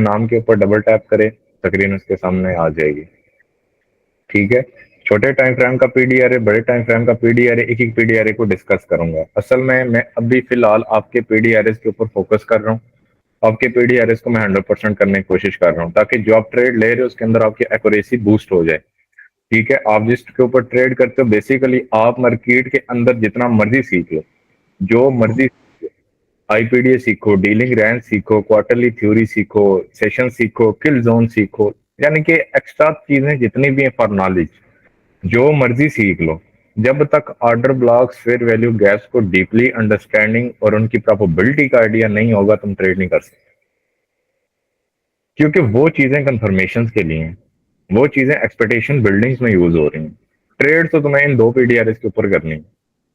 नाम के ऊपर डबल टैप करें, स्क्रीन उसके सामने आ जाएगी। ठीक है, छोटे टाइम फ्रेम का पीडीआरए, बड़े टाइम फ्रेम का पीडीआरए, एक एक पीडीआरए को डिस्कस करूंगा। असल में मैं अभी फिलहाल आपके पीडीआरएस के ऊपर फोकस कर रहा हूँ। आपके पीडीआरएस को मैं 100% करने की कोशिश कर रहा हूँ, ताकि जो आप ट्रेड ले रहे हो उसके अंदर आपकी एक्यूरेसी बूस्ट हो जाए। ठीक है, आप जिसके ऊपर ट्रेड करते हो, बेसिकली आप मार्केट के अंदर जितना मर्जी सीख लो, जो मर्जी, आईपीडीए सीखो, डीलिंग रैंक सीखो, क्वार्टरली थ्योरी सीखो, सेशन सीखो, किल जोन सीखो, यानी कि एक्स्ट्रा चीजें जितनी भी हैं फॉर नॉलेज, जो मर्जी सीख लो। जब तक order blocks, fair value gaps को डीपली अंडरस्टैंडिंग और उनकी प्रोबेबिलिटी का आइडिया नहीं होगा, तुम ट्रेड नहीं कर सकते। क्योंकि वो चीजें कंफर्मेशन के लिए हैं, वो चीजें एक्सपेक्टेशन बिल्डिंग्स में यूज हो रही हैं। ट्रेड तो तुम्हें इन दो पीडीआरएस के ऊपर करनी है,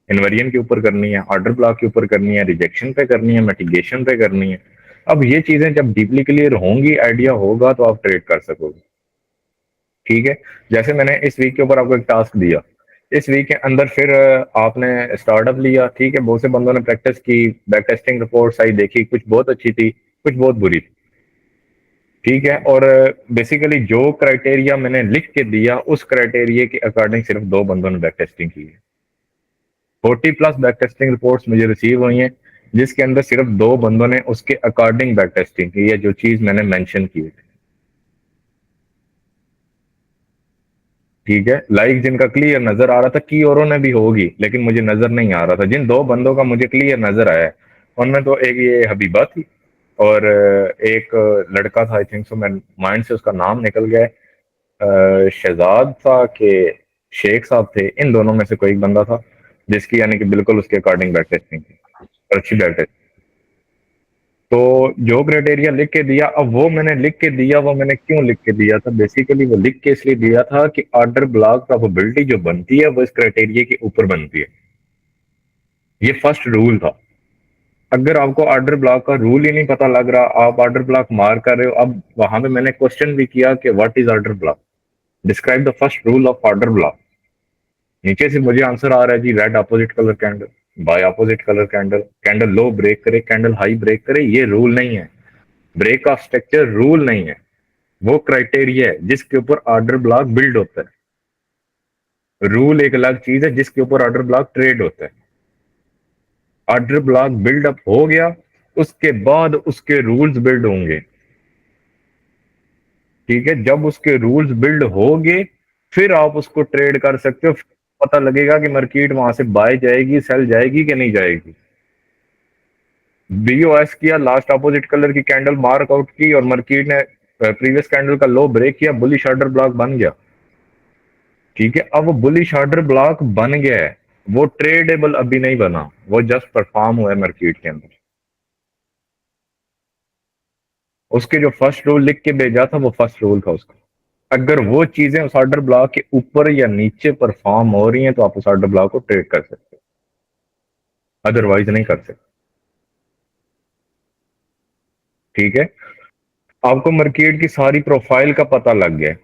इन्वेरियन के ऊपर करनी है, ऑर्डर ब्लॉक के ऊपर करनी है, रिजेक्शन पे करनी है, मिटिगेशन पे करनी है। अब ये चीजें जब डीपली क्लियर होंगी, आइडिया होगा, तो आप ट्रेड कर सकोगे। ठीक है, जैसे मैंने इस वीक के ऊपर आपको एक टास्क दिया, इस वीक के अंदर फिर आपने स्टार्टअप लिया। ठीक है, बहुत से बंदों ने प्रैक्टिस की, बैक टेस्टिंग रिपोर्ट्स आई, देखी, कुछ बहुत अच्छी थी, कुछ बहुत बुरी थी। ठीक है, और बेसिकली जो क्राइटेरिया मैंने लिख के दिया, उस क्राइटेरिया के अकॉर्डिंग सिर्फ दो बंदों ने बैक टेस्टिंग की है। 40+ बैक टेस्टिंग रिपोर्ट्स मुझे रिसीव हुई हैं, जिसके अंदर सिर्फ दो बंदों ने उसके अकॉर्डिंग बैक टेस्टिंग की है, जो चीज मैंने मेंशन की है। ठीक है, लाइक जिनका क्लियर नजर आ रहा था, की औरों ने भी होगी, लेकिन मुझे नजर नहीं आ रहा था। जिन दो बंदों का मुझे क्लियर नजर आया है, उनमें तो एक ये हबीबा थी, और एक लड़का था, आई थिंक सो, मैं माइंड से उसका नाम निकल गया है, शहजाद था कि शेख साहब थे, इन दोनों में से कोई एक बंदा था जिसकी, यानी कि बिल्कुल उसके अकॉर्डिंग बैक टेस्टिंग थी, अच्छी बैक टेस्टिंग। तो जो क्राइटेरिया लिख के दिया, अब वो मैंने लिख के दिया, वो मैंने क्यों लिख के दिया था, बेसिकली वो लिख के इसलिए दिया था कि ऑर्डर ब्लॉक प्रोबेबिलिटी जो बनती है वो इस क्राइटेरिया के ऊपर बनती है। ये फर्स्ट रूल था। अगर आपको ऑर्डर ब्लॉक का रूल ही नहीं पता लग रहा, आप ऑर्डर ब्लॉक मार कर रहे हो, अब वहां पे मैंने क्वेश्चन भी किया कि what is order block, describe the first rule of order block. नीचे से मुझे आंसर आ रहा है जी, red opposite colour candle, by opposite colour candle, candle low break करे, कैंडल हाई ब्रेक करे, ये रूल नहीं है। ब्रेक ऑफ स्ट्रक्चर रूल नहीं है, वो क्राइटेरिया है जिसके ऊपर ऑर्डर ब्लॉक बिल्ड होता है। रूल एक अलग चीज है जिसके ऊपर ऑर्डर ब्लॉक ट्रेड होता है। ऑर्डर ब्लॉक बिल्डअप हो गया, उसके बाद उसके रूल्स बिल्ड होंगे। ठीक है, जब उसके रूल्स बिल्ड होंगे, फिर आप उसको ट्रेड कर सकते हो। फिर पता लगेगा कि मार्केट वहां से बाय जाएगी, सेल जाएगी कि नहीं जाएगी। बीओएस किया, लास्ट अपोजिट कलर की कैंडल मार्कआउट की, और मार्केट ने प्रीवियस कैंडल का लो ब्रेक किया, बुलिश ऑर्डर ब्लॉक बन गया। ठीक है, अब वो बुलिश ऑर्डर ब्लॉक बन गया है, वो ट्रेडेबल अभी नहीं बना, वो जस्ट परफॉर्म हुआ है मार्केट के अंदर। उसके जो फर्स्ट रूल लिख के भेजा था, वो फर्स्ट रूल था उसका। अगर वो चीजें उस ऑर्डर ब्लॉक के ऊपर या नीचे परफॉर्म हो रही हैं, तो आप उस ऑर्डर ब्लॉक को ट्रेड कर सकते हो, अदरवाइज नहीं कर सकते। ठीक है, आपको मार्केट की सारी प्रोफाइल का पता लग गया है।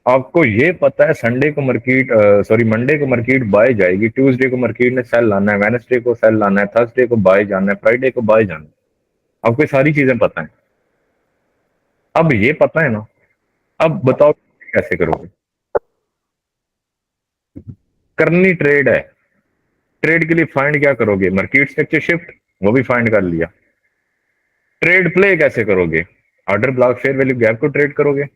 आपको ये पता है संडे को मार्केट, सॉरी मंडे को मार्केट बाय जाएगी, ट्यूसडे को मार्केट ने सेल लाना है, वेडनेसडे को सेल लाना है, थर्सडे को बाय जाना है, फ्राइडे को बाय जाना है। आपको ये सारी चीजें पता है। अब ये पता है ना, अब बताओ कैसे करोगे। करनी ट्रेड है, ट्रेड के लिए फाइंड क्या करोगे, मार्केट स्ट्रक्चर शिफ्ट, वो भी फाइंड कर लिया। ट्रेड प्ले कैसे करोगे, order block fair value gap को ट्रेड करोगे।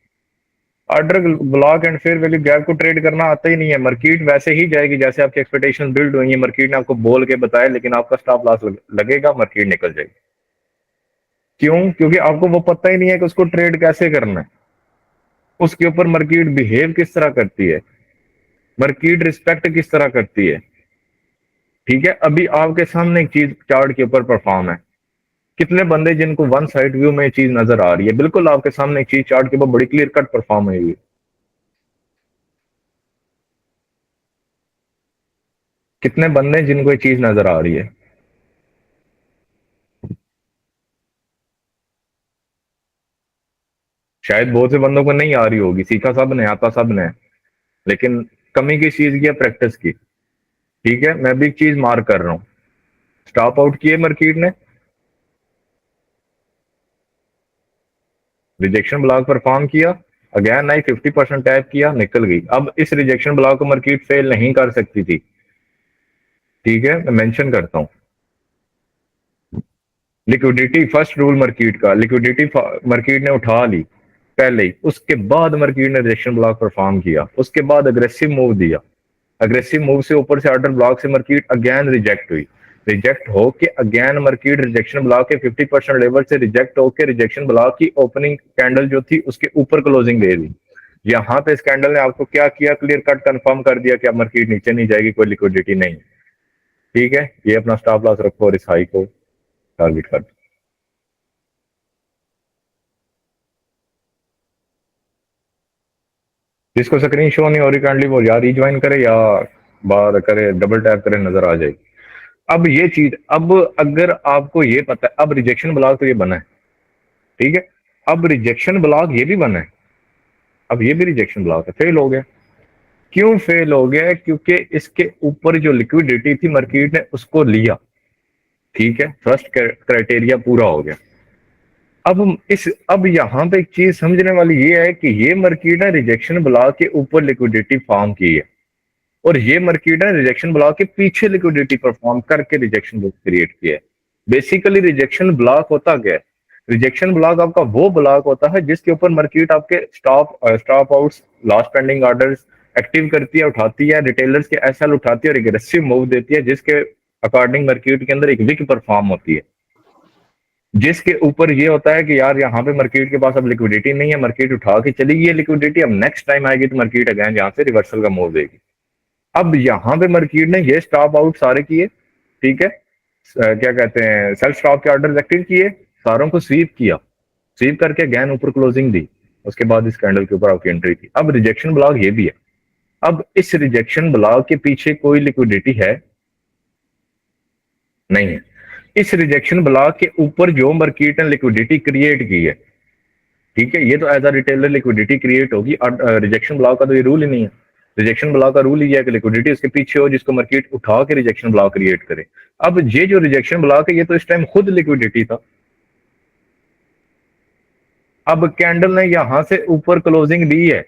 Order block and fair value gap को ट्रेड करना आता ही नहीं है। मार्केट वैसे ही जाएगी जैसे आपकी एक्सपेक्टेशन बिल्ड हुई है, मार्केट ने आपको बोल के बताया, लेकिन आपका स्टॉप लॉस लगेगा, मार्केट निकल जाएगी। क्यों? क्योंकि आपको वो पता ही नहीं है कि उसको ट्रेड कैसे करना है, उसके ऊपर मार्केट बिहेव किस तरह करती है, मार्केट रिस्पेक्ट किस तरह करती है। ठीक है, अभी आपके सामने एक चीज चार्ट के ऊपर परफॉर्म है, कितने बंदे जिनको वन साइड व्यू में चीज नजर आ रही है, बिल्कुल आपके सामने एक चीज चार्ट के ऊपर बड़ी क्लियर कट परफॉर्म हुई है, कितने बंदे जिनको ये चीज नजर आ रही है। शायद बहुत से बंदों को नहीं आ रही होगी, सीखा सब ने, आता सब ने, लेकिन कमी किस चीज की है, प्रैक्टिस की। ठीक है, मैं भी एक चीज मार्क कर रहा हूँ, स्टॉप आउट किए मार्केट ने, रिजेक्शन ब्लॉक परफॉर्म किया, अगेन आई 50% टैप किया, निकल गई। अब इस रिजेक्शन ब्लॉक को मार्केट फेल नहीं कर सकती थी, ठीक है, मैं मेंशन करता हूं। लिक्विडिटी फर्स्ट रूल मार्केट का, लिक्विडिटी मार्केट ने उठा ली पहले ही, उसके बाद मार्केट ने रिजेक्शन ब्लॉक परफॉर्म किया, उसके बाद अग्रेसिव मूव दिया, अग्रेसिव मूव से ऊपर से ऑर्डर ब्लॉक से मार्केट अगेन रिजेक्ट हुई, रिजेक्ट होके अगेन मार्केट रिजेक्शन ब्लॉक के 50% लेवल से रिजेक्ट होके रिजेक्शन ब्लॉक की ओपनिंग कैंडल जो थी उसके ऊपर क्लोजिंग दे दी। यहाँ पे इस कैंडल ने आपको क्या किया, क्लियर कट कंफर्म कर दिया कि अब मार्केट नीचे नहीं जाएगी, कोई लिक्विडिटी नहीं, ठीक है। ये अपना स्टॉप लॉस रखो और इस हाई को टारगेट कर दो। जिसको स्क्रीन शो नहीं हो रही काइंडली वो या रिज्वाइन करे या बार करे, डबल टैप करे, नजर आ जाएगी। अब ये चीज, अब अगर आपको ये पता है, अब रिजेक्शन ब्लॉक तो ये बना है, ठीक है, अब रिजेक्शन ब्लॉक ये भी बना है, अब ये भी रिजेक्शन ब्लॉक है, फेल हो गया। क्यों फेल हो गया? क्योंकि इसके ऊपर जो लिक्विडिटी थी मार्केट ने उसको लिया, ठीक है, फर्स्ट क्राइटेरिया पूरा हो गया। अब यहां पे एक चीज समझने वाली ये है कि ये मार्केट ने रिजेक्शन ब्लॉक के ऊपर लिक्विडिटी फॉर्म की है, और ये मार्केट ने रिजेक्शन ब्लॉक के पीछे लिक्विडिटी परफॉर्म करके रिजेक्शन ब्लॉक क्रिएट किया है। बेसिकली रिजेक्शन ब्लॉक होता क्या है? रिजेक्शन ब्लॉक आपका वो ब्लॉक होता है जिसके ऊपर मार्केट आपके stop outs, last pending orders active करती है, उठाती है, रिटेलर्स के एसएल उठाती है और एग्रेसिव मूव देती है, जिसके अकॉर्डिंग मार्केट के अंदर एक विक परफॉर्म होती है, जिसके ऊपर ये होता है कि यार यहाँ पे मार्केट के पास अब लिक्विडिटी नहीं है, मार्केट उठा के चली गई है लिक्विडिटी, अब नेक्स्ट टाइम आएगी तो मार्केट अगेन यहाँ से रिवर्सल का मूव देगी। अब यहां पे मार्केट ने ये स्टॉप आउट सारे किए, ठीक है, क्या कहते हैं, सेल स्टॉप के ऑर्डर एक्टिव किए, सारों को स्वीप किया, स्वीप करके अगेन ऊपर क्लोजिंग दी, उसके बाद इस कैंडल के ऊपर आपकी एंट्री की। अब रिजेक्शन ब्लॉक ये भी है, अब इस रिजेक्शन ब्लॉक के पीछे कोई लिक्विडिटी है नहीं है। इस रिजेक्शन ब्लॉक के ऊपर जो मार्केट ने लिक्विडिटी क्रिएट की है, ठीक है, ये तो as a retailer liquidity create होगी, रिजेक्शन ब्लॉक का तो ये रूल ही नहीं है। रिजेक्शन ब्लॉक का रूल ही है कि लिक्विडिटी उसके पीछे हो जिसको मार्केट उठा के रिजेक्शन ब्लॉक क्रिएट करे। अब ये जो रिजेक्शन ब्लॉक है ये तो इस टाइम खुद लिक्विडिटी था। अब कैंडल ने यहां से ऊपर क्लोजिंग दी है,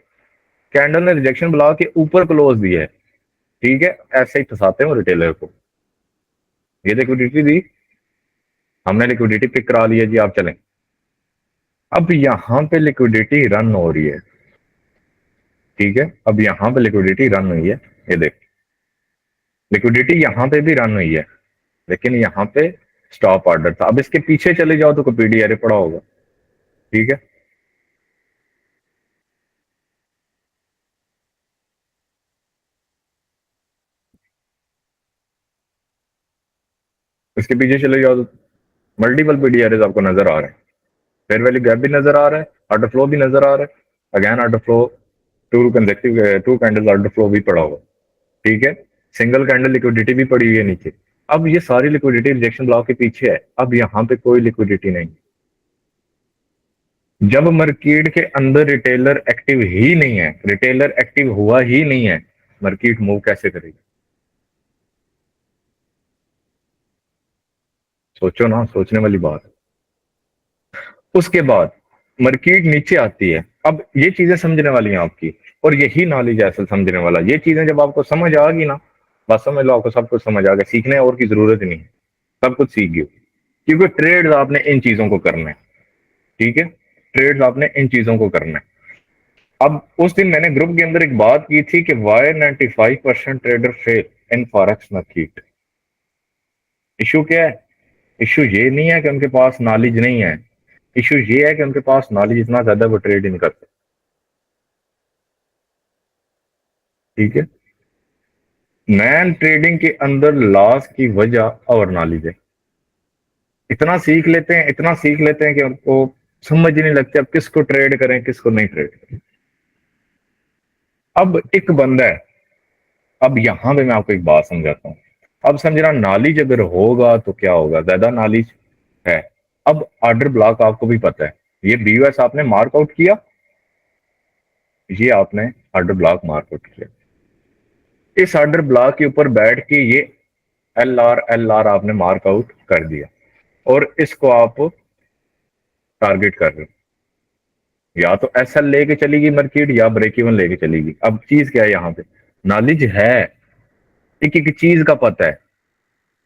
कैंडल ने रिजेक्शन ब्लॉक के ऊपर क्लोज दिया है, ठीक है, ऐसे ही फंसाते हैं वो रिटेलर को। ये लिक्विडिटी दी, हमने लिक्विडिटी पिक करा लिया जी, आप चलें। अब यहां पे लिक्विडिटी रन हो रही है, ठीक है, अब यहां पे लिक्विडिटी रन हुई है, ये देख, लिक्विडिटी यहां पे भी रन हुई है, लेकिन यहाँ पे स्टॉप ऑर्डर था। अब इसके पीछे चले जाओ तो कोई पीडीआर पड़ा होगा, ठीक है, इसके पीछे चले जाओ तो मल्टीपल पीडीआर आपको नजर आ रहे हैं, फेयर वैल्यू गैप भी नजर आ रहा है, ऑर्डर फ्लो भी नजर आ रहा है, again order flow, two candle order flow भी पड़ा हुआ, ठीक है, सिंगल कैंडल लिक्विडिटी भी पड़ी हुई है नीचे। अब ये सारी लिक्विडिटी रिजेक्शन ब्लॉक के पीछे है, अब यहाँ पे कोई लिक्विडिटी नहीं। जब मार्केट के अंदर रिटेलर एक्टिव ही नहीं है, रिटेलर एक्टिव हुआ ही नहीं है, मार्केट मूव कैसे करेगी? सोचो ना, सोचने वाली बात। उसके बाद मार्केट नीचे आती है, अब ये चीजें समझने वाली हैं आपकी, और यही नॉलेज है असल समझने वाला। ये चीजें जब आपको समझ आ गई ना, बस समझ लो आपको सब कुछ समझ आ गया, सीखने और की जरूरत ही नहीं है, सब कुछ सीख गए, क्योंकि ट्रेड आपने इन चीजों को करना है, ठीक है, ट्रेड आपने इन चीजों को करना है। अब उस दिन मैंने ग्रुप के अंदर एक बात की थी कि वाई 95% ट्रेडर फेल इन फॉरेक्स मार्केट। इशू क्या है? इशू ये नहीं है कि उनके पास नॉलेज नहीं है, इशू ये है कि उनके पास नॉलेज इतना ज्यादा वो ट्रेड नहीं करते, ठीक है। मैन ट्रेडिंग के अंदर लॉस की वजह और नॉलेज है, इतना सीख लेते हैं, इतना सीख लेते हैं कि उनको समझ ही नहीं लगती अब किसको ट्रेड करें किसको नहीं ट्रेड करें। अब एक बंदा है, अब यहां पे मैं आपको एक बात समझाता हूँ। अब समझना, नॉलेज अगर होगा तो क्या होगा, ज्यादा नॉलेज है। अब ऑर्डर ब्लॉक आपको भी पता है, ये बीयूएस आपने मार्क आउट किया, ये आपने ऑर्डर ब्लॉक मार्क आउट किया, इस ऑर्डर ब्लॉक के ऊपर बैठ के ये एल आर आपने मार्क आउट कर दिया, और इसको आप टारगेट कर रहे हो, या तो एसएल लेके चलेगी मार्केट या ब्रेक इवन लेके चलेगी। अब चीज क्या है यहाँ पे, नॉलेज है, एक एक चीज का पता है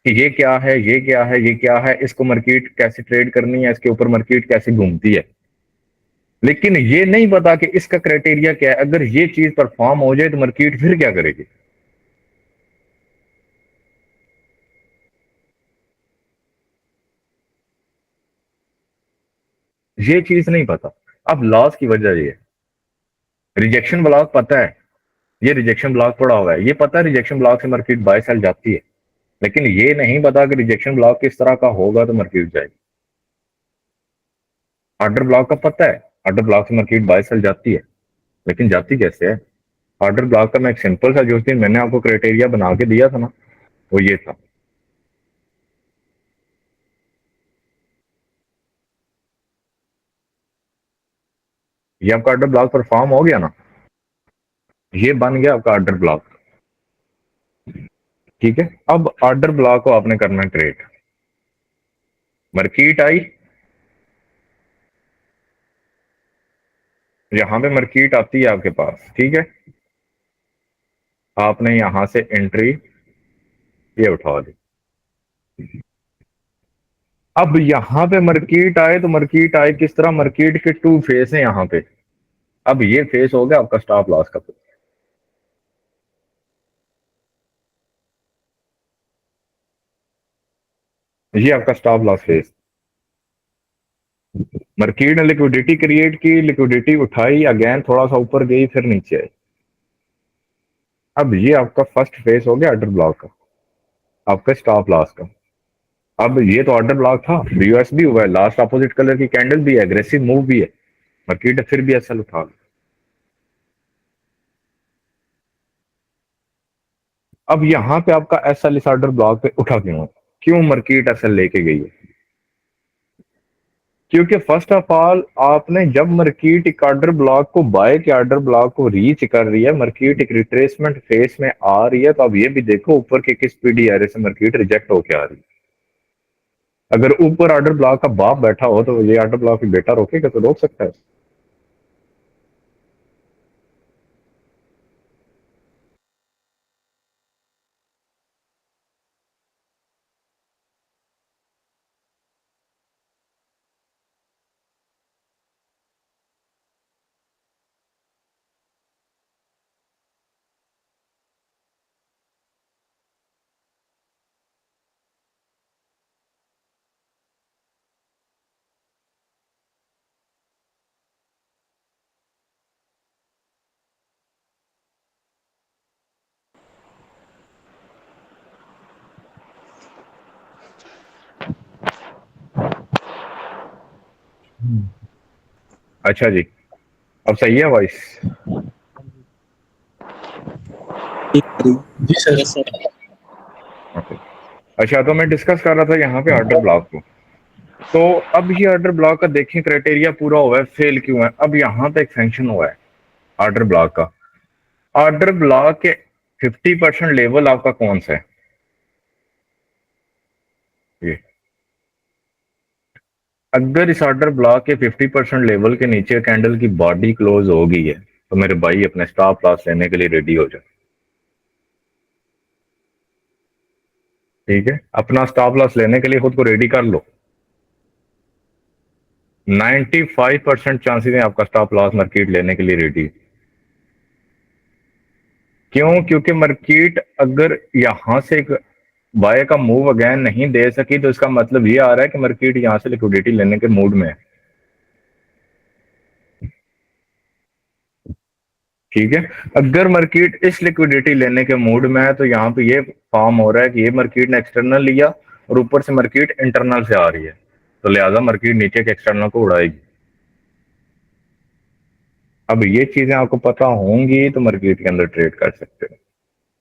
कि ये क्या है, ये क्या है, ये क्या है, इसको मार्केट कैसे ट्रेड करनी है, इसके ऊपर मार्केट कैसे घूमती है। लेकिन ये नहीं पता कि इसका क्राइटेरिया क्या है, अगर ये चीज परफॉर्म हो जाए तो मार्केट फिर क्या करेगी। ये चीज नहीं पता। अब लॉस की वजह ये रिजेक्शन ब्लॉक पता है, ये रिजेक्शन ब्लॉक पड़ा हुआ है, ये पता है रिजेक्शन ब्लॉक से मार्केट बाय सेल जाती है, लेकिन ये नहीं पता कि रिजेक्शन ब्लॉक किस तरह का होगा तो मार्केट जाएगी। ऑर्डर ब्लॉक का पता है, ऑर्डर ब्लॉक से मार्केट बाय सेल जाती है, लेकिन जाती कैसे है। ऑर्डर ब्लॉक का मैं एक सिंपल सा, जो उस दिन मैंने आपको क्राइटेरिया बना के दिया था ना, वो ये था। ये आपका ऑर्डर ब्लॉक परफॉर्म हो गया ना, ये बन गया आपका ऑर्डर ब्लॉक। ठीक है, अब ऑर्डर ब्लॉक को आपने करना ट्रेड, मार्केट आई, यहां पे मार्केट आती है आपके पास, ठीक है, आपने यहां से एंट्री ये उठा दी। अब यहां पे मार्केट आए तो मार्केट आए किस तरह, मार्केट के टू फेस है यहां पे। अब ये फेस हो गया आपका स्टॉप लॉस का, ये आपका स्टॉप लॉस फेस। मार्केट ने लिक्विडिटी क्रिएट की, लिक्विडिटी उठाई, अगेन थोड़ा सा ऊपर गई फिर नीचे आई। अब ये आपका फर्स्ट फेस हो गया ऑर्डर ब्लॉक का, आपका स्टॉप लॉस का। अब ये तो ऑर्डर ब्लॉक था, बीओएस भी हुआ है, लास्ट अपोजिट कलर की कैंडल भी है, एग्रेसिव मूव भी है, मार्केट फिर भी एसएल उठा ली। अब यहां पे आपका एसएल इस ऑर्डर ब्लॉक पे उठा क्यों है, क्यों मार्केट एसएल लेके गई है। क्योंकि फर्स्ट ऑफ ऑल आपने जब मार्केट एक ऑर्डर ब्लॉक को बाय के ऑर्डर ब्लॉक को रीच कर रही है, मार्केट एक रिट्रेसमेंट फेस में आ रही है, तो अब ये भी देखो ऊपर के किस पीडीआरए से मार्केट रिजेक्ट होके आ रही है। अगर ऊपर ऑर्डर ब्लॉक का बाप बैठा हो तो ये ऑर्डर ब्लॉक भी बेटा रोकेगा तो रोक सकता है। अच्छा जी, अब सही है वॉइस। जी सर। ओके। अच्छा, तो मैं डिस्कस कर रहा था यहाँ पे ऑर्डर ब्लॉक को। तो अब ये ऑर्डर ब्लॉक का देखिए क्राइटेरिया पूरा हुआ है, फेल क्यों है। अब यहाँ पे एक सैंक्शन हुआ है ऑर्डर ब्लॉक का। ऑर्डर ब्लॉक के 50% लेवल आपका कौन सा है, ये। अगर इस ऑर्डर ब्लॉक के 50% लेवल के नीचे कैंडल की बॉडी क्लोज हो गई है तो मेरे भाई अपने स्टॉप लॉस लेने के लिए रेडी हो जाए। ठीक है, अपना स्टॉप लॉस लेने के लिए खुद को रेडी कर लो। 95% चांसेस है आपका स्टॉप लॉस मार्केट लेने के लिए रेडी। क्यों, क्योंकि मार्केट अगर यहां से एक बाय का मूव अगेन नहीं दे सकी तो इसका मतलब ये आ रहा है कि मार्केट यहां से लिक्विडिटी लेने के मूड में है। ठीक है, अगर मार्केट इस लिक्विडिटी लेने के मूड में है तो यहाँ पे ये फॉर्म हो रहा है कि ये मार्केट ने एक्सटर्नल लिया और ऊपर से मार्केट इंटरनल से आ रही है, तो लिहाजा मार्केट नीचे के एक्सटर्नल को उड़ाएगी। अब ये चीजें आपको पता होंगी तो मार्केट के अंदर ट्रेड कर सकते हो।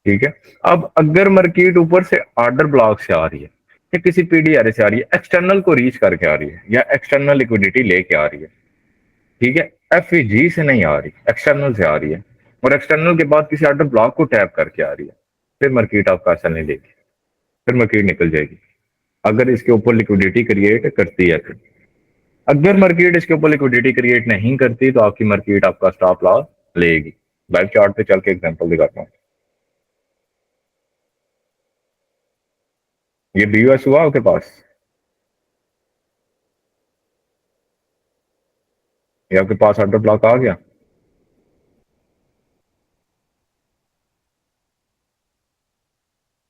ठीक है, अब अगर मार्केट ऊपर से ऑर्डर ब्लॉक से आ रही है या किसी पीडीआरए से आ रही है, एक्सटर्नल को रीच करके आ रही है या एक्सटर्नल लिक्विडिटी लेके आ रही है, ठीक है, एफईजी से नहीं आ रही, एक्सटर्नल से आ रही है, और एक्सटर्नल के बाद किसी ऑर्डर ब्लॉक को टैप करके आ रही है, फिर मार्केट आपका ऐसा नहीं लेगी, फिर मार्केट निकल जाएगी अगर इसके ऊपर लिक्विडिटी क्रिएट करती है। फिर अगर मार्केट इसके ऊपर लिक्विडिटी क्रिएट नहीं करती तो आपकी मार्केट आपका स्टॉप लॉस लेगी। लाइव चार्ट पे चल के एग्जांपल दिखाता हूँ। ये बीयूएस हुआ आपके पास, ये आपके पास ऑर्डर ब्लॉक आ गया।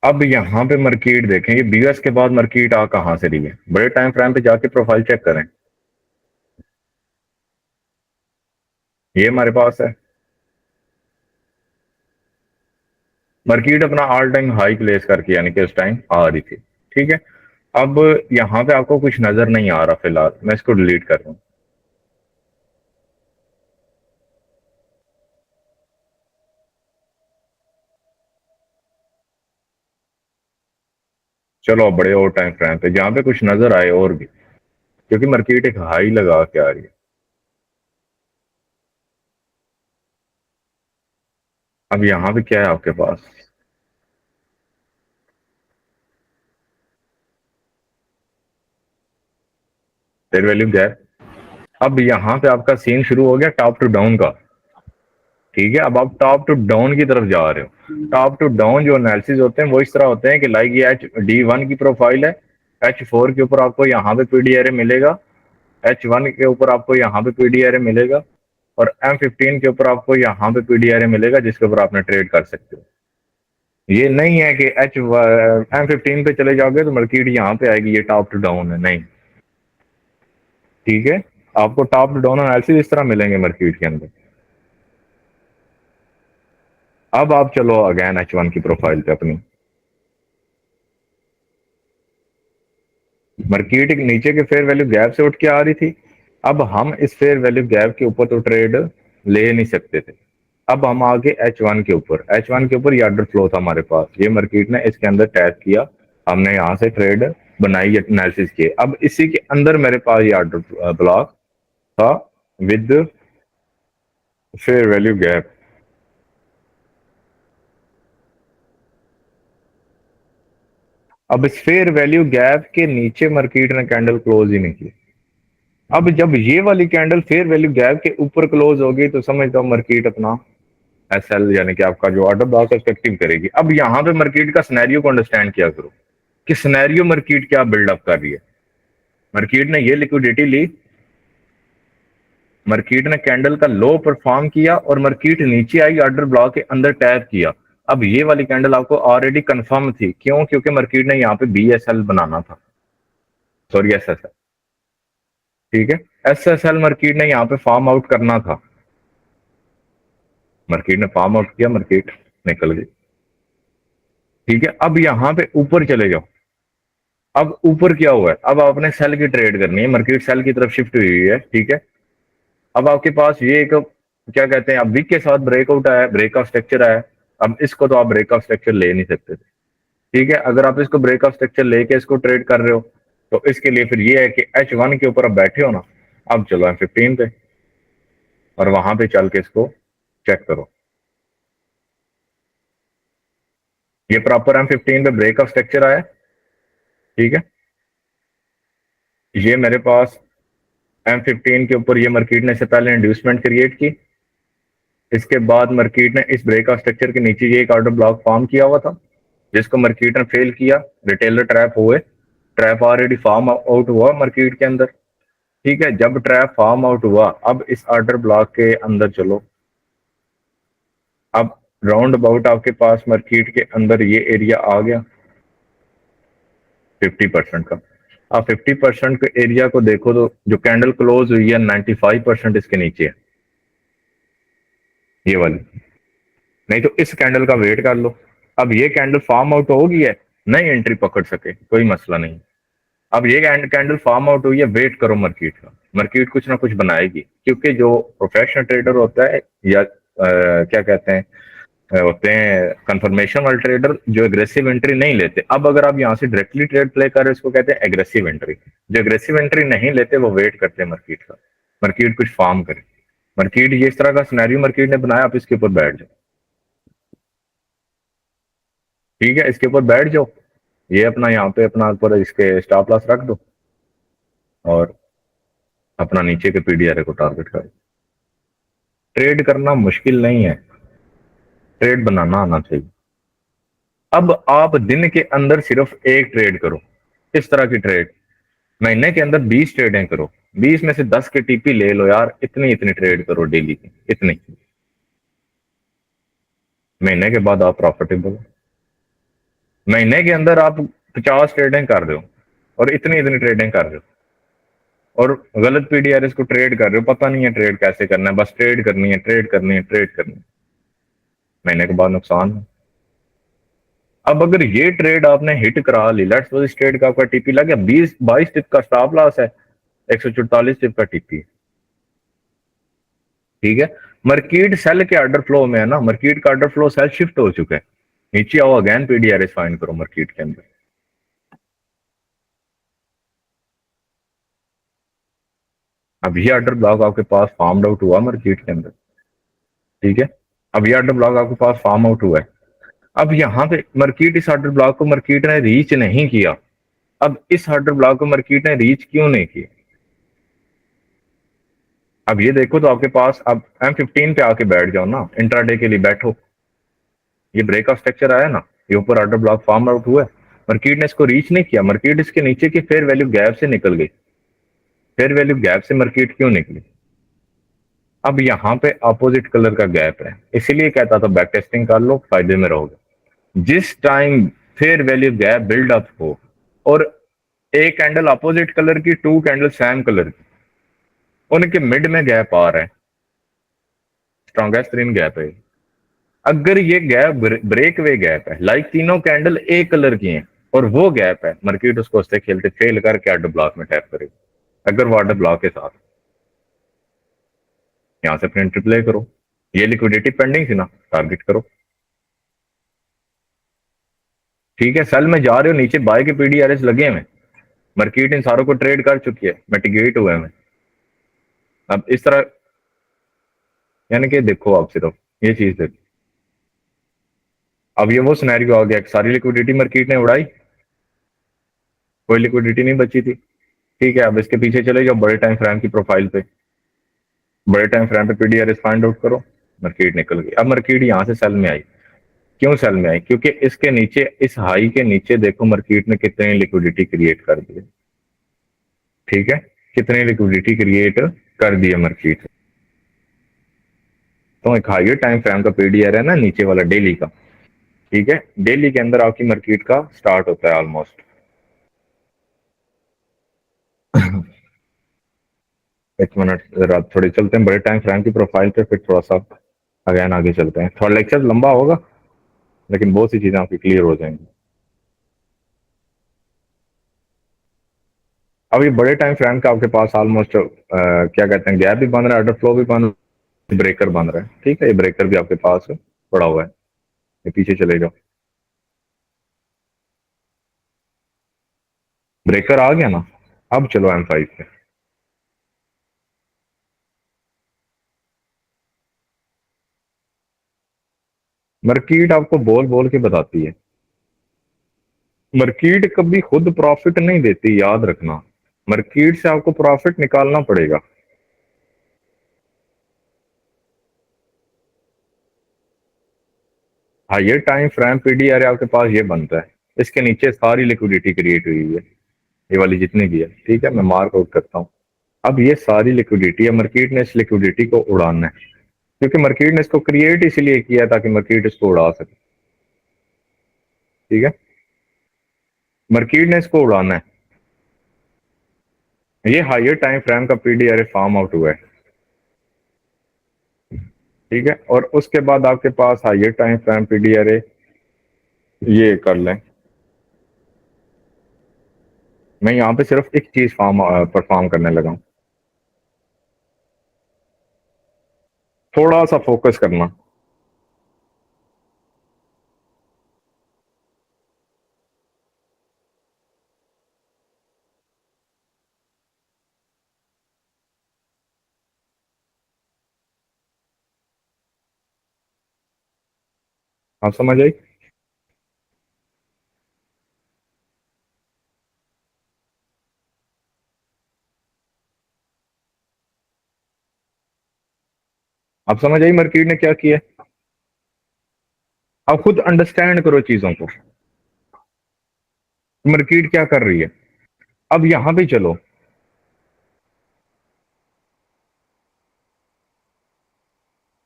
अब यहाँ पे मार्केट देखें, ये बीयूएस के बाद मार्केट आ कहाँ से रही है, बड़े टाइम फ्रेम पे जाके प्रोफाइल चेक करें। ये हमारे पास है, मार्केट अपना ऑल टाइम हाई प्लेस करके यानी कि उस टाइम आ रही थी। ठीक है, अब यहाँ पे आपको कुछ नजर नहीं आ रहा फिलहाल, मैं इसको डिलीट कर रहा हूँ। चलो अब बड़े और टाइम फ्रेम पे जहाँ पे कुछ नजर आए और भी, क्योंकि मार्केट एक हाई लगा के आ रही है। अब यहाँ पे क्या है आपके पास, फेयर वैल्यू गैप। अब यहाँ पे आपका सीन शुरू हो गया टॉप टू डाउन का। ठीक है, अब आप टॉप टू डाउन की तरफ जा रहे हो। टॉप टू डाउन जो एनालिसिस होते हैं वो इस तरह होते हैं कि लाइक ये H D1 की प्रोफाइल है, H4 के ऊपर आपको यहाँ पे पीडी एरे मिलेगा, H1 के ऊपर आपको यहाँ पे पीडी एरे मिलेगा, और M15 के ऊपर आपको यहाँ पे पीडी एरे मिलेगा जिसके ऊपर आपने ट्रेड कर सकते हो। ये नहीं है कि M15 पे चले जाओगे तो मार्केट यहाँ पे आएगी, ये टॉप टू डाउन है, नहीं। ठीक है, आपको टॉप टू डाउन एनालिसिस इस तरह मिलेंगे मार्केट के अंदर। अब आप चलो अगेन H1 की प्रोफाइल पे अपनी, मार्केट एक नीचे के फेयर वैल्यू गैप से उठ के आ रही थी। अब हम इस फेयर वैल्यू गैप के ऊपर तो ट्रेड ले नहीं सकते थे। अब हम आगे H1 के ऊपर, H1 के ऊपर ये ऑर्डर फ्लो था हमारे पास, ये मार्केट ने इसके अंदर टैप किया, हमने यहाँ से ट्रेड बनाई, एनालिसिस किए। अब इसी के अंदर मेरे पास ये ऑर्डर ब्लॉक था विद फेयर वैल्यू गैप। अब इस फेयर वैल्यू गैप के नीचे मार्केट ने कैंडल क्लोज ही नहीं की। अब जब ये वाली कैंडल फेयर वैल्यू गैप के ऊपर क्लोज होगी तो समझ लो मार्केट अपना एसएल यानी कि आपका जो ऑर्डर ब्लॉक एक्टिव करेगी। अब यहाँ पे मार्केट का सिनेरियो को अंडरस्टैंड किया करो कि सिनेरियो मार्केट क्या बिल्डअप कर रही है। मार्केट ने ये लिक्विडिटी ली, मार्केट ने कैंडल का लो परफॉर्म किया और मार्केट नीचे आई, ऑर्डर ब्लॉक के अंदर टैप किया। अब ये वाली कैंडल आपको ऑलरेडी कंफर्म थी, क्यों? क्योंकि मार्केट ने यहाँ पे बीएसएल बनाना था, सॉरी एसएसएल। ठीक है, एसएसएल मार्केट ने यहाँ पे फार्म आउट करना था, मार्केट ने फार्म आउट किया, मार्केट निकल गई। ठीक है, अब यहाँ पे ऊपर चले जाओ। अब ऊपर क्या हुआ है, अब आपने सेल की ट्रेड करनी है, मार्केट सेल की तरफ शिफ्ट हुई है। ठीक है, अब आपके पास ये एक क्या कहते हैं, अब वीक के साथ ब्रेकआउट आया, ब्रेकआउट स्ट्रक्चर आया। अब इसको तो आप ब्रेकआउट स्ट्रक्चर ले नहीं सकते थे। ठीक है, अगर आप इसको ब्रेकआउट स्ट्रक्चर लेके इसको ट्रेड कर रहे हो तो इसके लिए फिर ये है कि H1 के ऊपर आप बैठे हो ना, अब चलो M15 पे और वहां पे चल के इसको चेक करो। ये प्रॉपर M15 पे ब्रेकआउट स्ट्रक्चर आया। ठीक है, ये मेरे पास M15 के ऊपर ये मार्केट ने इससे पहले इंड्यूसमेंट क्रिएट की, इसके बाद मार्केट ने इस ब्रेकआउट स्ट्रक्चर के नीचे ये एक ऑर्डर ब्लॉक फॉर्म किया हुआ था जिसको मार्केट ने फेल किया, रिटेलर ट्रैप हुए, ट्रैप ऑलरेडी फॉर्म आउट हुआ मार्केट के अंदर। ठीक है, जब ट्रैप फॉर्म आउट हुआ अब इस ऑर्डर ब्लॉक के अंदर चलो। अब राउंड अबाउट आपके पास मार्केट के अंदर ये एरिया आ गया 50% का। आप 50% के एरिया को देखो तो जो कैंडल क्लोज हुई है 95% इसके नीचे है, ये वाली। नहीं तो इस कैंडल का वेट कर लो, अब ये कैंडल फॉर्म आउट होगी है, नई एंट्री पकड़ सके कोई मसला नहीं। अब ये कैंडल फॉर्म आउट हुई है, वेट करो मार्केट का, मार्केट कुछ ना कुछ बनाएगी, क्योंकि जो प्रोफेशनल ट्रेडर होता है या क्या कहते हैं होते हैं कंफर्मेशन वाले ट्रेडर, जो एग्रेसिव एंट्री नहीं लेते। अब अगर आप यहाँ से डायरेक्टली ट्रेड प्ले कर रहे हो इसको कहते हैं एग्रेसिव एंट्री। जो एग्रेसिव एंट्री नहीं लेते वो वेट करते हैं मार्केट का, मार्केट कुछ फॉर्म करे। मार्केट ये इस तरह का सिनेरियो मार्केट ने बनाया, आप इसके ऊपर बैठ जाओ। ठीक है, इसके ऊपर बैठ जाओ, ये अपना यहाँ पे अपना ऊपर इसके स्टॉप लॉस रख दो और अपना नीचे के पीडीआरए को टारगेट करें। ट्रेड करना मुश्किल नहीं है, ट्रेड बनाना आना चाहिए। अब आप दिन के अंदर सिर्फ एक ट्रेड करो, इस तरह की ट्रेड। महीने के अंदर 20 ट्रेडें करो, 20 में से 10 के टीपी ले लो यार, इतनी इतनी ट्रेड करो डेली की, इतनी। महीने के बाद आप प्रॉफिटेबल हो। महीने के अंदर आप 50 ट्रेडें कर रहे हो और इतनी इतनी ट्रेडें कर रहे हो, और गलत पीडीआरएस को ट्रेड कर रहे हो, पता नहीं है ट्रेड कैसे करना है, बस ट्रेड करनी है, ट्रेड करनी है, ट्रेड करनी है। महीने के बाद नुकसान है। अब अगर ये ट्रेड आपने हिट करा ली, लेट्स सपोज इस ट्रेड का आपका टीपी लग गया, 20-22 टिप का स्टॉप लॉस है, 144 टिप का टीपी है, ठीक है। मार्केट सेल के ऑर्डर फ्लो में है ना, मार्केट का ऑर्डर फ्लो सेल शिफ्ट हो चुका है। नीचे आओ, अगेन पीडीआरएस फाइंड करो मार्केट के अंदर। अब ये ऑर्डर ब्लॉक आपके पास फार्म आउट हुआ मार्केट के अंदर, ठीक है। अब ये ऑर्डर ब्लॉक आपके पास फार्म आउट हुआ है। अब यहां पे मार्केट, इस ऑर्डर ब्लॉक को मार्केट ने रीच नहीं किया। अब इस ऑर्डर ब्लॉक को मार्केट ने रीच क्यों नहीं किया? अब ये देखो तो आपके पास, अब M15 पे आके बैठ जाओ ना, इंट्राडे के लिए बैठो। ये ब्रेक ऑफ स्ट्रक्चर आया ना, ये ऊपर ऑर्डर ब्लॉक फार्म आउट हुआ है, मार्केट ने इसको रीच नहीं किया, मार्केट इसके नीचे की फेयर वैल्यू गैप से निकल गई। फेयर वैल्यू गैप से मार्केट क्यों निकली? अब यहाँ पे अपोजिट कलर का गैप है, इसीलिए कहता था बैक टेस्टिंग कर लो, फायदे में रहोगे। जिस time fair value gap build up हो और एक कैंडल अपोजिट कलर की, टू कैंडल सेम कलर की, उनके मिड में गैप आ रहा है, स्ट्रॉन्गेस्ट तीन गैप है। अगर ये गैप ब्रेक वे गैप है, लाइक तीनों कैंडल एक कलर की हैं और वो गैप है, मार्केट उसको उससे खेलते फेल करके ऑर्डर ब्लॉक में टैप करेगी। अगर वो ऑर्डर ब्लॉक के साथ, यहां से प्रिंट रिप्ले करो, ये लिक्विडिटी पेंडिंग थी ना, टारगेट करो, ठीक है। सेल में जा रहे हो, नीचे बाय के पीडीआरएस लगे हुए, मार्केट इन सारों को ट्रेड कर चुकी है, मिटिगेट हुए हैं। अब इस तरह, यानी कि देखो आप सिर्फ ये चीज देखो। अब ये वो सिनेरियो आ गया, सारी लिक्विडिटी मार्केट ने उड़ाई, कोई लिक्विडिटी नहीं बची थी, ठीक है। अब इसके पीछे चले जाओ बड़े टाइम फ्रेम की प्रोफाइल पे, बड़े टाइम फ्रेम पे पीडीआरएस फाइंड आउट करो, मार्केट निकल गई। अब मार्केट यहां से सेल में आई, क्यों सेल में आई? क्योंकि इसके नीचे, इस हाई के नीचे देखो मार्केट ने कितनी लिक्विडिटी क्रिएट कर दी है, ठीक है। कितनी लिक्विडिटी क्रिएट कर दी है मार्केट। तो एक हाइयर टाइम फ्रेम का पीडीआर है ना, नीचे वाला डेली का, ठीक है। डेली के अंदर आपकी मार्केट का स्टार्ट होता है ऑलमोस्ट। एक मिनट जरा थोड़ी चलते हैं बड़े टाइम फ्रेम की प्रोफाइल पे, फिर थोड़ा सा अगेन आगे चलते हैं। थोड़ा लेक्चर लंबा होगा लेकिन बहुत सी चीजें आपकी क्लियर हो जाएंगी। अब ये बड़े टाइम फ्रेम का आपके पास ऑलमोस्ट क्या कहते हैं, गैप भी बन रहा है, ऑर्डर फ्लो भी बन रहा है, ब्रेकर बन रहा है, ठीक है। ये ब्रेकर भी आपके पास पड़ा हुआ है, ये पीछे चले जाओ, ब्रेकर आ गया ना। अब चलो M5 पे। मार्केट आपको बोल बोल के बताती है, मार्केट कभी खुद प्रॉफिट नहीं देती, याद रखना। मार्केट से आपको प्रॉफिट निकालना पड़ेगा। हाइयर टाइम फ्रेम पीडीआर आपके पास ये बनता है, इसके नीचे सारी लिक्विडिटी क्रिएट हुई है, ये वाली जितनी भी है, ठीक है। मैं मार्क आउट करता हूँ। अब ये सारी लिक्विडिटी है, मार्केट ने इस लिक्विडिटी को उड़ाना है, क्योंकि मार्केट ने इसको क्रिएट इसलिए किया ताकि मार्केट इसको उड़ा सके, ठीक है। मार्केट ने इसको उड़ाना है। ये हाइयर टाइम फ्रेम का पीडीआर फार्म आउट हुआ है, ठीक है। और उसके बाद आपके पास हाइयर टाइम फ्रेम पीडीआर ये कर लें। मैं यहाँ पे सिर्फ एक चीज फॉर्म परफॉर्म करने लगा हूँ, थोड़ा सा फोकस करना। आप समझ आई? आप समझ आई मार्केट ने क्या किया? आप खुद अंडरस्टैंड करो चीजों को, मार्केट क्या कर रही है। अब यहां पे चलो,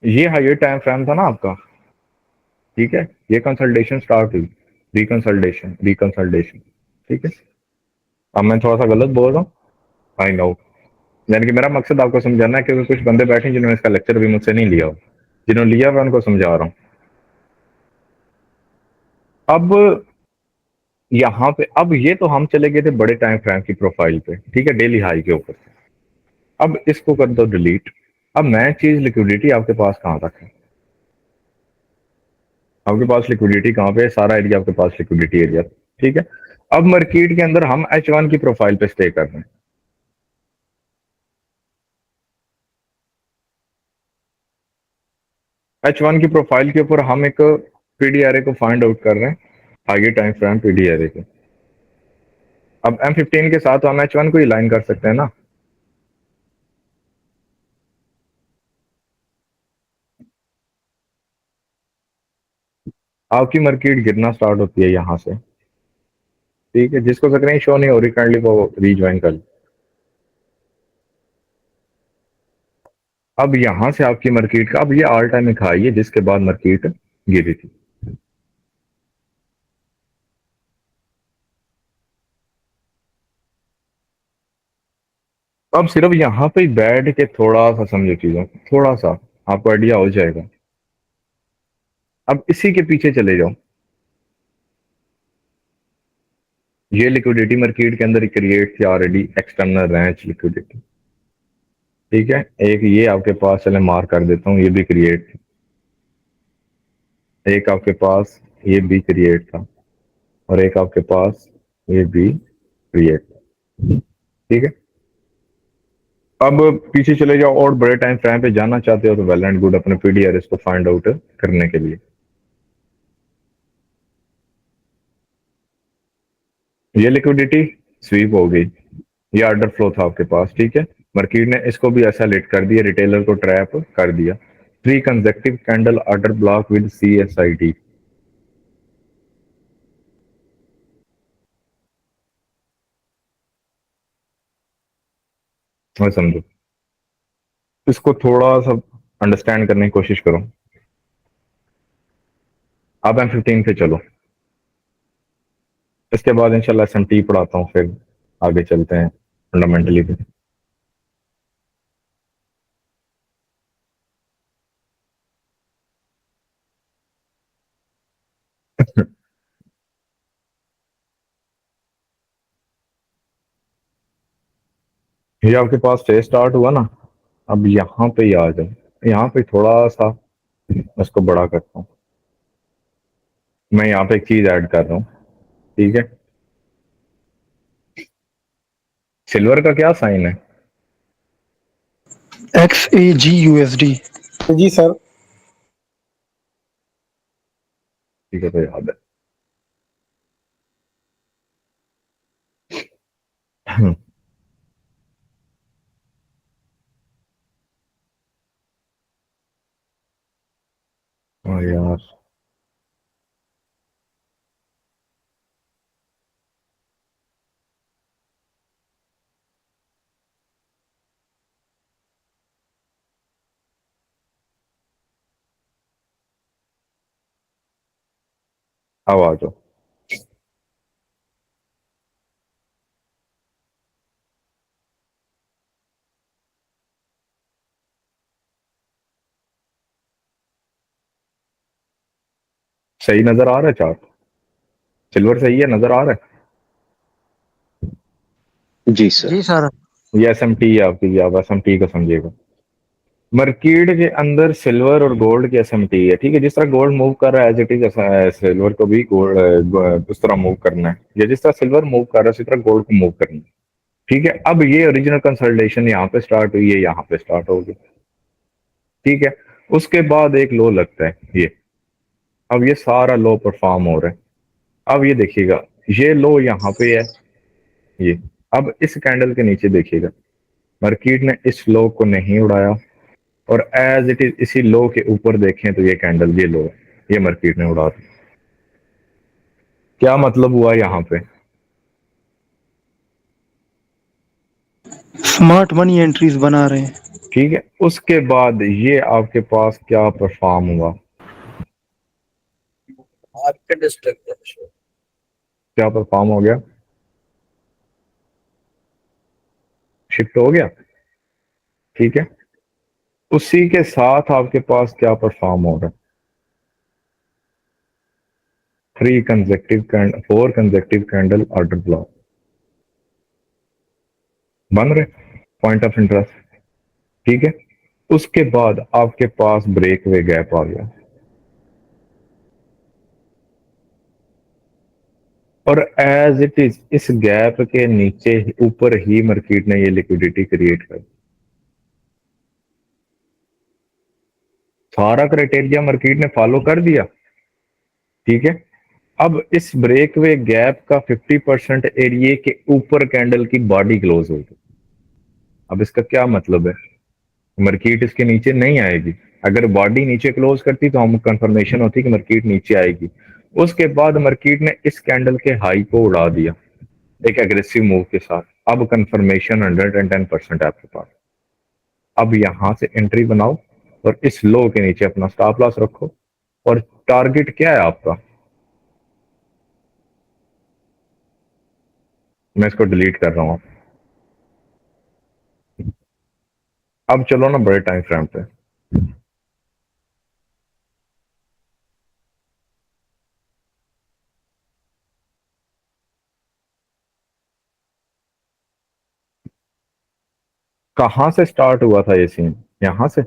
ये हाइयर टाइम फ्रेम था ना आपका, ठीक है, ये कंसल्टेशन स्टार्ट हुई, रिकंसल्टेशन रिकंसल्टेशन, ठीक है। अब मैं थोड़ा सा गलत बोल रहा हूँ, आई नो, यानी कि मेरा मकसद आपको समझाना है, क्योंकि कुछ बंदे बैठे हैं जिन्होंने इसका लेक्चर भी मुझसे नहीं लिया हो, जिन्होंने लिया मैं उनको समझा रहा हूँ। अब यहाँ पे, अब ये तो हम चले गए थे बड़े टाइम फ्रेम की प्रोफाइल पे, ठीक है, डेली हाई के ऊपर। अब इसको कर दो डिलीट। अब मैं चीज लिक्विडिटी आपके पास कहाँ तक है? आपके पास लिक्विडिटी कहाँ पे है? सारा एरिया आपके पास लिक्विडिटी एरिया, ठीक है। अब मार्केट के अंदर हम H1 की प्रोफाइल पे स्टे कर रहे हैं। H1 की प्रोफाइल के ऊपर हम एक पीडी एरे को फाइंड आउट कर रहे हैं, आगे टाइम फ्रेम पीडी एरे के। अब M15 के साथ हम H1 को ही लाइन कर सकते हैं ना। आपकी मार्केट गिरना स्टार्ट होती है यहाँ से, ठीक है, जिसको स्क्रीन शो नहीं हो रही काइंडली वो रीज्वाइन कर ले। अब यहां से आपकी मार्केट का, अब ये ऑल टाइम एक हाई है जिसके बाद मार्केट गिरी थी। अब सिर्फ यहाँ पे बैठ के थोड़ा सा समझो चीजों को, थोड़ा सा आपको आइडिया हो जाएगा। अब इसी के पीछे चले जाओ, ये लिक्विडिटी मार्केट के अंदर क्रिएट थी ऑलरेडी, एक्सटर्नल रेंज लिक्विडिटी, ठीक है। एक ये आपके पास, चले मार्क कर देता हूँ, ये भी क्रिएट थी। एक आपके पास ये भी क्रिएट था, और एक आपके पास ये भी क्रिएट था, ठीक है। अब पीछे चले जाओ और बड़े टाइम फ्रेम पे जाना चाहते हो तो वेल एंड गुड, अपने पीडीआरएस को फाइंड आउट करने के लिए। ये लिक्विडिटी स्वीप हो गई, ये ऑर्डर फ्लो था आपके पास, ठीक है। मार्केट ने इसको भी ऐसा लेट कर दिया, रिटेलर को ट्रैप कर दिया। 3 consecutive candle order block with CSID। मैं समझो, इसको थोड़ा सा अंडरस्टैंड करने की कोशिश करो। अब M15 पे चलो, इसके बाद इंशाल्लाह SMT पढ़ाता हूँ, फिर आगे चलते हैं फंडामेंटली पे। ये आपके पास फेज स्टार्ट हुआ ना, अब यहाँ पे ही आ जाओ, यहाँ पे थोड़ा सा इसको बड़ा करता हूँ। मैं यहाँ पे एक चीज ऐड कर रहा हूँ, ठीक है। सिल्वर का क्या साइन है? XAGUSD। जी सर। ठीक है, तो याद है। और यार, अब आ जाओ। सही नजर आ रहा है चार्ट? सिल्वर सही है, नजर आ रहा जी सर। जी सर। है? ये SMT है आपकी, आप SMT को समझिएगा। मर्क्यूड के अंदर सिल्वर और गोल्ड की SMT है, ठीक है। जिस तरह गोल्ड मूव कर रहा है एज इट इज, सिल्वर को भी गोल्ड उस तरह मूव करना है, या जिस तरह सिल्वर मूव कर रहा है उसी तरह गोल्ड को मूव करना है, ठीक है। अब ये ओरिजिनल कंसल्टेशन यहाँ पे स्टार्ट हुई है, यहाँ पे स्टार्ट होगी, ठीक है। उसके बाद एक लो लगता है ये, अब ये सारा लो परफॉर्म हो रहा है। अब ये देखिएगा, ये लो यहाँ पे है, ये, अब इस कैंडल के नीचे देखिएगा, मार्केट ने इस लो को नहीं उड़ाया, और एज इट इज इसी लो के ऊपर देखें तो ये कैंडल ये लो है, ये मार्केट ने उड़ा दी। क्या मतलब हुआ यहाँ पे? स्मार्ट मनी एंट्रीज बना रहे हैं। ठीक है, उसके बाद ये आपके पास क्या परफॉर्म हुआ? मार्केट स्ट्रक्चर क्या परफॉर्म हो गया? शिफ्ट हो गया। ठीक है, उसी के साथ आपके पास क्या परफॉर्म हो रहा है? 4 कंजेक्टिव कैंडल ऑर्डर ब्लॉक बन रहे, पॉइंट ऑफ इंटरेस्ट। ठीक है, उसके बाद आपके पास ब्रेक वे गैप आ गया, और एज इट इज इस गैप के नीचे ऊपर ही मार्केट ने ये लिक्विडिटी क्रिएट कर, सारा क्राइटेरिया मार्केट ने फॉलो कर दिया। ठीक है, अब इस ब्रेक वे गैप का 50% एरिया के ऊपर कैंडल की बॉडी क्लोज होगी। अब इसका क्या मतलब है? मार्केट इसके नीचे नहीं आएगी। अगर बॉडी नीचे क्लोज करती तो हम कंफर्मेशन होती कि मार्केट नीचे आएगी। उसके बाद मार्केट ने इस कैंडल के हाई को उड़ा दिया एक एग्रेसिव मूव के साथ। अब कंफर्मेशन 110% है आपके पास। अब यहां से एंट्री बनाओ और इस लो के नीचे अपना स्टॉप लॉस रखो। और टारगेट क्या है आपका? मैं इसको डिलीट कर रहा हूं। अब चलो ना बड़े टाइम फ्रेम पे। कहां से स्टार्ट हुआ था ये सीन? यहां से।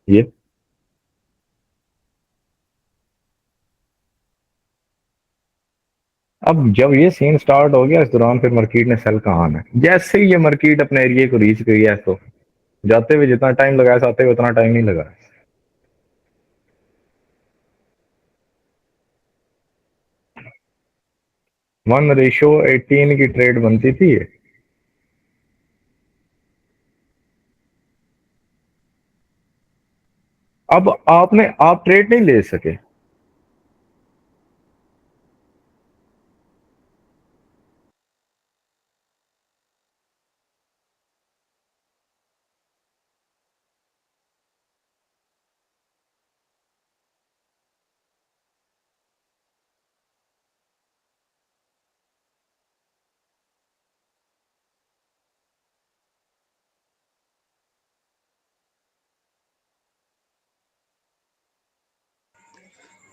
ये अब जब ये सीन स्टार्ट हो गया, इस दौरान फिर मार्केट ने सेल कहाँ आना है? जैसे ही ये मार्केट अपने एरिया को रीच करी है, तो जाते हुए जितना टाइम लगाया, आते हुए उतना टाइम नहीं लगा। 1:18 की ट्रेड बनती थी ये। अब आप ट्रेड नहीं ले सके।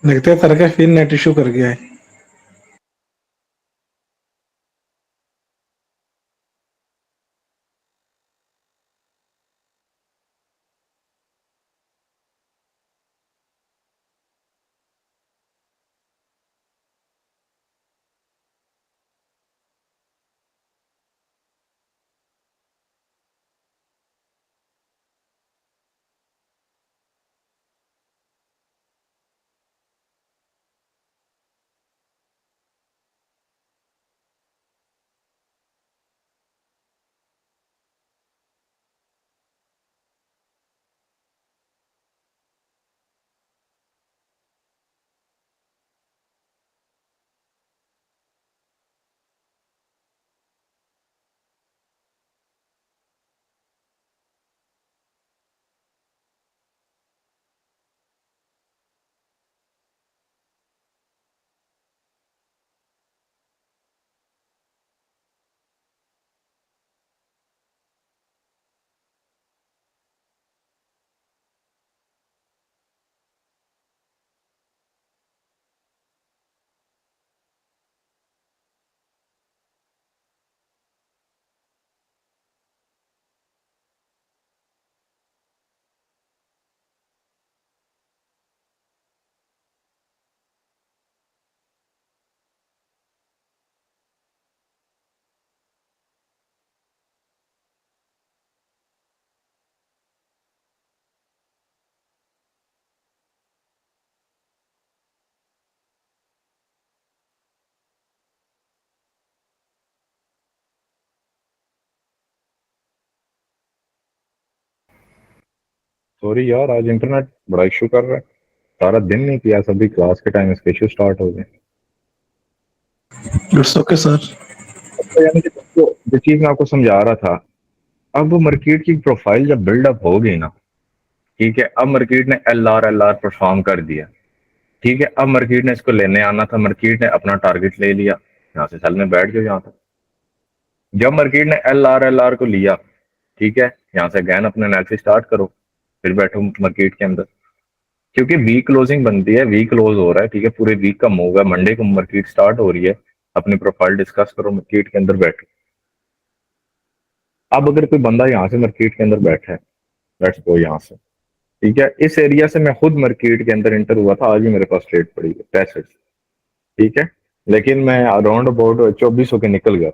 लगता है सर का फिर नेट इशू कर गया है। सॉरी यार, आज इंटरनेट बड़ा इशू कर रहा है। सारा दिन नहीं किया, सभी क्लास के टाइम इसके इशू स्टार्ट हो गए। It's okay sir. तो यानी कि जो चीज मैं आपको समझा रहा था, अब वो मार्केट की प्रोफाइल जब बिल्डअप हो गई ना, ठीक है, अब मार्केट ने एल आर परफॉर्म कर दिया। ठीक है, अब मार्केट ने इसको लेने आना था, मार्केट ने अपना टारगेट ले लिया, यहाँ से सेल में बैठ जाओ यहाँ तक। जब मार्केट ने एल आर को लिया, ठीक है, यहाँ से अगैन अपना एनालिसिस स्टार्ट करो, फिर बैठो मार्केट के अंदर, क्योंकि वीक क्लोजिंग बनती है, वीक क्लोज हो रहा है, ठीक है, पूरे वीक का मूव है, मंडे को मार्केट स्टार्ट हो रही है, अपनी प्रोफाइल डिस्कस करो, मार्केट के अंदर बैठो। अब अगर कोई बंदा यहाँ से मार्केट के अंदर बैठा है, लेट्स गो यहाँ से, ठीक है, इस एरिया से मैं खुद मार्केट के अंदर इंटर हुआ था, आज भी मेरे पास ट्रेड पड़ी है 65, ठीक है, लेकिन मैं अराउंड अबाउट 2400 के निकल गया,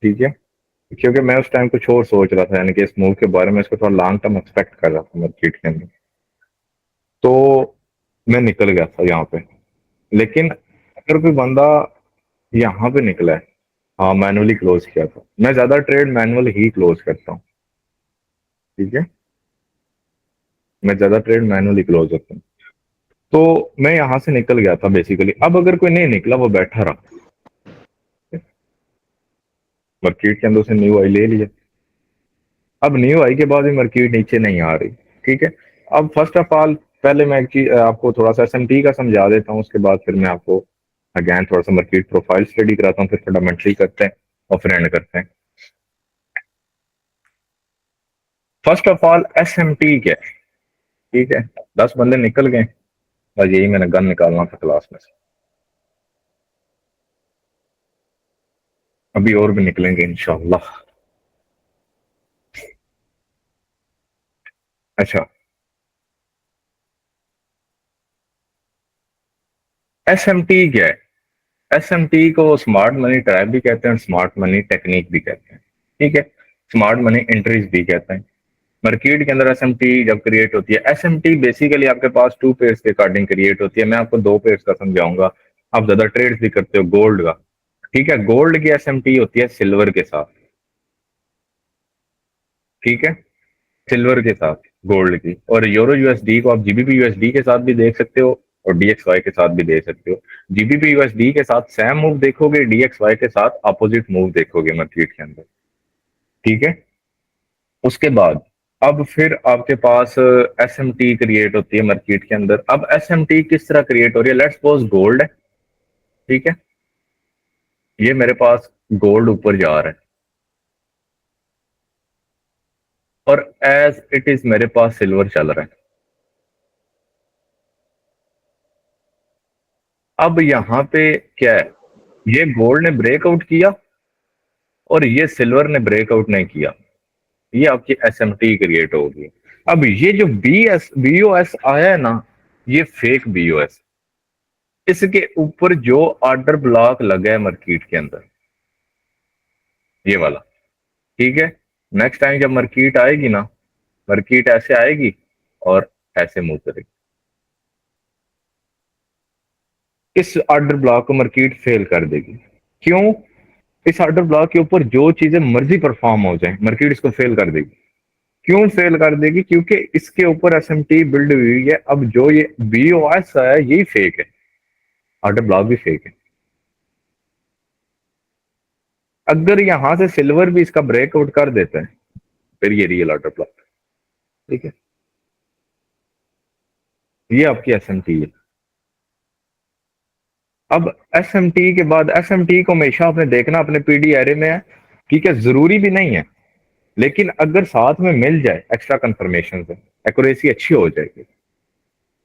ठीक है, क्योंकि मैं उस टाइम कुछ और सोच रहा था, यानी कि इस मूव के बारे में, इसको थोड़ा लॉन्ग टर्म एक्सपेक्ट कर रहा था मार्केट के अंदर, तो मैं निकल गया था यहाँ पे। लेकिन अगर कोई बंदा यहाँ पे निकला है, हाँ मैनुअली क्लोज किया था, मैं ज्यादा ट्रेड मैनुअल ही क्लोज करता हूँ, ठीक है, मैं ज्यादा ट्रेड मैनुअली क्लोज करता हूँ। तो मैं यहाँ से निकल गया था बेसिकली। अब अगर कोई नहीं निकला, वो बैठा रहा, मार्केट के अंदर से न्यू आई ले लिया, अब न्यू आई के बाद भी मार्केट नीचे नहीं आ रही, ठीक है। अब फर्स्ट ऑफ ऑल पहले मैं एक चीज आपको थोड़ा सा एसएमटी का समझा देता हूँ, उसके बाद फिर मैं आपको अगैन थोड़ा सा मार्केट प्रोफाइल स्टडी कराता हूँ, फिर फंडामेंटली करते हैं और फिर एंड करते हैं। फर्स्ट ऑफ ऑल एसएमटी क्या है, ठीक है, 10 बंदे निकल गए, बस यही मैंने गन निकालना था क्लास में से, अभी और भी निकलेंगे इंशाल्लाह। अच्छा, एसएमटी क्या है? एसएमटी को स्मार्ट मनी ट्रैप भी कहते हैं और स्मार्ट मनी टेक्निक भी कहते हैं, ठीक है, स्मार्ट मनी एंट्रीज भी कहते हैं। मार्केट के अंदर एसएमटी जब क्रिएट होती है, एसएमटी बेसिकली आपके पास 2 पेयर्स के अकॉर्डिंग क्रिएट होती है, मैं आपको 2 पेयर्स का समझाऊंगा, आप ज्यादा ट्रेड्स भी करते हो गोल्ड का, ठीक है, गोल्ड की एसएमटी होती है सिल्वर के साथ, ठीक है, सिल्वर के साथ गोल्ड की, और यूरो यूएसडी को आप जीबीपी यूएसडी के साथ भी देख सकते हो और डीएक्सवाई के साथ भी देख सकते हो। जीबीपी यूएसडी के साथ सेम मूव देखोगे, डीएक्सवाई के साथ अपोजिट मूव देखोगे मार्केट के अंदर, ठीक है। उसके बाद अब फिर आपके पास एसएमटी क्रिएट होती है मार्केट के अंदर। अब एसएमटी किस तरह क्रिएट हो रही है, लेट्स सपोज गोल्ड है, ठीक है, ये मेरे पास गोल्ड ऊपर जा रहा है और एज इट इज मेरे पास सिल्वर चल रहा है। अब यहां पे क्या है, ये गोल्ड ने ब्रेकआउट किया और ये सिल्वर ने ब्रेकआउट नहीं किया, ये आपकी एसएमटी क्रिएट होगी। अब ये जो बीओएस आया है ना, ये फेक बीओएस, इसके ऊपर जो ऑर्डर ब्लॉक लगा है मार्केट के अंदर, ये वाला, ठीक है, नेक्स्ट टाइम जब मार्केट आएगी ना, मार्केट ऐसे आएगी और ऐसे मूव करेगी, इस ऑर्डर ब्लॉक को मार्केट फेल कर देगी। क्यों? इस ऑर्डर ब्लॉक के ऊपर जो चीजें मर्जी परफॉर्म हो जाए, मार्केट इसको फेल कर देगी। क्यों फेल कर देगी? क्योंकि इसके ऊपर एसएमटी बिल्ड हुई है। अब जो ये बीओएस है यही फेक है, ऑर्डर ब्लॉक भी फेक है। अगर यहां से सिल्वर भी इसका ब्रेकआउट कर देता है, फिर ये रियल ऑर्डर ब्लॉक, ठीक है, ये आपकी एसएमटी है। अब एसएमटी के बाद, एसएमटी को हमेशा आपने देखना अपने पीडी एरे में है, ठीक है, जरूरी भी नहीं है, लेकिन अगर साथ में मिल जाए एक्स्ट्रा कंफर्मेशन से, एक्यूरेसी अच्छी हो जाएगी,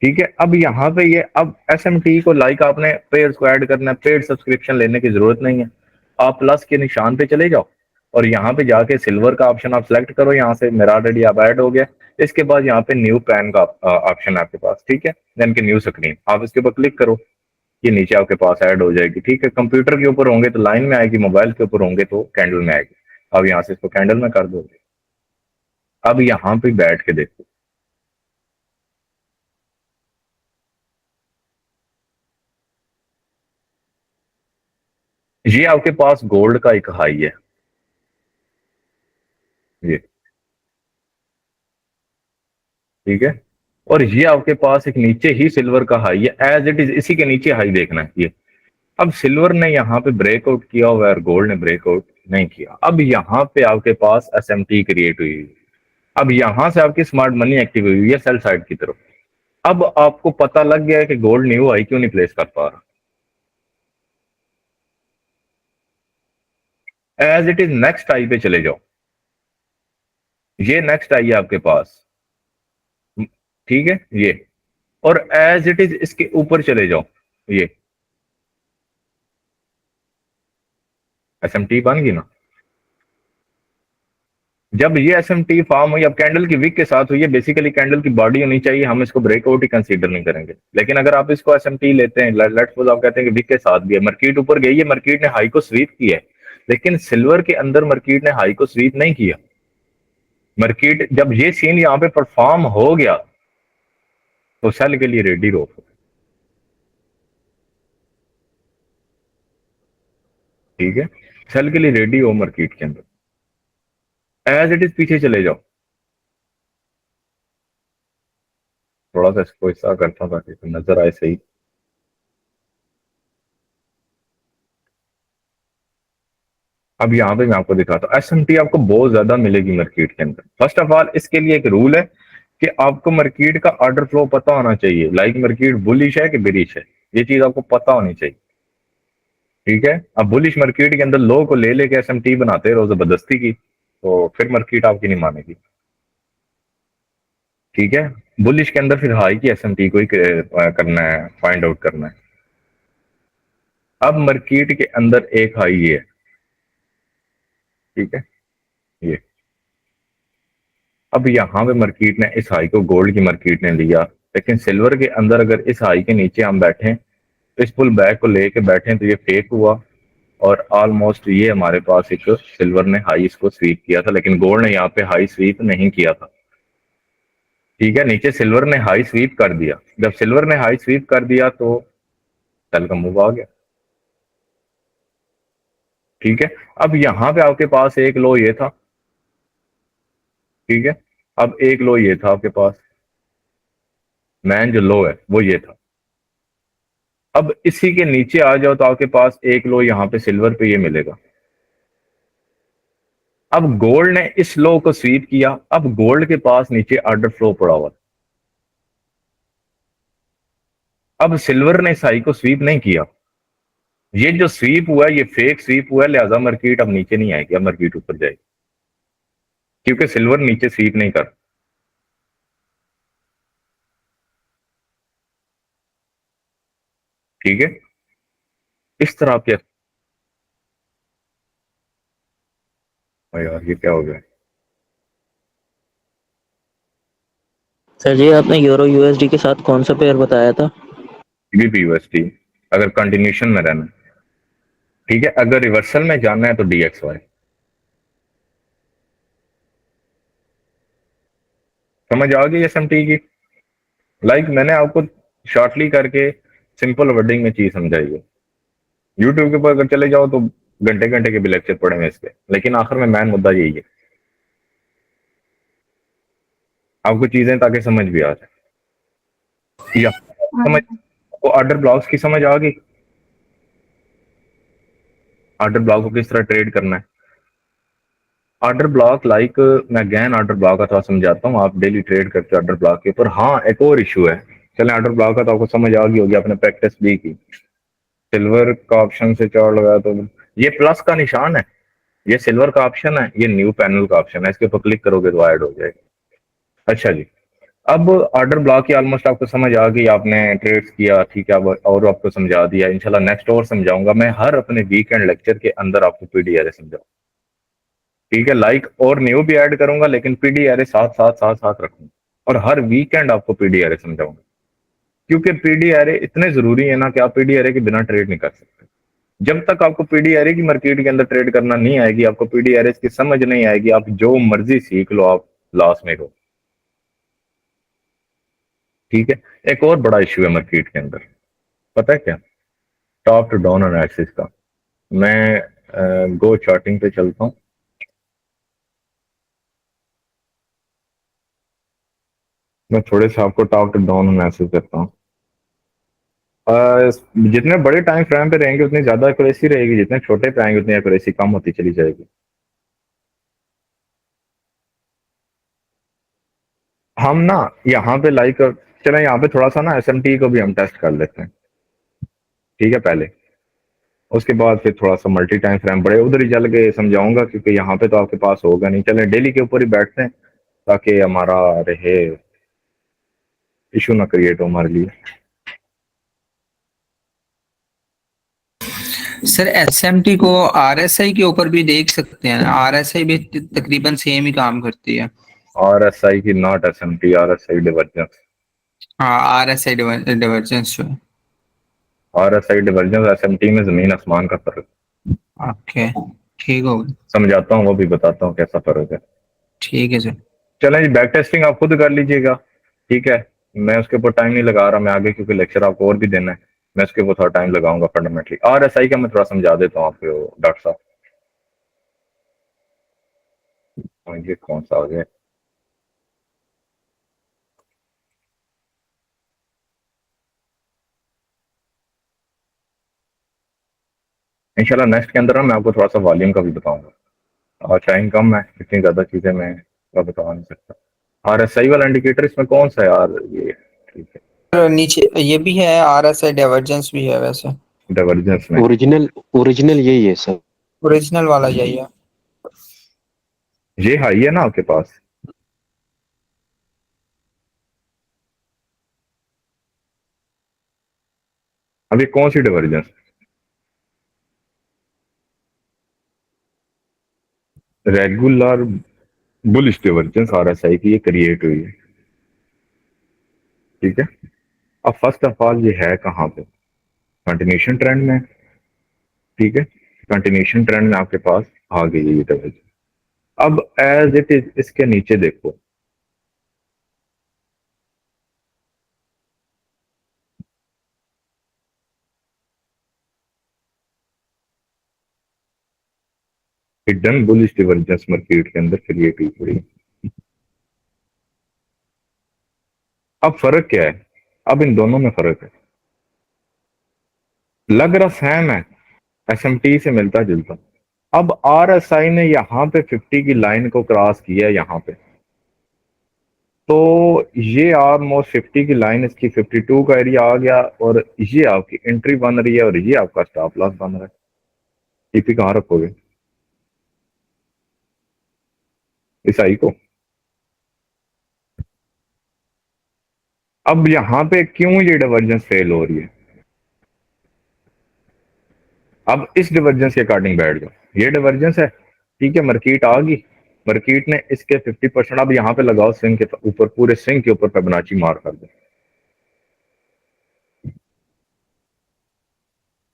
ठीक है। अब यहाँ पे ये, अब एसएमटी को लाइक आपने पेयर्स को ऐड करना है, पेड सब्सक्रिप्शन लेने की जरूरत नहीं है, आप प्लस के निशान पे चले जाओ और यहाँ पे जाके सिल्वर का ऑप्शन आप सेलेक्ट करो, यहाँ से मेरा ऑलरेडी आप ऐड हो गया। इसके बाद यहाँ पे न्यू पैन का ऑप्शन है आपके पास, ठीक है, देन के न्यू स्क्रीन, आप इसके ऊपर क्लिक करो, ये नीचे आपके पास ऐड हो जाएगी, ठीक है। कंप्यूटर के ऊपर होंगे तो लाइन में आएगी, मोबाइल के ऊपर होंगे तो कैंडल में आएगी। अब यहाँ से इसको कैंडल में कर दोगे, अब यहाँ पे बैठ के देखो, ये आपके पास गोल्ड का एक हाई है, ये ठीक है। और ये आपके पास एक नीचे ही सिल्वर का हाई है, एज इट इज इसी के नीचे हाई देखना है ये। अब सिल्वर ने यहाँ पे ब्रेकआउट किया हुआ है और गोल्ड ने ब्रेकआउट नहीं किया। अब यहाँ पे आपके पास एसएमटी क्रिएट हुई है। अब यहां से आपकी स्मार्ट मनी एक्टिव हुई है सेल साइड की तरफ। अब आपको पता लग गया है कि गोल्ड न्यू हाई क्यों नहीं प्लेस कर पा रहा। एज इट इज नेक्स्ट आई पे चले जाओ, ये नेक्स्ट आई है आपके पास, ठीक है ये। और एज इट इज इसके ऊपर चले जाओ, ये एसएमटी बन गई ना। जब ये एसएमटी फॉर्म हुई, अब कैंडल की विक के साथ हुई है, बेसिकली कैंडल की बॉडी होनी चाहिए, हम इसको ब्रेकआउट ही कंसीडर नहीं करेंगे। लेकिन अगर आप इसको एसएमटी लेते हैं, लेट्स सपोज आप कहते हैं कि विक के साथ भी है, मार्केट ऊपर गई है, मार्केट ने हाई को स्वीप किया है, लेकिन सिल्वर के अंदर मार्केट ने हाई को स्वीप नहीं किया। मार्केट जब ये सीन यहाँ पे परफॉर्म हो गया तो सेल के लिए रेडी रहो, ठीक है। सेल के लिए रेडी हो मार्केट के अंदर, एज इट इज पीछे चले जाओ। थोड़ा सा इसको ऐसा करता था कि नजर आए सही। अब यहाँ पे मैं आपको दिखाता हूँ, एसएमटी आपको बहुत ज्यादा मिलेगी मार्केट के अंदर। फर्स्ट ऑफ ऑल इसके लिए एक रूल है कि आपको मार्केट का ऑर्डर फ्लो पता होना चाहिए, लाइक मार्केट बुलिश है कि बेरिश है, ये चीज आपको पता होनी चाहिए, ठीक है। अब बुलिश मार्केट के अंदर लो को ले लेके एसएमटी बनाते रहो जबरदस्ती की, तो फिर मार्केट आपकी नहीं मानेगी, ठीक है। बुलिश के अंदर फिर हाई की एसएमटी को ही करना है, फाइंड आउट करना है। अब मार्केट के अंदर एक हाई ये है, ठीक है ये। अब यहाँ पे मार्केट ने इस हाई को, गोल्ड की मार्केट ने लिया, लेकिन सिल्वर के अंदर अगर इस हाई के नीचे हम बैठे तो इस पुल बैक को लेके बैठे तो ये फेक हुआ, और ऑलमोस्ट ये हमारे पास एक सिल्वर ने हाई इसको स्वीप किया था, लेकिन गोल्ड ने यहाँ पे हाई स्वीप नहीं किया था, ठीक है। नीचे सिल्वर ने हाई स्वीप कर दिया, जब सिल्वर ने हाई स्वीप कर दिया तो सेल का मूव आ गया, ठीक है। अब यहाँ पे आपके पास एक लो ये था, ठीक है। अब एक लो ये था आपके पास, मैन जो लो है वो ये था। अब इसी के नीचे आ जाओ तो आपके पास एक लो यहाँ पे सिल्वर पे ये मिलेगा। अब गोल्ड ने इस लो को स्वीप किया, अब गोल्ड के पास नीचे ऑर्डर फ्लो पड़ा हुआ, अब सिल्वर ने इस हाई को स्वीप नहीं किया। ये जो स्वीप हुआ है ये फेक स्वीप हुआ है, लिहाजा मार्केट अब नीचे नहीं आएगी, अब मार्केट ऊपर जाएगी, क्योंकि सिल्वर नीचे स्वीप नहीं कर, ठीक है। इस तरह आपके, यार ये क्या हो गया। सर जी आपने यूरो यूएसडी के साथ कौन सा पेयर बताया था? जीबीपी यूएसटी अगर कंटिन्यूशन में रहना, ठीक है। अगर रिवर्सल में जाना है तो डीएक्सवाई। समझ आ गई एसएमटी की, लाइक मैंने आपको शॉर्टली करके सिंपल वर्डिंग में चीज समझाई है। यूट्यूब के ऊपर अगर चले जाओ तो घंटे घंटे के भी लेक्चर पड़े हैं इसके, लेकिन आखिर में मैन मुद्दा यही है, आपको चीजें ताकि समझ भी आ जाए। या समझ को ऑर्डर ब्लॉक्स की समझ आ गई, ऑर्डर ब्लॉक को किस तरह ट्रेड करना है। ऑर्डर ब्लॉक लाइक मैं गैन ऑर्डर ब्लॉक का थोड़ा समझाता हूँ, आप डेली ट्रेड करते हो ऑर्डर ब्लॉक के ऊपर। हाँ एक और इशू है, चले ऑर्डर ब्लॉक का तो आपको समझ आ गई होगी, आपने प्रैक्टिस भी की। सिल्वर का ऑप्शन से चार्ट लगाया तो ये प्लस का निशान है, ये सिल्वर का ऑप्शन है, ये न्यू पैनल का ऑप्शन है, इसके ऊपर क्लिक करोगे तो ऐड हो जाएगा। अच्छा जी, अब ऑर्डर ब्लॉक की ऑलमोस्ट आपको समझ आ गई, आपने ट्रेड्स किया, ठीक है। अब और आपको समझा दिया, इंशाल्लाह नेक्स्ट और समझाऊंगा मैं, हर अपने वीकेंड लेक्चर के अंदर आपको पीडीआरए समझाऊंगा, ठीक है। लाइक और न्यू भी ऐड करूंगा, लेकिन पीडीआरए साथ साथ साथ साथ रखूंगा, और हर वीकेंड आपको पीडीआरए समझाऊंगा, क्योंकि पीडीआरए इतने जरूरी है ना कि आप पीडीआरए के बिना ट्रेड नहीं कर सकते। जब तक आपको पीडीआरए की मार्केट के अंदर ट्रेड करना नहीं आएगी, आपको पीडीआरए की समझ नहीं आएगी, आप जो मर्जी सीख लो आप लॉस में हो, ठीक है। एक और बड़ा इश्यू है मार्केट के अंदर, पता है क्या, टॉप टू डाउन एनालिसिस का। मैं गो चार्टिंग पे चलता हूँ, 。 . 。 . 。 . . . . . . . . . . . . 。 . . . . . 。 . . . . . 。 . . 。 . . 。 . 。 . 。 . 。 . 。 . 。 . 。 . . 。 . 。 . 。 . 。 ठीक है, एक और बड़ा इशू है मार्केट के अंदर, मैं गो चार्टिंग पे चलता हूँ, मैं थोड़े से आपको टॉक डाउन महसूस करता हूँ। जितने बड़े टाइम फ्रेम पे रहेंगे उतनी ज्यादा एक्यूरेसी रहेगी, जितने छोटे पे आएंगे उतनी एक्यूरेसी कम होती चली जाएगी। हम ना यहाँ पे लाइक, चले यहाँ पे थोड़ा सा ना एसएमटी को भी हम टेस्ट कर लेते हैं, ठीक है पहले। उसके बाद फिर थोड़ा सा मल्टी टाइम फ्रेम बड़े उधर ही चल के समझाऊंगा, क्योंकि यहाँ पे तो आपके पास होगा नहीं। चले डेली के ऊपर ही बैठते हैं ताकि हमारा रहे, इशू ना क्रिएट हो हमारे लिए। सर एसएमटी को आरएसआई के ऊपर भी देख सकते हैं, आरएसआई भी तकरीबन सेम ही काम करती है। RSI की नॉट एसएमटी, RSI डिवर्जेंस। हाँ आरएसआई डिवर्जेंस जो है। RSI डिवर्जेंस एसएमटी में जमीन आसमान का फर्क। ओके ठीक होगा। समझाता हूँ, वो भी बताता हूँ कैसा फर्क है। ठीक है सर। चलें जी, बैक टेस्टिंग आप खुद कर लीजिएगा, ठीक है। मैं उसके ऊपर टाइम नहीं लगा रहा, मैं आगे क्योंकि लेक्चर आपको और भी देना है, मैं उसके ऊपर थोड़ा टाइम लगाऊंगा। फंडामेंटली RSI का मैं थोड़ा समझा देता हूँ आपको डॉक्टर साहब। ये कौन सा आ गया? इंशाल्लाह नेक्स्ट के अंदर ना मैं आपको थोड़ा सा वॉल्यूम का भी बताऊंगा, और टाइम कम है, इतनी ज्यादा चीजें मैं बता नहीं सकता। RSI वाला इंडिकेटर इसमें कौन सा है यार? ये ठीक है, सर नीचे ये भी है, आरएसआई डिवर्जेंस भी है वैसे। डाइवर्जेंस में ओरिजिनल ओरिजिनल यही है सर। ओरिजिनल वाला यही है। ये हाई है ना आपके पास? अभी कौन सी divergence? Regular bullish divergence RSI की ये क्रिएट हुई है, ठीक है। अब फर्स्ट ऑफ ऑल ये है कहाँ पे? कंटिन्यूशन ट्रेंड में, ठीक है। कंटिन्यूशन ट्रेंड में आपके पास आ गई है ये डाइवर्जेंस। अब एज इट इज इसके नीचे देखो, हिडन बुलिश डाइवर्जेंस मार्केट के अंदर क्रिएट हुई पड़ी। अब फर्क क्या है? अब इन दोनों में फर्क है, लग रहा सेम है, एसएमटी से मिलता जुलता। अब RSI ने यहां पे 50 की लाइन को क्रॉस किया यहां पे, तो ये ऑलमोस्ट 50 की लाइन, इसकी 52 का एरिया आ गया, और ये आपकी एंट्री बन रही है और ये आपका स्टॉप लॉस बन रहा है। टीपी कहाँ रखोगे इस आई को? अब यहां पे क्यों ये डिवर्जेंस फेल हो रही है? अब इस डिवर्जेंस के अकॉर्डिंग बैठ जाओ, ये डिवर्जेंस है, ठीक है। मार्केट आ गई, मार्केट ने इसके 50%, अब यहां पे लगाओ स्विंग के ऊपर, पूरे स्विंग के ऊपर फिबोनाची मार कर दो।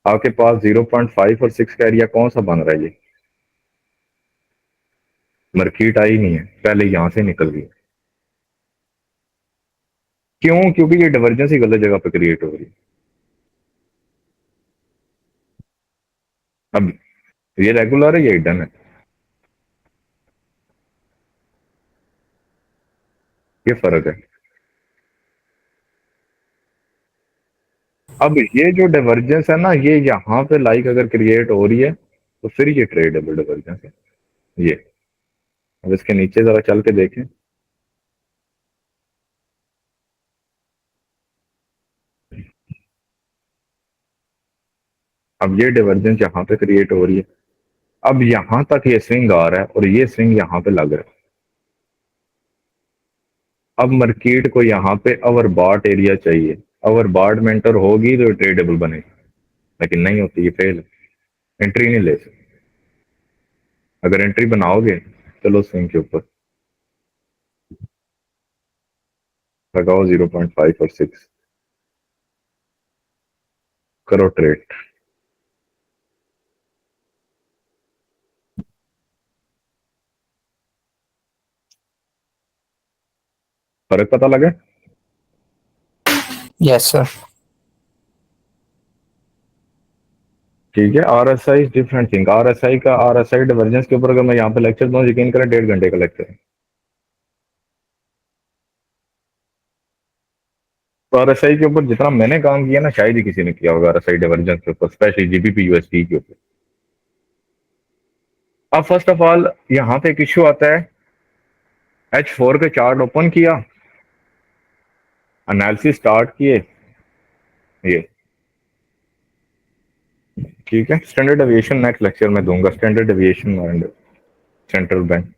आपके पास 0.5 और 6 का एरिया कौन सा बन रहा है? ये मार्केट आई नहीं है, पहले यहां से निकल गई। क्यों? क्योंकि ये डिवर्जेंस ही गलत जगह पे क्रिएट हो रही है। अब ये रेगुलर है, ये हिडन है, ये फर्क है। अब ये जो डिवर्जेंस है ना, ये यहाँ पे लाइक अगर क्रिएट हो रही है तो फिर ये ट्रेडेबल डिवर्जेंस है ये। अब इसके नीचे जरा चल के देखें, अब ये डिवर्जेंस यहाँ पे क्रिएट हो रही है। अब यहां तक ये स्विंग आ रहा है और ये स्विंग यहाँ पे लग रहा है। अब मार्केट को यहाँ पे ओवरबॉट एरिया चाहिए, ओवरबॉट में एंटर होगी तो ट्रेडेबल बनेगी, लेकिन नहीं होती, ये फेल है, एंट्री नहीं ले सकते। अगर एंट्री बनाओगे, चलो स्विंग के ऊपर लगाओ 0.5 और 6, करो ट्रेड। फर्क पता लगा? Yes sir. ठीक है। RSI डिफरेंट थिंग, RSI का, RSI डिवर्जेंस के ऊपर अगर मैं यहाँ पे लेक्चर दूँ, यकीन करें 1.5 घंटे का लेक्चर है। तो आरएसआई के ऊपर जितना मैंने काम किया ना शायद ही किसी ने किया होगा आरएसआई डाइवर्जेंस के ऊपर, स्पेशली जीबीपी यूएसडी के ऊपर। अब फर्स्ट ऑफ ऑल यहाँ पे एक इश्यू आता है, H4 के चार्ट ओपन किया, एनालिसिस स्टार्ट किए, ये ठीक है। स्टैंडर्ड डेविएशन नेक्स्ट लेक्चर में दूंगा, standard deviation and central bank.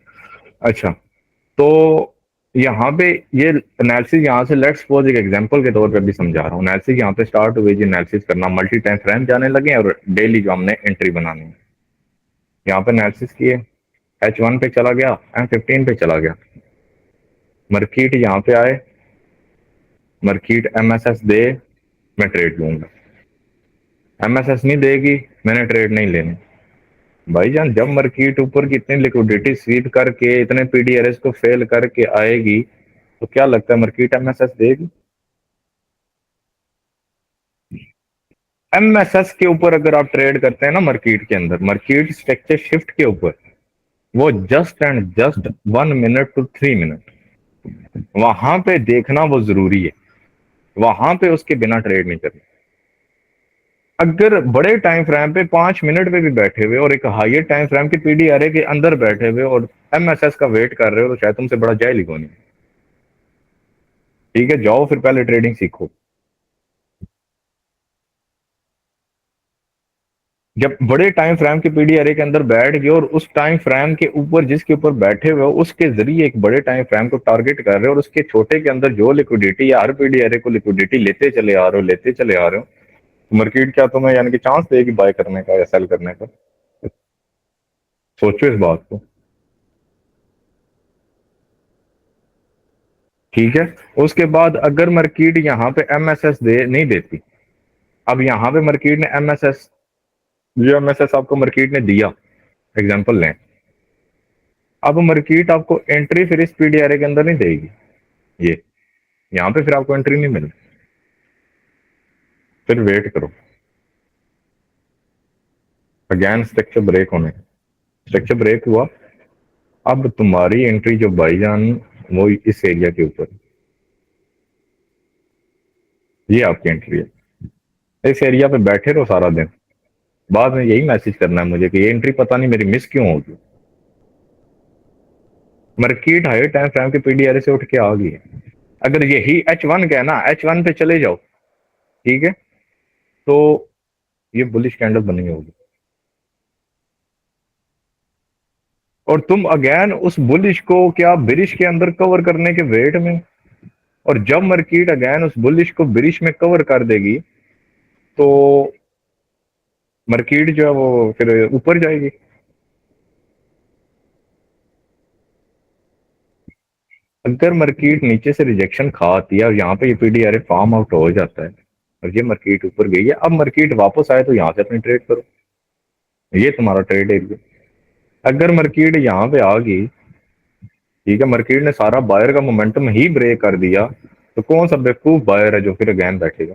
अच्छा, तो यहाँ पे ये एनालिसिस, यहाँ से लेट्स सपोज एक एग्जांपल के तौर पे भी समझा रहा हूँ। एनालिसिस यहाँ पे स्टार्ट हुई जी, एनालिसिस करना, मल्टी टाइम फ्रेम जाने लगे और डेली जो हमने एंट्री बनानी है। यहाँ पे एनालिसिस किए, H1 पे चला गया, M15 पे चला गया, मार्केट यहाँ पे आए, मार्केट MSS दे, मैं ट्रेड लूंगा। MSS नहीं देगी, मैंने ट्रेड नहीं लेने। भाईजान जब मार्केट ऊपर की इतनी लिक्विडिटी स्वीप करके इतने पीडीआरएस को फेल करके आएगी तो क्या लगता है मार्केट MSS देगी? MSS के ऊपर अगर आप ट्रेड करते हैं ना मार्केट के अंदर, मार्केट स्ट्रक्चर शिफ्ट के ऊपर, वो just and just 1 minute to 3 minute वहां पे देखना वो जरूरी है, वहां पे उसके बिना ट्रेड नहीं करना। अगर बड़े टाइम फ्रेम पे 5 मिनट पे भी बैठे हुए और एक हायर टाइम फ्रेम के पीडीआरए के अंदर बैठे हुए और MSS का वेट कर रहे हो तो शायद तुमसे बड़ा जाहिल ही कौन है। ठीक है, जाओ फिर पहले ट्रेडिंग सीखो। जब बड़े टाइम फ्रेम के पीडीआरए के अंदर बैठ गए और उस टाइम फ्रेम के ऊपर जिसके ऊपर बैठे हुए हो उसके जरिए एक बड़े टाइम फ्रेम को टारगेट कर रहे हो और उसके छोटे के अंदर जो लिक्विडिटी या हर पीडीआरए को लिक्विडिटी लेते चले आ रहे हो, मार्केट क्या तुम्हें यानी कि चांस देगी बाय करने का या सेल करने का? सोचो इस बात को। ठीक है, उसके बाद अगर मार्केट यहाँ पे MSS नहीं देती, अब यहाँ पे मार्केट ने MSS, जो MSS आपको मार्केट ने दिया, एग्जांपल लें, अब मार्केट आपको एंट्री फिर इस पीडीआरए के अंदर नहीं देगी, ये यहाँ पे फिर आपको एंट्री नहीं मिली, फिर वेट करो अगेन स्ट्रक्चर ब्रेक होने। स्ट्रक्चर ब्रेक हुआ, अब तुम्हारी एंट्री जो भाईजान वो इस एरिया के ऊपर, ये आपकी एंट्री है। इस एरिया पे बैठे रहो सारा दिन, बाद में यही मैसेज करना है मुझे कि ये एंट्री पता नहीं मेरी मिस क्यों होगी। मार्केट हायर टाइम फ्रेम के पीडीआरए से उठ के आ गई है, अगर यही H1 का है ना, H1 पे चले जाओ, ठीक है, तो ये बुलिश कैंडल बनी होगी और तुम अगेन उस बुलिश को क्या बिरिश के अंदर कवर करने के वेट में, और जब मार्केट अगेन उस बुलिश को बिरिश में कवर कर देगी तो मार्केट जो है वो फिर ऊपर जाएगी। अगर मार्केट नीचे से रिजेक्शन खाती है और यहाँ पे ये पीडीआरए फार्म आउट हो जाता है और ये मार्केट ऊपर गई है, अब मार्केट वापस आए तो यहाँ से अपनी ट्रेड करो, ये तुम्हारा ट्रेड एरिया। अगर मार्केट यहाँ पे आ गई, ठीक है, मार्केट ने सारा बायर का मोमेंटम ही ब्रेक कर दिया, तो कौन सा बेवकूफ बायर है जो फिर अगेन बैठेगा?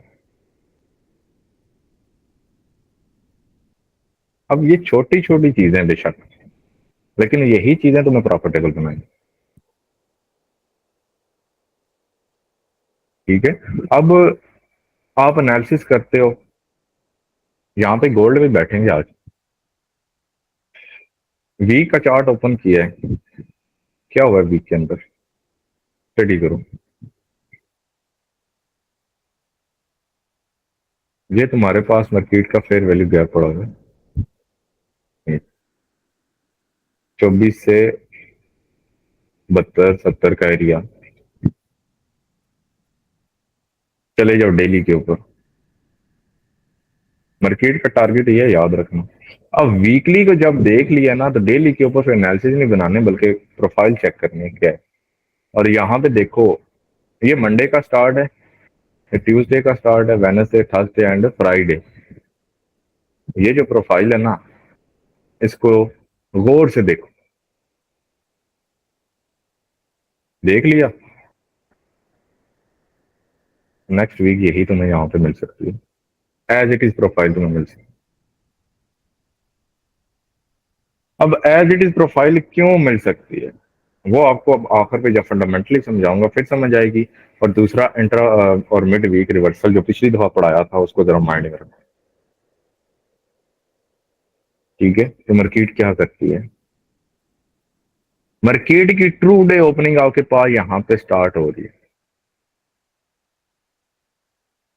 अब ये छोटी छोटी चीजें बेशक, लेकिन यही चीजें तुम्हें प्रॉफिटेबल बनाएंगी। ठीक है, अब आप एनालिसिस करते हो, यहाँ पे गोल्ड भी बैठेंगे आज, वीक का चार्ट ओपन किया है, क्या हुआ वीक के अंदर, स्टडी करो। ये तुम्हारे पास मार्केट का फेयर वैल्यू गैप पड़ा हुआ है 24 से 72 70 का एरिया। चले जाओ डेली के ऊपर, मार्केट का टारगेट ये याद रखना। अब वीकली को जब देख लिया ना तो डेली के ऊपर फिर एनालिसिस नहीं बनाने बल्कि प्रोफाइल चेक करनी है क्या है। और यहाँ पे देखो, ये मंडे का स्टार्ट है, ट्यूसडे का स्टार्ट है, वेडनेसडे, थर्सडे एंड फ्राइडे। ये जो प्रोफाइल है ना, इसको गौर से देखो, देख लिया, नेक्स्ट वीक यही तुम्हें यहाँ पे मिल सकती है, एज इट इज प्रोफाइल तुम्हें मिल सकती है। अब एज इट इज प्रोफाइल क्यों मिल सकती है? वो आपको अब आखिर पे जब फंडामेंटली समझाऊंगा फिर समझ आएगी। और दूसरा इंट्रा और मिड वीक रिवर्सल जो पिछली दफा पढ़ाया था उसको जरा माइंड में रखना। ठीक है, तो मार्केट क्या करती है? मार्केट की ट्रू डे ओपनिंग आपके पास यहां पे स्टार्ट हो रही है।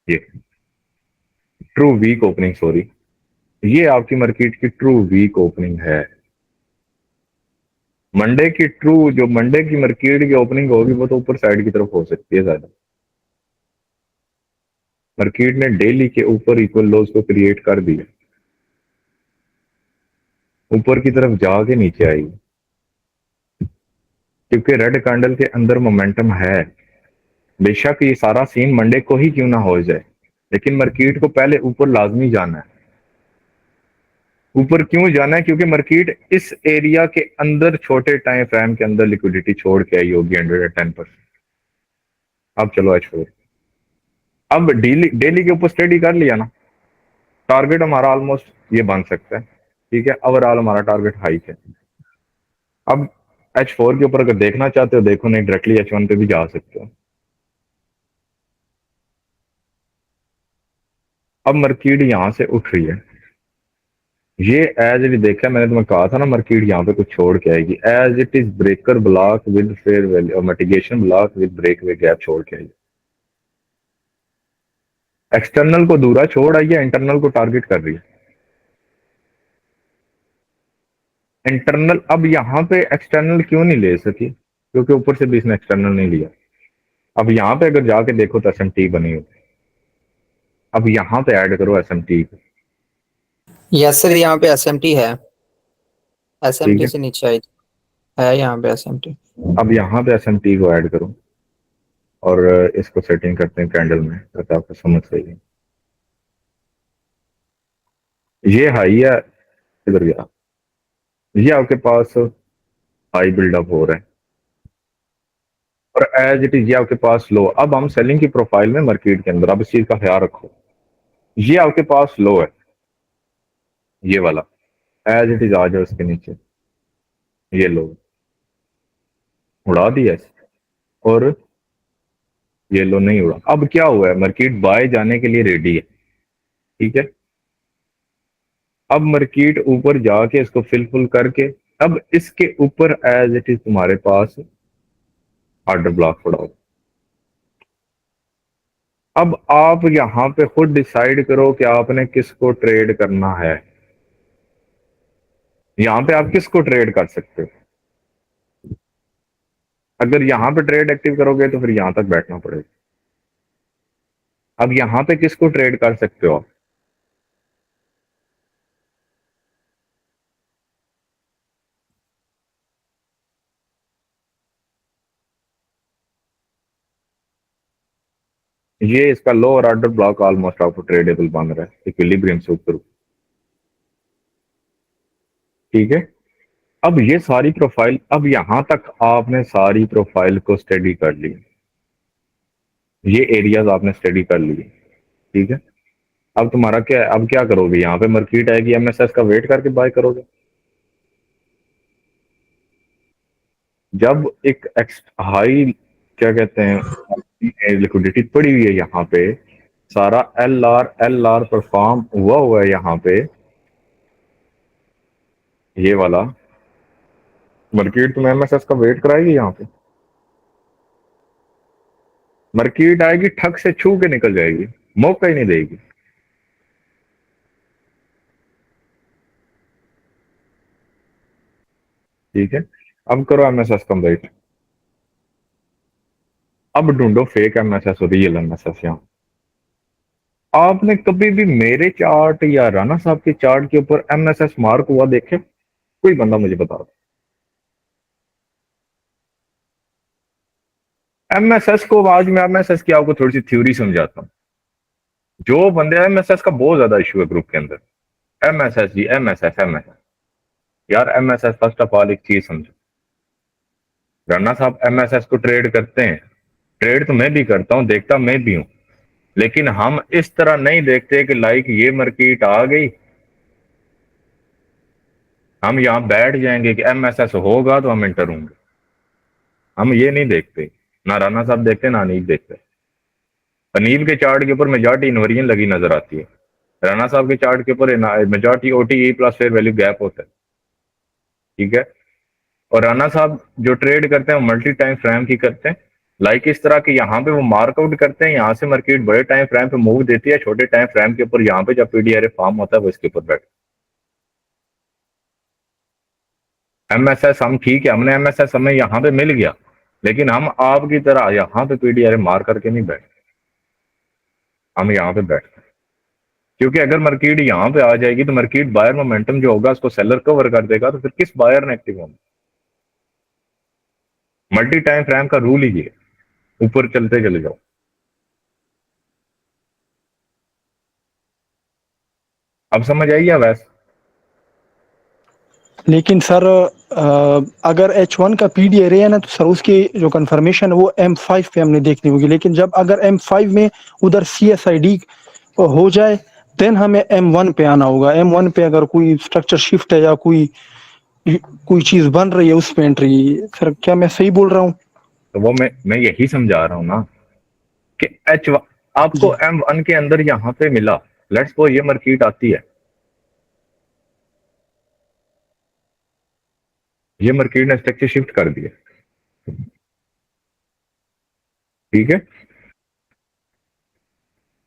ये ट्रू वीक ओपनिंग, सॉरी, ये आपकी मार्केट की ट्रू वीक ओपनिंग है। मंडे की ट्रू, जो मंडे की मार्केट की ओपनिंग होगी वो तो ऊपर साइड की तरफ हो सकती है ज्यादा। मार्केट ने डेली के ऊपर इक्वल लोज को क्रिएट कर दिया, ऊपर की तरफ जाके नीचे आई, क्योंकि रेड कैंडल के अंदर मोमेंटम है। बेशक ये सारा सीन मंडे को ही क्यों ना हो जाए, लेकिन मार्केट को पहले ऊपर लाजमी जाना है। ऊपर क्यों जाना है? क्योंकि मार्केट इस एरिया के अंदर छोटे टाइम फ्रेम के अंदर लिक्विडिटी छोड़ के आई होगी 110%। अब चलो छोड़, अब डेली डेली के ऊपर स्टडी कर लिया ना, टारगेट हमारा ऑलमोस्ट ये बन सकता है। ठीक है, ओवरऑल हमारा टारगेट हाइक है। अब H4 के ऊपर अगर देखना चाहते हो देखो, नहीं डायरेक्टली H1 पे भी जा सकते हो। अब मार्केट यहां से उठ रही है, ये एज इट देखा, मैंने तुम्हें कहा था ना मार्केट यहाँ पे कुछ छोड़ के आएगी। As it is breaker block with fair value और mitigation block with breakaway gap छोड़ के आएगी। एक्सटर्नल को दूरा छोड़ आई है, इंटरनल को टारगेट कर रही है। इंटरनल अब यहाँ पे एक्सटर्नल क्यों नहीं ले सकी? क्योंकि ऊपर से भी इसने एक्सटर्नल नहीं लिया। अब यहाँ पे अगर जाके देखो तो SMT बनी हुई, अब यहाँ पे ऐड करो SMT। यस सर, यहाँ पे एसएमटी है, ठीक एसएमटी है, से नीचे आई है यहाँ पे एसएमटी। अब यहाँ पे SMT को ऐड करो और इसको सेटिंग करते हैं कैंडल में ताकि आपको समझ सही। ये हाई है, इधर गया, ये आपके पास हाई बिल्डअप हो रहा है और एज इट इज ये आपके पास लो। अब हम सेलिंग की प्रोफाइल में मार्केट के अंदर, अब इस चीज का ख्याल रखो, ये आपके पास लो है, ये वाला एज इट इज आ जाओ इसके नीचे, ये लो उड़ा दिया और ये लो नहीं उड़ा। अब क्या हुआ है, मार्केट बाय जाने के लिए रेडी है। ठीक है, अब मार्केट ऊपर जाके इसको फिल करके अब इसके ऊपर एज इट इज तुम्हारे पास ऑर्डर ब्लॉक पड़ा हो। अब आप यहां पे खुद डिसाइड करो कि आपने किसको ट्रेड करना है। यहां पे आप किसको ट्रेड कर सकते हो? अगर यहां पे ट्रेड एक्टिव करोगे तो फिर यहां तक बैठना पड़ेगा। अब यहां पे किसको ट्रेड कर सकते हो आप? ये इसका लोअर ऑर्डर ब्लॉक ऑलमोस्ट आपको ट्रेडेबल बन रहा है इक्विलिब्रियम से ऊपर। ठीक है, अब ये सारी प्रोफाइल, अब यहां तक आपने सारी प्रोफाइल को स्टडी कर ली, ये एरियाज आपने स्टडी कर लिए। ठीक है, अब तुम्हारा क्या है? अब क्या करोगे? यहाँ पे मार्केट आएगी, MSS का वेट करके बाय करोगे। जब एक हाई क्या कहते हैं लिक्विडिटी पड़ी हुई है यहाँ पे, सारा एल आर परफॉर्म हुआ है यहाँ पे, ये वाला मार्केट तुम्हें MSS का वेट कराएगी। यहाँ पे मार्केट आएगी, ठग से छू के निकल जाएगी, मौका ही नहीं देगी। ठीक है, अब करो MSS कंप्लीट। अब ढूंढो फेक MSS और रियल MSS। यहाँ आपने कभी भी मेरे चार्ट या राणा साहब के चार्ट के ऊपर MSS मार्क हुआ देखे? कोई बंदा मुझे बता दो। MSS को आज मैं MSS की आपको थोड़ी सी थ्योरी समझाता हूँ। जो बंदे MSS का बहुत ज्यादा इशू है ग्रुप के अंदर, MSS जी MSS यार MSS फर्स्ट ऑफ ऑल एक चीज समझो, राणा साहब MSS को ट्रेड करते हैं, ट्रेड तो मैं भी करता हूँ, देखता मैं भी हूँ, लेकिन हम इस तरह नहीं देखते कि लाइक ये मार्केट आ गई हम यहां बैठ जाएंगे कि MSS होगा तो हम एंटर होंगे। हम ये नहीं देखते, ना राना साहब देखते ना अनीब देखते। अनीब के चार्ट के ऊपर मेजॉरिटी इन्वर्जन लगी नजर आती है, राना साहब के चार्ट के ऊपर majority OTE plus fair value gap होता है, ठीक है। और राना साहब जो ट्रेड करते हैं वो मल्टी टाइम फ्रेम की करते हैं, लाइक इस तरह के यहाँ पे वो मार्कआउट करते हैं, यहाँ से मार्केट बड़े टाइम फ्रेम पे मूव देती है, छोटे टाइम फ्रेम के ऊपर यहाँ पे जब पीडीआरए फॉर्म होता है वो इसके ऊपर बैठ। एमएसएस हम ठीक है, हमने एमएसएस हमें यहाँ पे मिल गया, लेकिन हम आपकी तरह यहाँ पे पीडीआरए मार करके नहीं बैठे, हम यहाँ पे बैठते हैं। क्योंकि अगर मार्केट यहाँ पे आ जाएगी तो मार्केट बायर मोमेंटम जो होगा उसको सेलर कवर कर देगा, तो फिर किस बायर ने एक्टिव होना। मल्टी टाइम फ्रेम का रूल ही ये, ऊपर चलते चले जाओ। अब समझ आई है वैसे? लेकिन सर अगर H1 का पीडीआरए है ना, तो सर उसकी जो कंफर्मेशन है वो M5 पे हमने देखनी होगी, लेकिन जब अगर M5 में उधर CSID हो जाए देन हमें M1 पे आना होगा। M1 पे अगर कोई स्ट्रक्चर शिफ्ट है या कोई कोई चीज बन रही है उस पे एंट्री। सर क्या मैं सही बोल रहा हूँ? तो वो मैं यही समझा रहा हूँ ना कि आपको M1 के अंदर यहाँ पे मिला, लेट्स सपोज ये मार्केट आती है, ये मार्केट ने स्ट्रक्चर शिफ्ट कर दिया, ठीक है।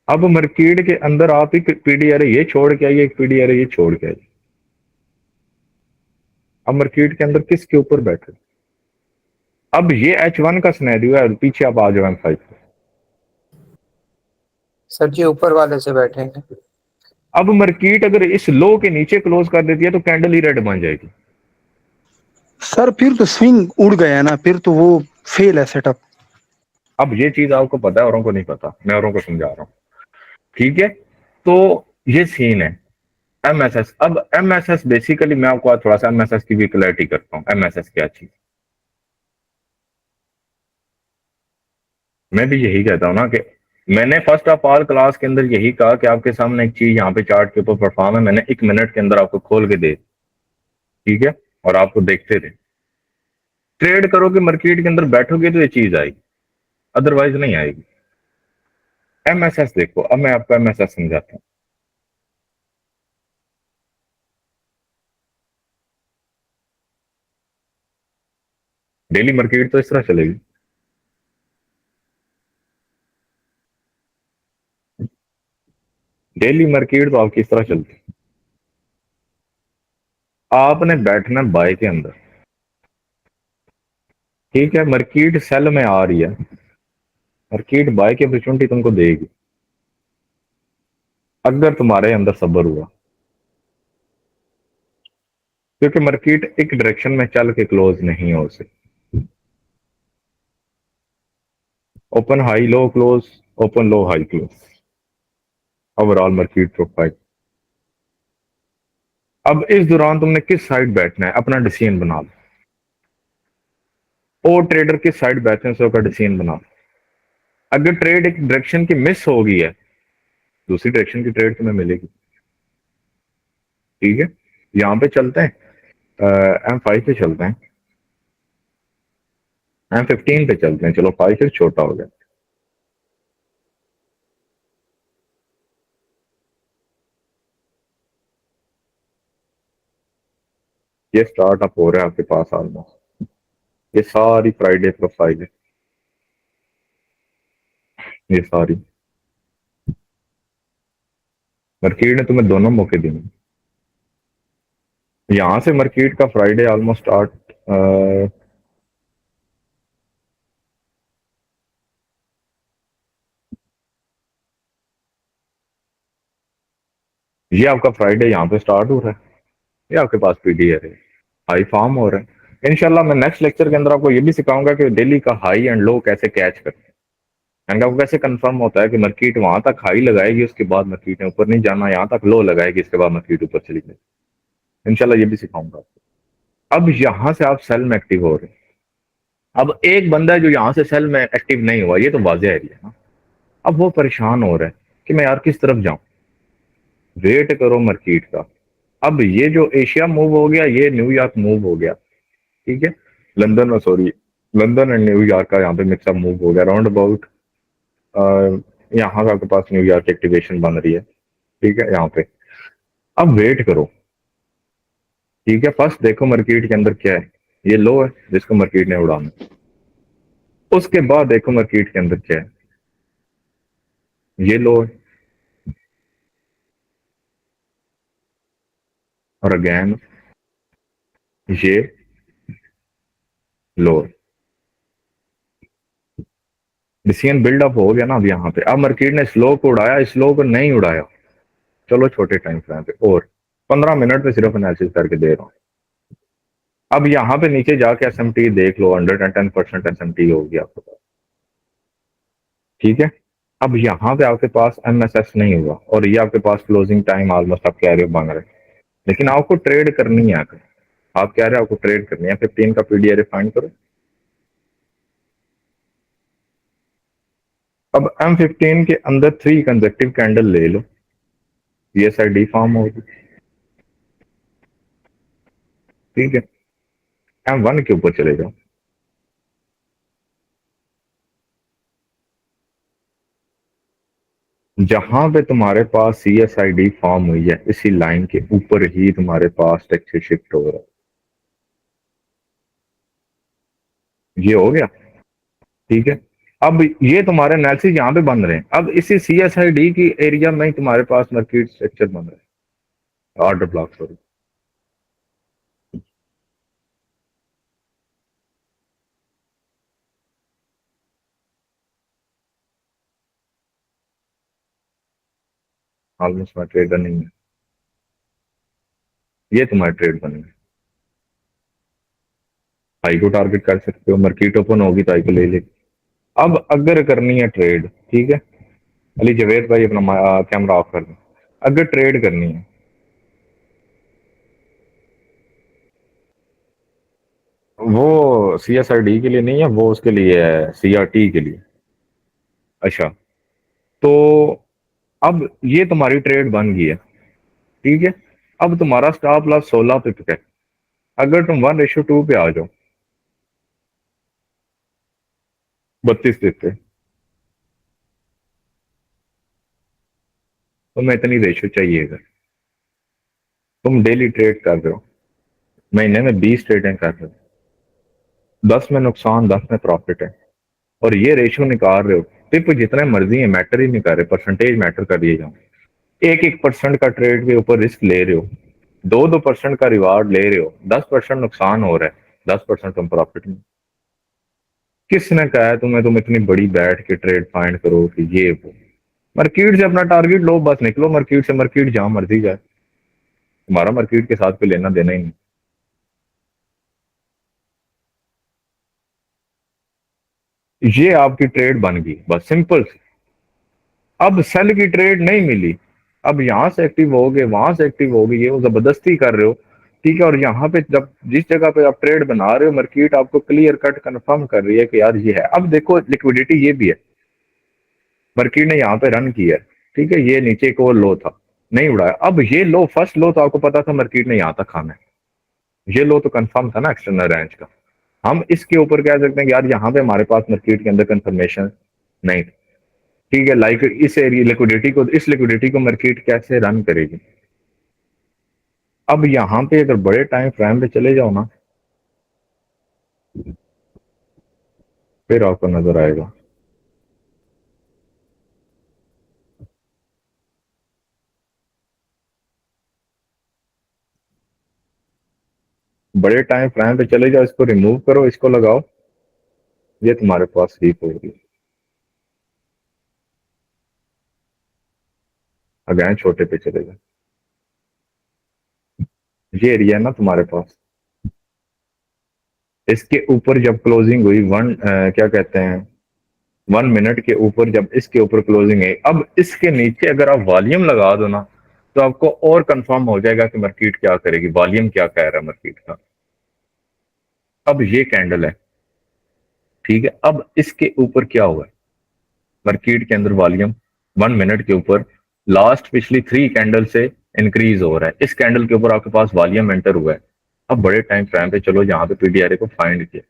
अब मार्केट के अंदर आप एक पीडीआरए ये छोड़ के आइए, एक पीडीआरए ये छोड़ के आइए, अब मार्केट के अंदर किसके ऊपर बैठे? अब ये H1 का सिनेरियो है, पीछे आप आ जाओ M5 पे। सर जी ऊपर वाले से बैठे हैं। अब मार्केट अगर इस लो के नीचे क्लोज कर देती है तो कैंडल ही रेड बन जाएगी। सर फिर तो स्विंग उड़ गया ना, फिर तो वो फेल है सेटअप। अब ये चीज आपको पता है, औरों को नहीं पता, मैं औरों को समझा रहा हूँ, ठीक है। तो ये सीन है एमएसएस। अब एमएसएस बेसिकली मैं आपको आज थोड़ा सा एमएसएस की भी क्लैरिटी करता हूँ, एमएसएस क्या चीज। मैं भी यही कहता हूँ ना कि मैंने फर्स्ट ऑफ ऑल क्लास के अंदर यही कहा कि आपके सामने एक चीज यहाँ पे चार्ट के ऊपर परफॉर्म है, मैंने 1 मिनट के अंदर आपको खोल के दे, ठीक है, और आपको देखते रहे। ट्रेड करोगे मार्केट के अंदर बैठोगे तो ये चीज आएगी, अदरवाइज नहीं आएगी। एमएसएस देखो, अब मैं आपको एमएसएस समझाता हूँ। डेली मार्केट तो इस तरह चलेगी, डेली मार्केट तो आपकी इस तरह चलती है। आपने बैठना बाय के अंदर, ठीक है, मार्केट सेल में आ रही है, मार्केट बाय की अपॉर्चुनिटी तुमको देगी अगर तुम्हारे अंदर सब्र हुआ, क्योंकि मार्केट एक डायरेक्शन में चल के क्लोज नहीं हो सकती। Open high low close, open लो high close, overall market profile. अब इस दौरान तुमने किस साइड बैठना है अपना डिसीजन बना लो, और ट्रेडर किस साइड बैठने से उसका डिसीजन बना लो। अगर ट्रेड एक डायरेक्शन की मिस हो गई है, दूसरी डायरेक्शन की ट्रेड तुम्हें मिलेगी, ठीक है। यहाँ पे चलते हैं, M5 पे चलते हैं, M15 पे चलते हैं, चलो 5 फिर छोटा हो गया। ये स्टार्ट अप हो रहा है आपके पास ऑलमोस्ट, ये सारी फ्राइडे प्रोफाइल है, ये सारी मार्केट ने तुम्हें दोनों मौके दिए। यहां से मार्केट का फ्राइडे ऑलमोस्ट स्टार्ट, ये आपका फ्राइडे यहाँ पे स्टार्ट हो रहा है, ये आपके पास पीडीआर है, हाई फॉर्म हो रहा है। इंशाल्लाह मैं नेक्स्ट लेक्चर के अंदर आपको ये भी सिखाऊंगा कि डेली का हाई एंड लो कैसे कैच करते हैं, एंड आपको कैसे कंफर्म होता है कि मार्केट वहां तक हाई लगाएगी, उसके बाद मार्केट ने ऊपर नहीं जाना, यहाँ तक लो लगाएगी, इसके बाद मार्केट ऊपर चली जाएगी। इंशाल्लाह ये भी सिखाऊंगा आपको। अब यहां से आप सेल में एक्टिव हो रहे हैं, अब एक बंदा है जो यहाँ से सेल में एक्टिव नहीं हुआ, ये तो वाजह एरिया ना। अब वो परेशान हो रहा है कि मैं यार किस तरफ जाऊं, वेट करो मार्केट का। अब ये जो एशिया मूव हो गया, ये न्यूयॉर्क मूव हो गया, ठीक है, लंदन में, सॉरी, लंदन एंड न्यूयॉर्क का यहाँ पे मिक्सअप मूव हो गया राउंड अबाउट। यहाँ का आपके पास न्यूयॉर्क एक्टिवेशन बन रही है, ठीक है। यहाँ पे अब वेट करो, ठीक है। फर्स्ट देखो मार्केट के अंदर क्या है, ये लो है जिसको मार्केट ने उड़ाना। उसके बाद देखो मार्केट के अंदर क्या है, ये लो है, और अगेन ये लो है। डिसीजन बिल्डअप हो गया ना अब यहाँ पे। अब मार्केट ने स्लो को उड़ाया, स्लो को नहीं उड़ाया। चलो छोटे टाइम फ्रेम पे और 15 मिनट पे सिर्फ एनालिसिस करके दे रहा हूँ। अब यहाँ पे नीचे जाके एसएमटी देख लो, 110% एसएमटी होगी आपके पास, ठीक है। अब यहाँ पे आपके पास एमएसएस नहीं हुआ और ये आपके पास क्लोजिंग टाइम ऑलमोस्ट आप कह रहे हो बन रहे, लेकिन आपको ट्रेड करनी है। आप कह रहे हो आपको ट्रेड करनी है, 15 का पीडीआर फाइंड करो। अब M15 के अंदर 3 कंसेक्टिव कैंडल ले लो, PSID फॉर्म होगी, ठीक है। M1 के ऊपर चले जाओ, जहां पे तुम्हारे पास CSID फॉर्म हुई है इसी लाइन के ऊपर ही तुम्हारे पास टेक्सचर शिफ्ट हो रहा है। ये हो गया, ठीक है। अब ये तुम्हारे एनालिसिस यहाँ पे बन रहे हैं। अब इसी CSID की एरिया में ही तुम्हारे पास मार्केट स्ट्रक्चर बन रहा है, ऑर्डर ब्लॉक सॉरी। ऑलमोस्ट मैं ट्रेडर नहीं है, ये तुम्हारे ट्रेड बने। हाई को टारगेट कर सकते हो, मार्केट ओपन होगी तो हाई को ले ले। अब अगर करनी है ट्रेड, ठीक है, अली जवेद भाई अपना कैमरा ऑफ कर दो। अगर ट्रेड करनी है, वो CSID के लिए नहीं है, वो उसके लिए है CRT के लिए। अच्छा, तो अब ये तुम्हारी ट्रेड बन गई है, ठीक है। अब तुम्हारा स्टॉप लॉस 16 पे है। अगर तुम 1:2 पे आ जाओ 32 पे, तो मैं इतनी रेशो चाहिएगा। तुम डेली ट्रेड कर रहे हो, महीने में 20 ट्रेडें कर रहे हो, 10 में नुकसान 10 में प्रॉफिट है, और ये रेशो निकाल रहे हो। टिप जितने मर्जी है मैटर ही नहीं कर रहे, परसेंटेज मैटर कर दिए जाओ। 1% का ट्रेड के ऊपर रिस्क ले रहे हो, 2% का रिवार्ड ले रहे हो, 10% नुकसान हो रहा है, 10% तुम प्रॉफिट में। किसने कहा है तुम्हें तुम इतनी बड़ी बैठ के ट्रेड फाइंड करो कि ये वो। मार्केट से अपना टारगेट लो, बस निकलो मार्केट से। मार्केट जहां मर्जी जाए, तुम्हारा मार्केट के साथ कोई लेना देना ही नहीं। ये आपकी ट्रेड बन गई, बस सिंपल सी। अब सेल की ट्रेड नहीं मिली, अब यहां से एक्टिव हो गए, वहां से एक्टिव हो गए, ये वो जबरदस्ती कर रहे हो, ठीक है। और यहाँ पे जब जिस जगह पे आप ट्रेड बना रहे हो, मार्केट आपको क्लियर कट कंफर्म कर रही है कि यार ये है। अब देखो लिक्विडिटी ये भी है, मार्केट ने यहाँ पे रन किया, ठीक है। ये नीचे एक और लो था, नहीं उड़ाया। अब ये लो, फर्स्ट लो तो आपको पता था मार्केट ने यहाँ तक खाना है, ये लो तो कंफर्म था ना एक्सटर्नल रेंज का। हम इसके ऊपर कह सकते हैं कि यार यहाँ पे हमारे पास मार्केट के अंदर कंफर्मेशन नहीं, ठीक है। लाइक इस एरिया लिक्विडिटी को, इस लिक्विडिटी को मार्केट कैसे रन करेगी। अब यहाँ पे अगर बड़े टाइम फ्रेम पे चले जाओ ना, फिर आपको नजर आएगा। बड़े टाइम फ्रेम पे चले जाओ, इसको रिमूव करो, इसको लगाओ, ये तुम्हारे पास हीप होगी। अगेन छोटे पे चले जाओ, ये एरिया है ना तुम्हारे पास, इसके ऊपर जब क्लोजिंग हुई क्या कहते हैं 1 मिनट के ऊपर, जब इसके ऊपर क्लोजिंग है, अब इसके नीचे अगर आप वॉल्यूम लगा दो ना, तो आपको और कंफर्म हो जाएगा कि मार्केट क्या करेगी, वॉल्यूम क्या कह रहा है मार्केट का। अब ये कैंडल है, ठीक है। अब इसके ऊपर क्या हुआ है, मार्केट के अंदर वॉल्यूम 1 मिनट के ऊपर लास्ट पिछली 3 कैंडल से इंक्रीज हो रहा है। इस कैंडल के ऊपर आपके पास वॉल्यूम एंटर हुआ है। अब बड़े टाइम फ्रेम पे चलो, जहां पे पीडीआरए को फाइंड किया,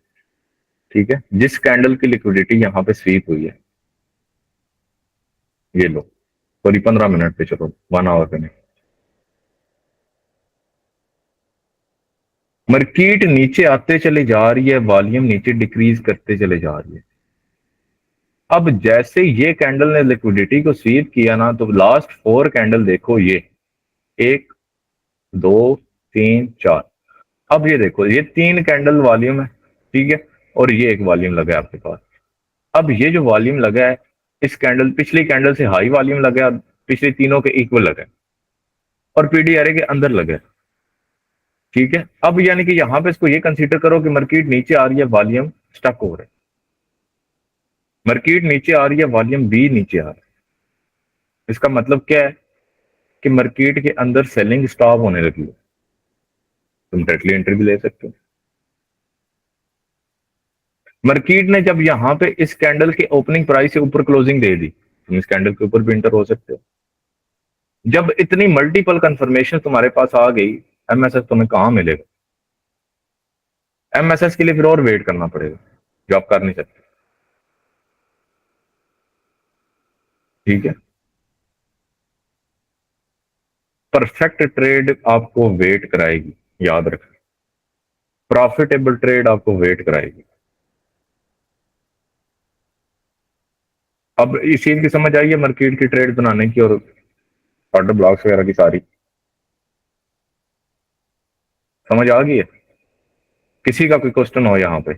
ठीक है, जिस कैंडल की लिक्विडिटी यहाँ पे स्वीप हुई है, ये लो, सॉरी 15 मिनट पे, चलो 1 आवर पे नहीं, मार्केट नीचे आते चले जा रही है, वॉल्यूम नीचे डिक्रीज करते चले जा रही है। अब जैसे ये कैंडल ने लिक्विडिटी को स्वीप किया ना, तो लास्ट 4 कैंडल देखो, ये 1 2 3 4, अब ये देखो, ये 3 कैंडल वॉल्यूम है, ठीक है, और ये एक वॉल्यूम लगा है आपके पास। अब ये जो वॉल्यूम लगा है, इस कैंडल, पिछली कैंडल से हाई वॉल्यूम लगा है, पिछले तीनों के इक्वल लगा है, और पीडीआरए के अंदर लगा है, ठीक है। अब यानी कि यहां पे इसको ये कंसीडर करो कि मार्केट नीचे आ रही है, वॉल्यूम स्टक हो रहा है, मार्केट नीचे आ रही है, वॉल्यूम भी नीचे आ रहा है। इसका मतलब क्या है कि मार्केट के अंदर सेलिंग स्टॉप होने लगी है। तुम डायरेक्टली एंट्री भी ले सकते हो। मार्केट ने जब यहां पे इस कैंडल के ओपनिंग प्राइस से ऊपर क्लोजिंग दे दी, तुम इस कैंडल के ऊपर भी एंटर हो सकते हो। जब इतनी मल्टीपल कंफर्मेशन तुम्हारे पास आ गई, एमएसएस तुम्हें कहां मिलेगा? एमएसएस के लिए फिर और वेट करना पड़ेगा, जो आप कर नहीं सकते, ठीक है। परफेक्ट ट्रेड आपको वेट कराएगी, याद रखें, प्रॉफिटेबल ट्रेड आपको वेट कराएगी। अब इस चीज की समझ आई है मार्केट की ट्रेड बनाने की और ऑर्डर ब्लॉक्स वगैरह की सारी समझ आ गई है? किसी का कोई क्वेश्चन हो यहाँ पे?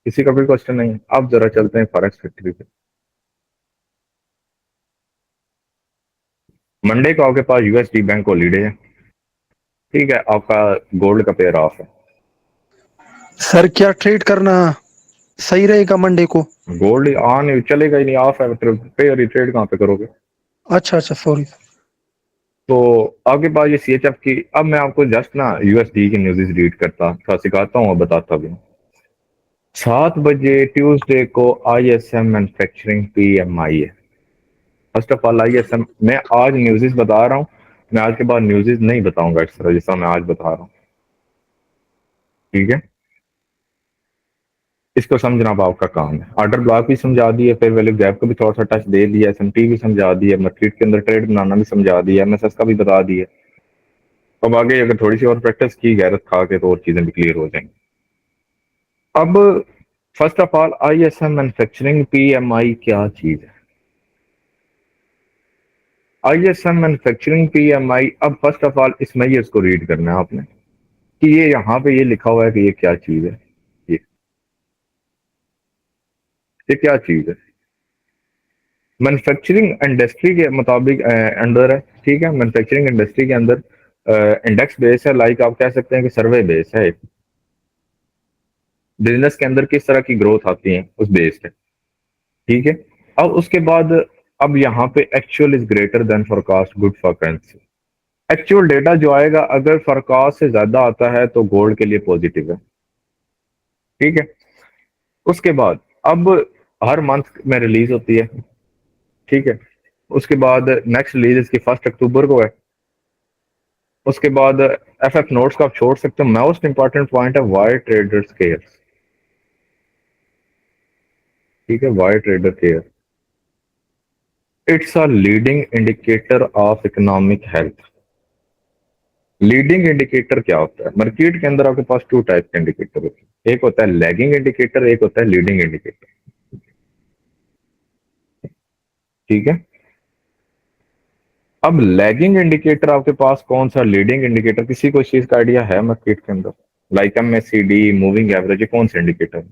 किसी का कोई क्वेश्चन नहीं है? अब जरा चलते हैं फॉरेक्स फैक्ट्री पे। मंडे को आपके पास यूएसडी बैंक हॉलीडे है, ठीक है, आपका गोल्ड का पेयर ऑफ है। सर क्या ट्रेड करना सही रहेगा मंडे को? गोल्ड ऑन चलेगा ही नहीं, ऑफ है, पेयर ही ट्रेड कहाँ पे करोगे? अच्छा अच्छा सॉरी। तो आपके पास ये सीएचएफ की, अब मैं आपको जस्ट ना यूएसडी की न्यूज़ रीड करता था, सिखाता हूँ और बताता भी हूँ। 7 बजे ट्यूसडे को आईएसएम मैन्युफैक्चरिंग पीएमआई है। फर्स्ट ऑफ ऑल आईएसएम, मैं आज न्यूज़ बता रहा हूँ, मैं आज के बाद न्यूज़ नहीं बताऊंगा इस तरह जैसा मैं आज बता रहा हूँ, ठीक है। इसको समझना अब आपका काम है। ऑर्डर ब्लॉक भी समझा दिया, फिर वैल्यू गैप को भी थोड़ा सा टच दे दिया, एसएमटी भी समझा दिया, मार्केट के अंदर ट्रेड बनाना भी समझा दिया, एमएसएस का भी बता दिया। अब आगे अगर थोड़ी सी और प्रैक्टिस की, गैरत खा के, तो और चीजें भी क्लियर हो जाएंगी। अब first of all ISM manufacturing PMI क्या चीज है? आईएसएम मैन्युफैक्चरिंग पीएमआई, अब फर्स्ट ऑफ ऑल इस मेजर्स को रीड करना है आपने कि ये यहाँ पे ये लिखा हुआ है कि ये क्या चीज है, ये क्या चीज है। मैन्युफैक्चरिंग इंडस्ट्री के मुताबिक अंडर है, ठीक है। मैन्युफैक्चरिंग इंडस्ट्री के अंदर इंडेक्स बेस है, लाइक आप कह सकते हैं कि सर्वे बेस है। बिजनेस के अंदर किस तरह की ग्रोथ आती है उस बेस पे, ठीक है। अब उसके बाद, अब यहाँ पे actual is greater than forecast, good for currency. Actual data जो आएगा अगर फोरकास्ट से ज्यादा आता है तो गोल्ड के लिए पॉजिटिव है, ठीक है। उसके बाद अब हर मंथ में रिलीज होती है, ठीक है। उसके बाद नेक्स्ट रिलीज इसकी 1 अक्टूबर को है। उसके बाद एफएफ नोट्स का आप छोड़ सकते हो। मोस्ट इंपॉर्टेंट पॉइंट है वाई ट्रेडर्स केयर, ठीक है, why trader care, it's a leading indicator of economic health. Leading indicator क्या होता है? मार्केट के अंदर आपके पास 2 टाइप के इंडिकेटर होते हैं, एक होता है लैगिंग इंडिकेटर, एक होता है लीडिंग इंडिकेटर, ठीक है। अब लैगिंग इंडिकेटर आपके पास कौन सा, लीडिंग इंडिकेटर, किसी को इस चीज का आइडिया है मार्केट के अंदर? लाइक एमएसीडी, मूविंग एवरेज, ये कौन सा इंडिकेटर है?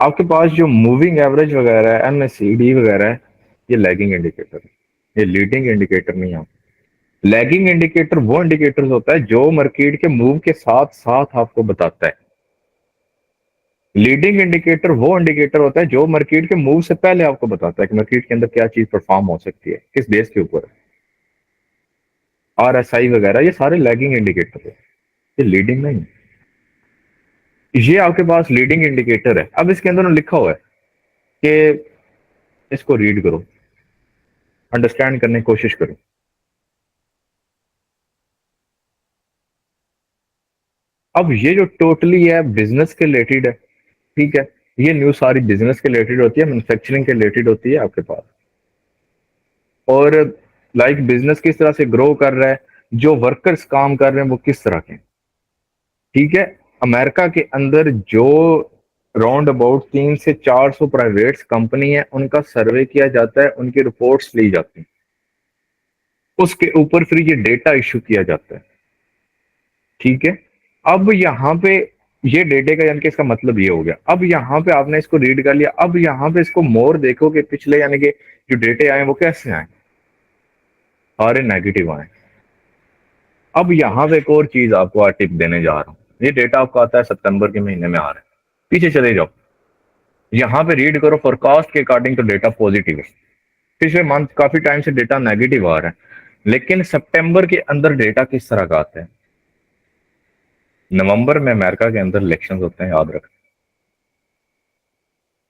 आपके पास जो मूविंग एवरेज वगैरह है, एमएसीडी वगैरह है, ये लैगिंग इंडिकेटर है, ये लीडिंग इंडिकेटर नहीं है। लैगिंग इंडिकेटर वो इंडिकेटर होता है जो मार्केट के मूव के साथ साथ आपको बताता है। लीडिंग इंडिकेटर वो इंडिकेटर होता है जो मार्केट के मूव से पहले आपको बताता है कि मार्केट के अंदर क्या चीज परफॉर्म हो सकती है, किस बेस के ऊपर है। आरएसआई वगैरह ये सारे लैगिंग इंडिकेटर है, ये लीडिंग नहीं है। ये आपके पास लीडिंग इंडिकेटर है। अब इसके अंदर लिखा हुआ है कि इसको रीड करो, अंडरस्टैंड करने की कोशिश करो। अब ये जो टोटली है बिजनेस के रिलेटेड है, ठीक है, ये न्यूज सारी बिजनेस के रिलेटेड होती है, मैन्युफैक्चरिंग के रिलेटेड होती है आपके पास। और लाइक बिजनेस किस तरह से ग्रो कर रहा है, जो वर्कर्स काम कर रहे हैं वो किस तरह के, ठीक है। अमेरिका के अंदर जो राउंड अबाउट 300 से 400 प्राइवेट कंपनी है, उनका सर्वे किया जाता है, उनकी रिपोर्ट्स ली जाती हैं, उसके ऊपर फिर ये डेटा इशू किया जाता है, ठीक है। अब यहाँ पे ये डेटे का यानी कि इसका मतलब ये हो गया। अब यहाँ पे आपने इसको रीड कर लिया, अब यहाँ पे इसको मोर देखो कि पिछले यानी कि जो डेटे आए वो कैसे आए, सारे नेगेटिव आए। अब यहाँ पे एक और चीज आपको आज टिप देने जा रहा हूँ। ये डेटा आपका आता है सितंबर के महीने में आ रहा है, पीछे चले जाओ, यहाँ पे रीड करो, फोरकास्ट के अकॉर्डिंग तो डेटा पॉजिटिव है। पिछले मंथ काफी टाइम से डेटा नेगेटिव आ रहा है, लेकिन सितंबर के अंदर डेटा किस तरह का आता है। नवंबर में अमेरिका के अंदर इलेक्शन होते हैं, याद रख,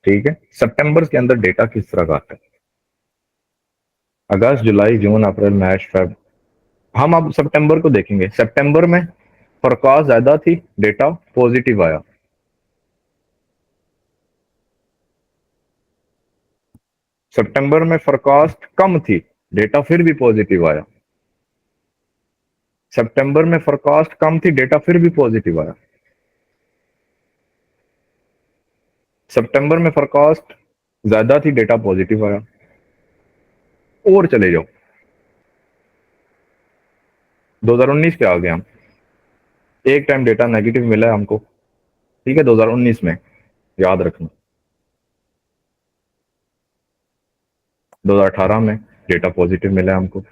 ठीक है। सितंबर के अंदर डेटा किस तरह का आता है, अगस्त जुलाई जून अप्रैल मई फेब, हम अब सितंबर को देखेंगे। सितंबर में फोरकास्ट ज्यादा थी, डेटा पॉजिटिव आया। सितंबर में फोरकास्ट कम थी, डेटा फिर भी पॉजिटिव आया। सितंबर में फोरकास्ट कम थी, डेटा फिर भी पॉजिटिव आया। सितंबर में फोरकास्ट ज्यादा थी, डेटा पॉजिटिव आया। और चले जाओ 2019 पे आ गए हम, एक टाइम डेटा नेगेटिव मिला है हमको, ठीक है, 2019 में, याद रखना। 2018 में डेटा पॉजिटिव मिला है हमको,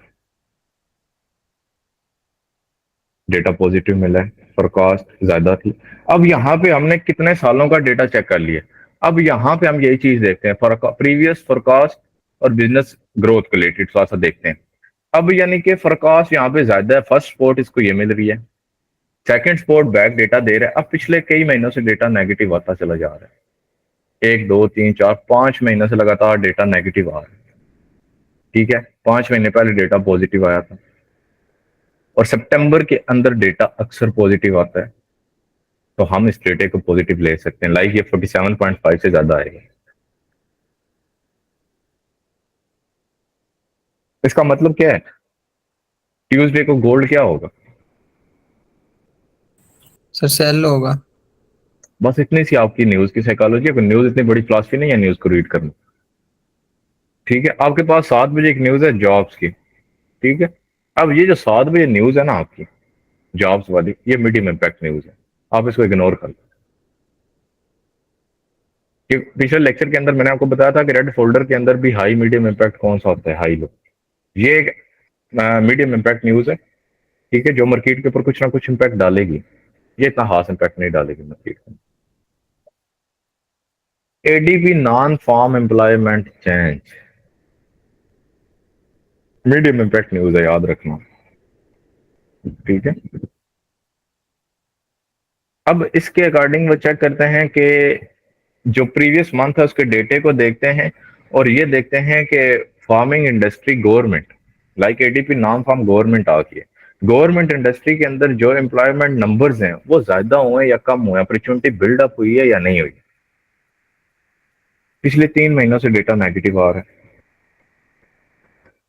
डेटा पॉजिटिव मिला है, फोरकास्ट ज्यादा थी। अब यहाँ पे हमने कितने सालों का डेटा चेक कर लिया। अब यहाँ पे हम यही चीज देखते हैं, प्रीवियस फोरकास्ट और बिजनेस ग्रोथ के रिलेटेड थोड़ा सा देखते हैं। अब यानी कि फोरकास्ट यहाँ पे ज्यादा है, फर्स्ट स्पॉट इसको ये मिल रही है, सेकंड स्पॉट बैक डेटा दे रहा है। अब पिछले कई महीनों से डेटा नेगेटिव आता चला जा रहा है, 1 2 3 4 5 महीनों से लगातार डेटा नेगेटिव आ रहा है, ठीक है। 5 महीने पहले डेटा पॉजिटिव आया था, और सितंबर के अंदर डेटा अक्सर पॉजिटिव आता है, तो हम इस डेटे को पॉजिटिव ले सकते हैं। लाइक ये 47.5 से ज्यादा आएगा। इसका मतलब क्या है, ट्यूसडे को गोल्ड क्या होगा, सर सेल होगा। बस इतनी सी आपकी न्यूज की साइकोलॉजी है। न्यूज इतनी बड़ी फिलॉसफी नहीं है न्यूज को रीड करना, ठीक है। आपके पास 7 बजे एक न्यूज है जॉब्स की, ठीक है। अब ये जो 7 बजे न्यूज है ना आपकी जॉब्स वाली, ये मीडियम इम्पैक्ट न्यूज है, आप इसको इग्नोर कर लो। पिछले लेक्चर के अंदर मैंने आपको बताया था कि रेड फोल्डर के अंदर भी हाई मीडियम इम्पैक्ट कौन सा होता है, हाई लो। ये एक मीडियम इम्पैक्ट न्यूज है, ठीक है, जो मार्केट के ऊपर कुछ ना कुछ इम्पैक्ट डालेगी। ये इतना खास इम्पैक्ट नहीं डालेगी मार्केट में। ADP non farm employment change, medium impact news है, याद रखना, ठीक है। अब इसके अकॉर्डिंग वो चेक करते हैं कि जो प्रीवियस मंथ है उसके डेटे को देखते हैं, और ये देखते हैं कि farming industry government, like ADP non farm government आ गई है, गवर्नमेंट इंडस्ट्री के अंदर जो एम्प्लॉयमेंट नंबर्स हैं वो ज्यादा हुए या कम हुए, अपॉर्चुनिटी बिल्डअप हुई है या नहीं हुई। पिछले 3 महीनों से डेटा नेगेटिव आ रहा है,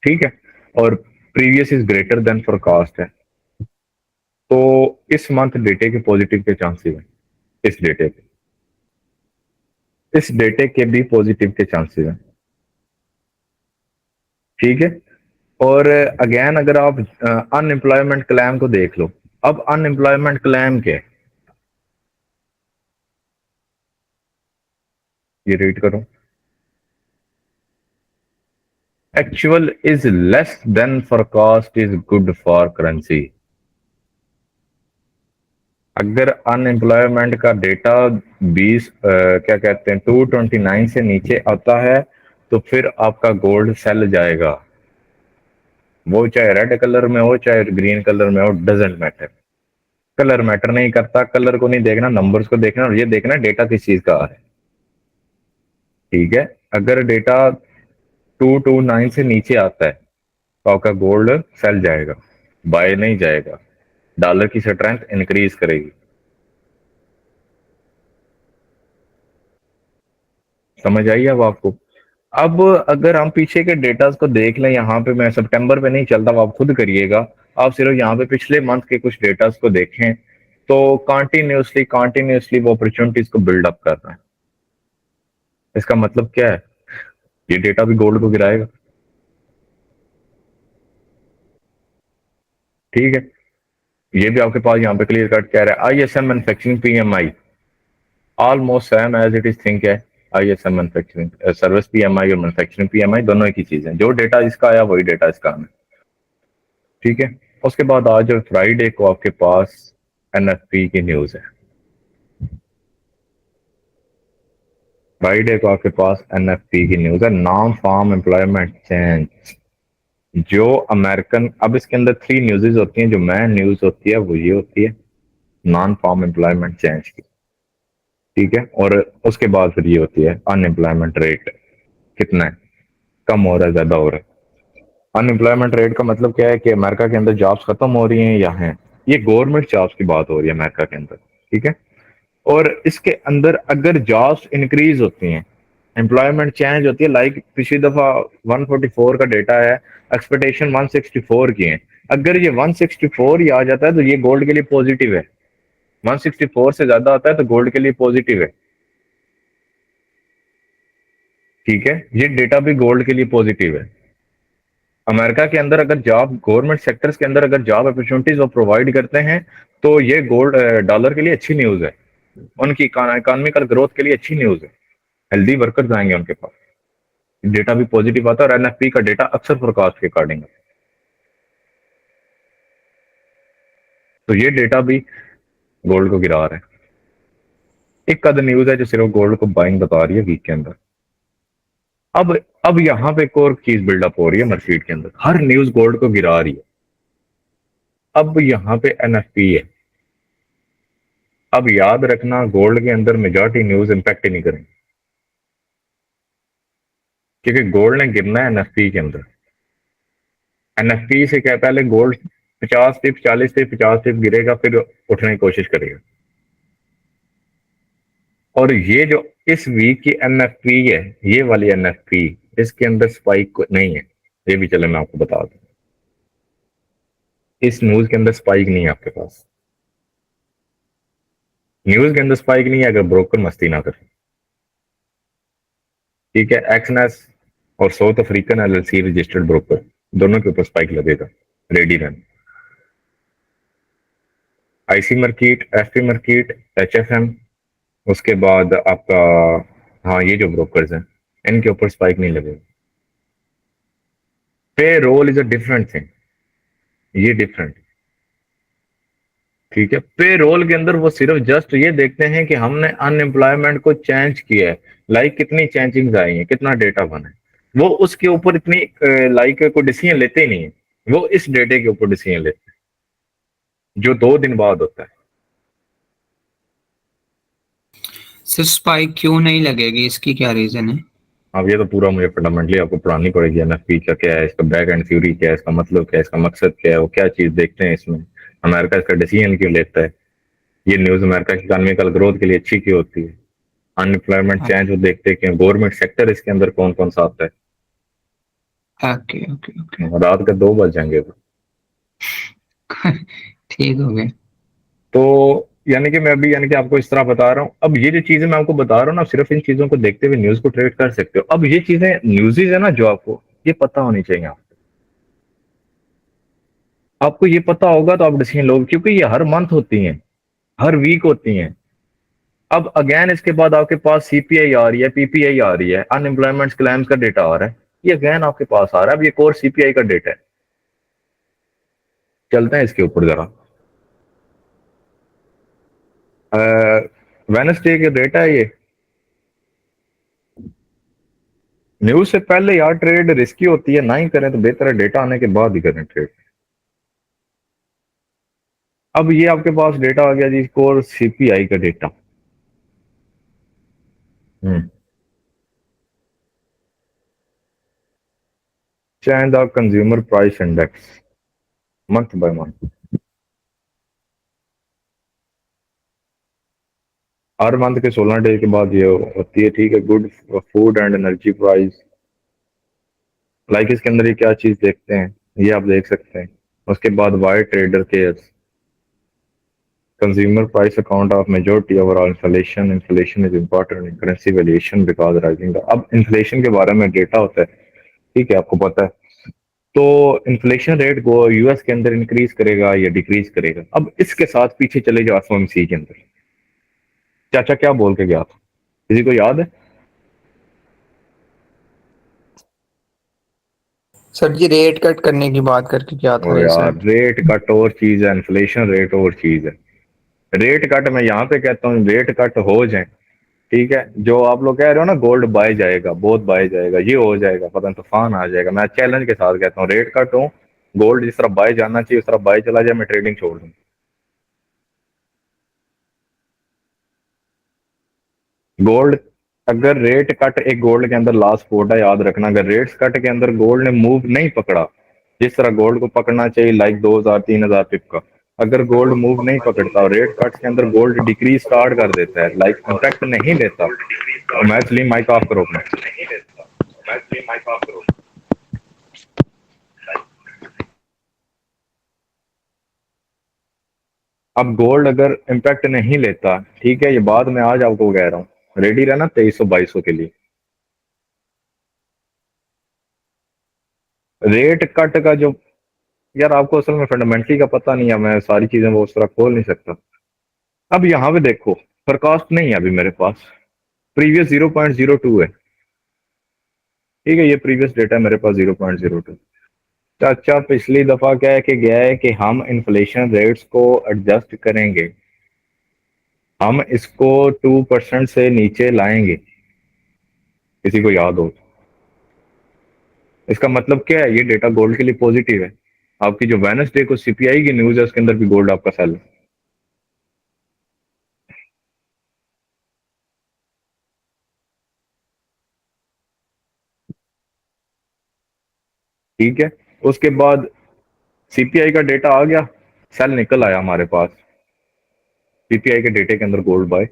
ठीक है, और previous is greater than forecast है, तो इस मंथ डेटे के पॉजिटिव के चांसेस हैं, इस डेटे के भी पॉजिटिव के चांसेस हैं, ठीक है। और अगेन अगर आप अनएम्प्लॉयमेंट क्लेम को देख लो, अब अनएम्प्लॉयमेंट क्लेम के, ये रीड करो, actual is less than forecast is good for currency. अगर अनएम्प्लॉयमेंट का डेटा 20 क्या कहते हैं 229 से नीचे आता है, तो फिर आपका गोल्ड सेल जाएगा, वो चाहे रेड कलर में हो चाहे ग्रीन कलर में हो, डजेंट मैटर। कलर मैटर नहीं करता, कलर को नहीं देखना, नंबर्स को देखना, और ये देखना डेटा किस चीज का है। ठीक है, अगर डेटा 229 से नीचे आता है तो आपका गोल्ड सेल जाएगा, बाय नहीं जाएगा, डॉलर की स्ट्रेंथ इंक्रीज करेगी। समझ आई अब आपको? अब अगर हम पीछे के डेटास को देख लें, यहाँ पे मैं सितंबर पे नहीं चलता, आप खुद करिएगा, आप सिर्फ यहाँ पे पिछले मंथ के कुछ डेटास को देखें तो कंटिन्यूसली वो अपॉर्चुनिटीज को बिल्ड अप कर रहे हैं। इसका मतलब क्या है? ये डेटा भी गोल्ड को गिराएगा। ठीक है, ये भी आपके पास यहाँ पे क्लियर कट कह रहा है। ISM manufacturing PMI almost same as it is think है। आईएसएम मैन्युफैक्चरिंग सर्विस पीएमआई और मैन्युफैक्चरिंग पीएमआई दोनों एक ही चीज है, जो डेटा इसका आया वही डेटा इसका आना। ठीक है, उसके बाद आज फ्राइडे को आपके पास एनएफपी की न्यूज है। फ्राइडे को आपके पास एनएफपी की न्यूज है, नॉन फार्म एम्प्लॉयमेंट चेंज। जो अमेरिकन, अब इसके अंदर 3 न्यूज़ेस होती हैं, जो मेन न्यूज होती है वो ये होती है नॉन फार्म एम्प्लॉयमेंट चेंज की। ठीक है, और उसके बाद फिर ये होती है अनएम्प्लॉयमेंट रेट कितना है, कम हो रहा है, ज्यादा हो रहा है। अनएम्प्लॉयमेंट रेट का मतलब क्या है कि अमेरिका के अंदर जॉब्स खत्म हो रही हैं या हैं, ये गवर्नमेंट जॉब्स की बात हो रही है अमेरिका के अंदर। ठीक है, और इसके अंदर अगर जॉब्स इंक्रीज होती हैं, एम्प्लॉयमेंट चेंज होती है, लाइक पिछली दफा 144 का डेटा है, एक्सपेक्टेशन 164 की है, अगर ये 164 ही आ जाता है तो ये गोल्ड के लिए पॉजिटिव है। 164 से ज्यादा आता है तो गोल्ड के लिए पॉजिटिव है। ठीक है, ये डेटा भी गोल्ड के लिए पॉजिटिव है। अमेरिका के अंदर अगर जॉब, गवर्नमेंट सेक्टर्स के अंदर अगर जॉब अपॉर्चुनिटीज वो प्रोवाइड करते हैं तो ये गोल्ड डॉलर के लिए अच्छी न्यूज है, उनकी इकोनॉमिकल ग्रोथ के लिए अच्छी न्यूज है, हेल्दी वर्कर्स आएंगे उनके पास, डेटा भी पॉजिटिव आता है। और एनएफपी का डेटा अक्सर फोरकास्ट के अकॉर्डिंग है, तो ये डेटा भी गोल्ड को गिरा रहा है। एक कद न्यूज है जो सिर्फ गोल्ड को बाइंग बता रही है वीक के अंदर। अब यहां पे एक और चीज बिल्डअप हो रही है मार्केट के अंदर, हर न्यूज गोल्ड को गिरा रही है। अब यहां पे एनएफपी है। अब याद रखना, गोल्ड के अंदर मेजॉरिटी न्यूज इंपैक्ट ही नहीं करेंगे, क्योंकि गोल्ड ने गिरना है एनएफपी के अंदर। एनएफपी से क्या, पहले गोल्ड 50 टिप 40 टिप 50 टिप गिरेगा, फिर उठने की कोशिश करेगा। और ये जो इस वीक की एनएफपी है, ये वाली एनएफपी, इसके अंदर स्पाइक नहीं है, ये भी चले मैं आपको बता दूं, इस न्यूज के अंदर स्पाइक नहीं है आपके पास। न्यूज के अंदर स्पाइक नहीं है अगर ब्रोकर मस्ती ना करे। ठीक है, एक्सनेस और south African LLC registered broker दोनों के ऊपर स्पाइक लगेगा, रेडी रहना। आईसी मार्केट, एफपी मार्केट, एचएफएम, उसके बाद आपका, हाँ ये जो ब्रोकर्स हैं इनके ऊपर स्पाइक नहीं लगेगा। Payroll is a different thing, ये डिफरेंट। ठीक है, पे रोल के अंदर वो सिर्फ जस्ट ये देखते हैं कि हमने अनएम्प्लॉयमेंट को चेंज किया है, लाइक कितनी चेंजिंग्स आई हैं, कितना डेटा बना है, वो उसके ऊपर इतनी लाइक कोई डिसीजन लेते ही नहीं है, वो इस डेटे के ऊपर डिसीजन लेते हैं जो 2 दिन बाद होता है। सिर्फ स्पाइक क्यों नहीं लगेगी, इसकी क्या रीजन है? अब ये तो पूरा मुझे फंडामेंटली आपको पढ़ानी पड़ेगी, एनएफपी का क्या है, इसका बैक एंड थ्योरी क्या है, इसका मतलब क्या है, इसका मकसद क्या है, वो क्या चीज देखते हैं इसमें, अमेरिका इसका डिसीजन क्यों लेता है, ये न्यूज अमेरिका की इकोनॉमिकल ग्रोथ के लिए अच्छी क्यों होती है, अनएम्प्लॉयमेंट चेंज वो देखते हैं कि गवर्नमेंट सेक्टर इसके अंदर कौन कौन सा आता है। ओके ओके ओके, रात के 2 बज जाएंगे ठीक हो गया। तो यानी कि मैं अभी, यानी कि आपको इस तरह बता रहा हूँ, अब ये जो चीजें मैं आपको बता रहा हूँ ना, सिर्फ इन चीजों को देखते हुए न्यूज को ट्रेड कर सकते हो। अब ये चीजें न्यूज़ेज है ना, जो आपको ये पता होनी चाहिए, आपको ये पता होगा तो आप डिसीजन लोगे, क्योंकि ये हर मंथ होती हैं, हर वीक होती हैं। अब अगेन इसके बाद आपके पास सीपीआई आ रही है, पीपीआई आ रही है, अनएम्प्लॉयमेंट क्लेम्स का डेटा आ रहा है, ये अगेन आपके पास आ रहा है। अब ये कोर सीपीआई का डेटा है, चलते हैं इसके ऊपर जरा। वेनसडे के डेटा है ये। न्यूज से पहले यार ट्रेड रिस्की होती है, ना ही करें तो बेहतर है, डेटा आने के बाद ही करें ट्रेड। अब ये आपके पास डेटा आ गया जी, कोर सीपीआई का डेटा। चाहे the consumer price index month by month, her month के 16 डे के बाद ये होती है, ठीक है। Good food and energy price, like इसके अंदर ये क्या चीज देखते हैं, ये आप देख सकते हैं। उसके बाद why trader cares, consumer price account of majority overall inflation, inflation is important in currency valuation because rising the, अब इन्फ्लेशन के बारे में डेटा होता है, ठीक है, आपको पता है। तो इन्फ्लेशन रेट को यूएस के अंदर इंक्रीज करेगा या डिक्रीज करेगा। अब इसके साथ पीछे चले जाओ एफओएमसी के अंदर, चाचा क्या बोल के गया था, किसी को याद है? सर जी रेट कट करने की बात करके क्या था ओ यार, रिसेंट? रेट कट और चीज है, इन्फ्लेशन रेट और चीज है। रेट कट मैं यहाँ पे कहता हूँ, रेट कट हो जाए, ठीक है। जो आप लोग कह रहे हो ना गोल्ड बाय जाएगा, बहुत बाय जाएगा, ये हो जाएगा, पता नहीं तूफान आ जाएगा, मैं चैलेंज के साथ कहता हूँ रेट कट हो, गोल्ड जिस तरह बाय जाना चाहिए उस तरह बाय चला जाए, मैं ट्रेडिंग छोड़ दूँ। गोल्ड, अगर रेट कट एक गोल्ड के अंदर लास्ट कोटा याद रखना, अगर रेट्स कट के अंदर गोल्ड ने मूव नहीं पकड़ा जिस तरह गोल्ड को पकड़ना चाहिए, लाइक 2000 3000 पिप का, अगर गोल्ड मूव नहीं पकड़ता और रेट कट्स के अंदर गोल्ड डिक्रीज स्टार्ट कर देता है, लाइक इम्पैक्ट नहीं लेता, तो मैं इसलिए माइक ऑफ करो अपना। अब गोल्ड अगर इम्पैक्ट नहीं लेता, ठीक है, ये बाद में आज आपको कह रहा हूँ, रेडी रहना 2300 2200 के लिए। रेट कट का जो, यार आपको असल में फंडामेंटली का पता नहीं है, मैं सारी चीजें वो उस तरह खोल नहीं सकता। अब यहाँ पे देखो, फोरकास्ट नहीं है अभी मेरे पास, प्रीवियस 0.02 है, ठीक है, ये प्रीवियस डेटा है मेरे पास 0.02। चाचा पिछली दफा क्या है कि गया है कि हम इन्फ्लेशन रेट्स को एडजस्ट करेंगे, हम इसको 2% से नीचे लाएंगे, किसी को याद हो? इसका मतलब क्या है, ये डेटा गोल्ड के लिए पॉजिटिव है। आपकी जो वेडनेसडे को सीपीआई की न्यूज है उसके अंदर भी गोल्ड आपका सेल है, ठीक है। उसके बाद सीपीआई का डेटा आ गया, सेल निकल आया हमारे पास, सीपीआई के डेटे के अंदर गोल्ड बाय।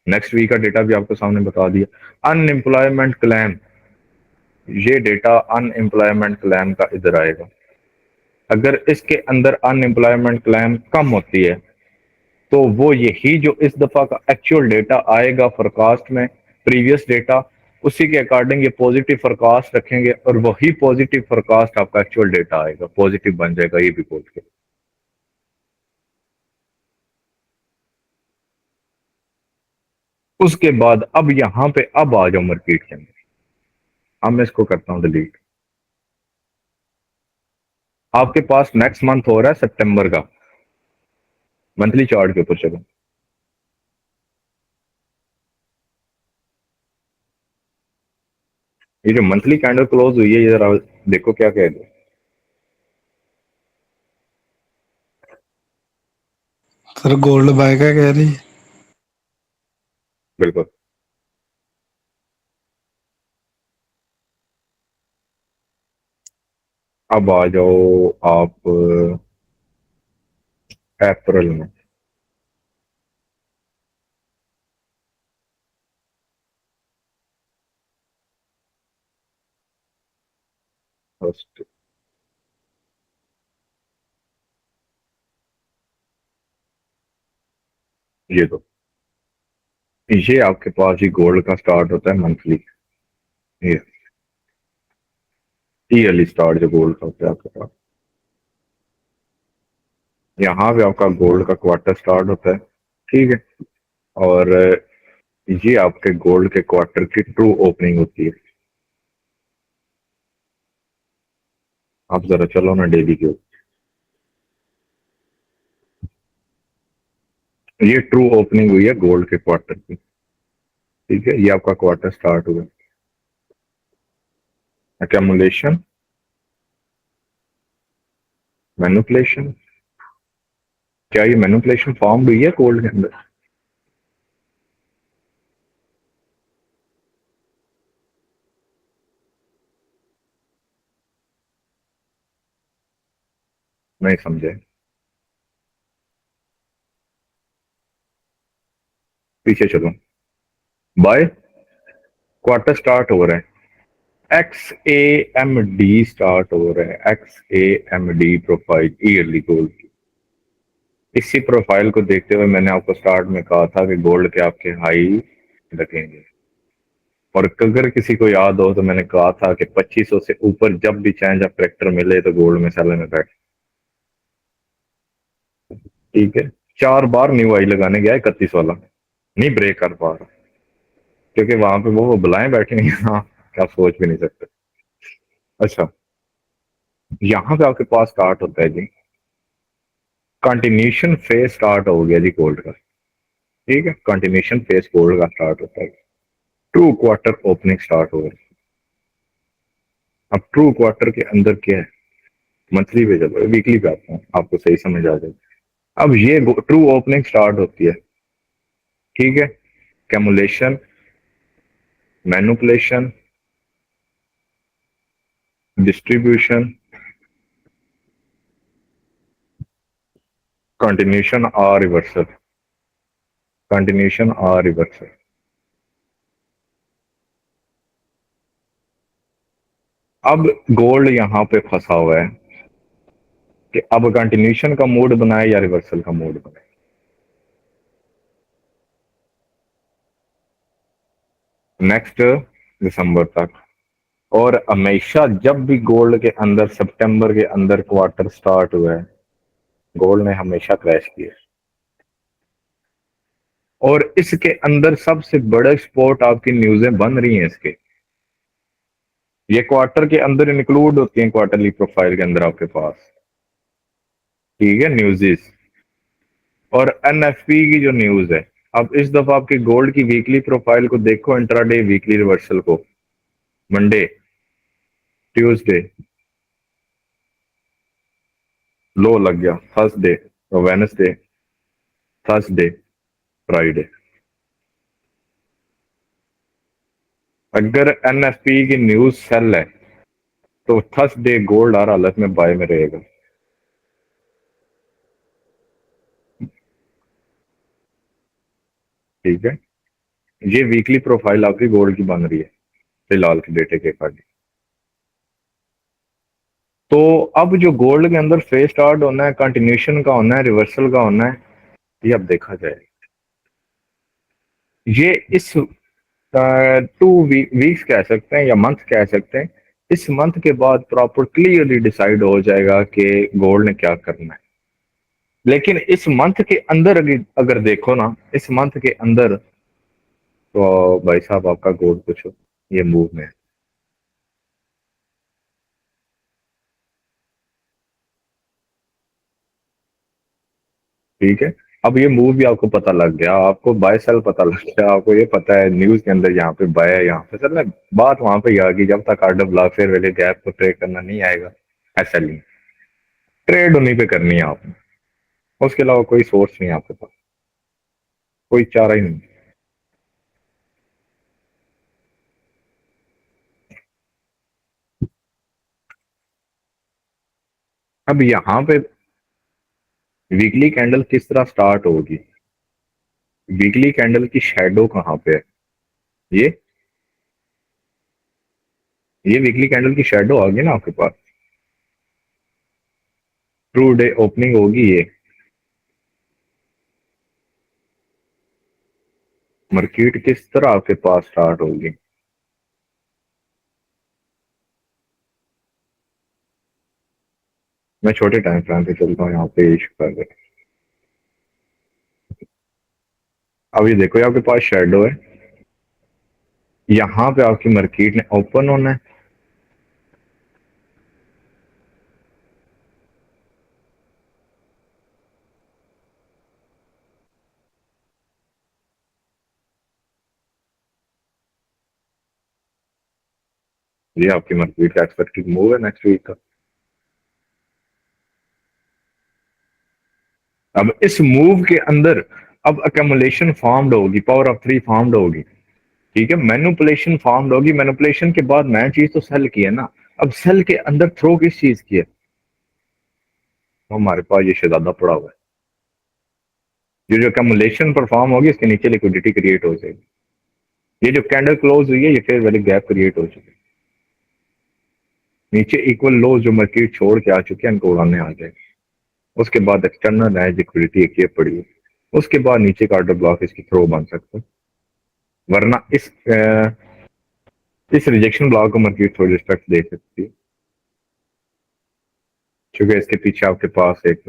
नेक्स्ट वीक का डेटा भी आपको सामने बता दिया। अनएम्प्लॉयमेंट क्लेम, ये डेटा अनएम्प्लॉयमेंट क्लेम का इधर आएगा, अगर इसके अंदर अनएम्प्लॉयमेंट क्लेम कम होती है तो वो यही जो इस दफा का एक्चुअल डेटा आएगा फोरकास्ट में, प्रीवियस डेटा, उसी के अकॉर्डिंग ये पॉजिटिव फोरकास्ट रखेंगे और वही पॉजिटिव फोरकास्ट आपका एक्चुअल डेटा आएगा, पॉजिटिव बन जाएगा ये भी बोल के। उसके बाद अब यहां पे अब आ जाओ मार्केट के अंदर, अब मैं इसको करता हूं डिलीट। आपके पास नेक्स्ट मंथ हो रहा है सितंबर का, मंथली चार्ट के ऊपर चलो, ये जो मंथली कैंडल क्लोज हुई है ये जरा देखो क्या कह रही है। सर गोल्ड बाय का कह रही है। बिल्कुल, अब आ जाओ आप अप्रैल में, फर्स्ट, ये दो, ये आपके पास ही गोल्ड का स्टार्ट होता है मंथली, ये ईयरली स्टार्ट जो गोल्ड का होता है आपके पास, यहाँ पे आपका गोल्ड का क्वार्टर स्टार्ट होता है, ठीक है। और ये आपके गोल्ड के क्वार्टर की ट्रू ओपनिंग होती है। आप जरा चलो ना डेली के ऊपर, ये ट्रू ओपनिंग हुई है गोल्ड के क्वार्टर की, ठीक है, ये आपका क्वार्टर स्टार्ट हुआ, एक्यूमुलेशन, मैनिपुलेशन, क्या ये मैनिपुलेशन फॉर्म हुई है गोल्ड के अंदर? नहीं समझे, पीछे चलो। बाय क्वार्टर स्टार्ट हो रहे हैं, X A M D start हो रहे हैं, X A M D profile yearly gold की। इसी प्रोफाइल को देखते हुए मैंने आपको स्टार्ट में कहा था कि गोल्ड के आपके हाई रखेंगे, और अगर किसी को याद हो तो मैंने कहा था कि 2500 से ऊपर जब भी चेंज ऑफ करेक्टर मिले तो गोल्ड में सेल में बैठ। ठीक है, 4 बार न्यू आई लगाने गया 31 वाला, नहीं ब्रेक कर पा रहा, क्योंकि वहां पे वो बुलाएं बैठे हैं। हाँ, क्या सोच भी नहीं सकते। अच्छा, यहाँ पे आपके पास स्टार्ट होता है जी, कंटिन्यूशन फेज स्टार्ट हो गया जी गोल्ड का। ठीक है, कंटिन्यूशन फेज गोल्ड का स्टार्ट होता है, ट्रू क्वार्टर ओपनिंग स्टार्ट हो गई। अब ट्रू क्वार्टर के अंदर क्या है, मंथली पे चलो, वीकली पे आता हूँ, आपको सही समझ आ जाएगी। अब ये ट्रू ओपनिंग स्टार्ट होती है, ठीक है, कैमुलेशन, मैनुपुलेशन, डिस्ट्रीब्यूशन, कंटिन्यूशन और रिवर्सल, कंटिन्यूशन और रिवर्सल। अब गोल्ड यहां पे फंसा हुआ है कि अब कंटिन्यूशन का मूड बनाए या रिवर्सल का मूड बनाए। नेक्स्ट दिसंबर तक, और हमेशा जब भी गोल्ड के अंदर सितंबर के अंदर क्वार्टर स्टार्ट हुआ है, गोल्ड ने हमेशा क्रैश किया, और इसके अंदर सबसे बड़े स्पोर्ट आपकी न्यूजें बन रही हैं इसके, ये क्वार्टर के अंदर इंक्लूड होती हैं, क्वार्टरली प्रोफाइल के अंदर आपके पास। ठीक है, न्यूज़ेस और एनएफपी की जो न्यूज है। अब इस दफा आपके गोल्ड की वीकली प्रोफाइल को देखो, इंट्राडे वीकली रिवर्सल को, मंडे, ट्यूसडे लो लग गया, थर्सडे, वेडनेसडे, थर्सडे, फ्राइडे। अगर एनएफपी की न्यूज सेल है तो थर्सडे गोल्ड हर हालत में बाय में रहेगा। ठीक है, ये वीकली प्रोफाइल आपकी गोल्ड की बन रही है फिलहाल के डेटे के अकॉर्डिंग। तो अब जो गोल्ड के अंदर फेज स्टार्ट होना है, कंटिन्यूशन का होना है, रिवर्सल का होना है, ये अब देखा जाए। ये इस 2 वीक्स कह सकते हैं या मंथ कह सकते हैं, इस मंथ के बाद प्रॉपर क्लियरली डिसाइड हो जाएगा कि गोल्ड ने क्या करना है। लेकिन इस मंथ के अंदर अगर देखो ना, इस मंथ के अंदर तो भाई साहब आपका गोल्ड कुछ ये मूव में है। ठीक है, अब ये मूव भी आपको पता लग गया, आपको बाय सेल पता लग गया, आपको ये पता है न्यूज के अंदर यहाँ पे बाय है, यहाँ पे चल रहा है। बात वहां पे आ गई, जब तक आर्डर ब्लॉक फेयर वाले गैप को ट्रेड करना नहीं आएगा, ऐसा नहीं, ट्रेड उन्हीं पे करनी है आपने, उसके अलावा कोई सोर्स नहीं है आपके पास, कोई चारा ही नहीं। अब यहाँ पे वीकली कैंडल किस तरह स्टार्ट होगी, वीकली कैंडल की शेडो कहाँ पे है, ये ये वीकली कैंडल की शेडो आ गई ना आपके पास, ट्रू डे ओपनिंग होगी ये, मार्केट किस तरह आपके पास स्टार्ट होगी। मैं छोटे टाइम फ्रेम पे चलता हूँ, यहाँ पे इशू कर रहे। अब ये देखो, ये आपके पास शेडो है, यहाँ पे आपकी मार्केट ने ओपन होना है, ये आपकी मार्केट का एक्सपेक्टेड मूव है नेक्स्ट वीक का। अब इस मूव के अंदर अब अकेमुलेशन फॉर्म्ड होगी, पावर ऑफ 3 फॉर्म्ड होगी, ठीक है, मैनिपुलेशन फॉर्म्ड होगी। मैनिपुलेशन के बाद मैं चीज तो सेल की है ना, अब सेल के अंदर थ्रो किस चीज की है, हमारे पास ये शहजादा पड़ा हुआ है। ये जो अकेमुलेशन परफॉर्म होगी इसके नीचे लिक्विडिटी क्रिएट हो जाएगी। ये जो कैंडल क्लोज हुई है ये फेयर वैल्यू गैप क्रिएट हो चुकी है। नीचे इक्वल लो जो मार्केट छोड़ के आ चुके हैं इनको उड़ाने आ जाएगी। उसके बाद एक्सटर्नल है लिक्विडिटी एक ये पड़ी है, उसके बाद नीचे का ऑर्डर ब्लॉक इसकी थ्रो बन सकता है, वरना इस रिजेक्शन ब्लॉक को मार्केट थोड़ी रिस्पेक्ट दे सकती है, क्योंकि इसके पीछे आपके पास एक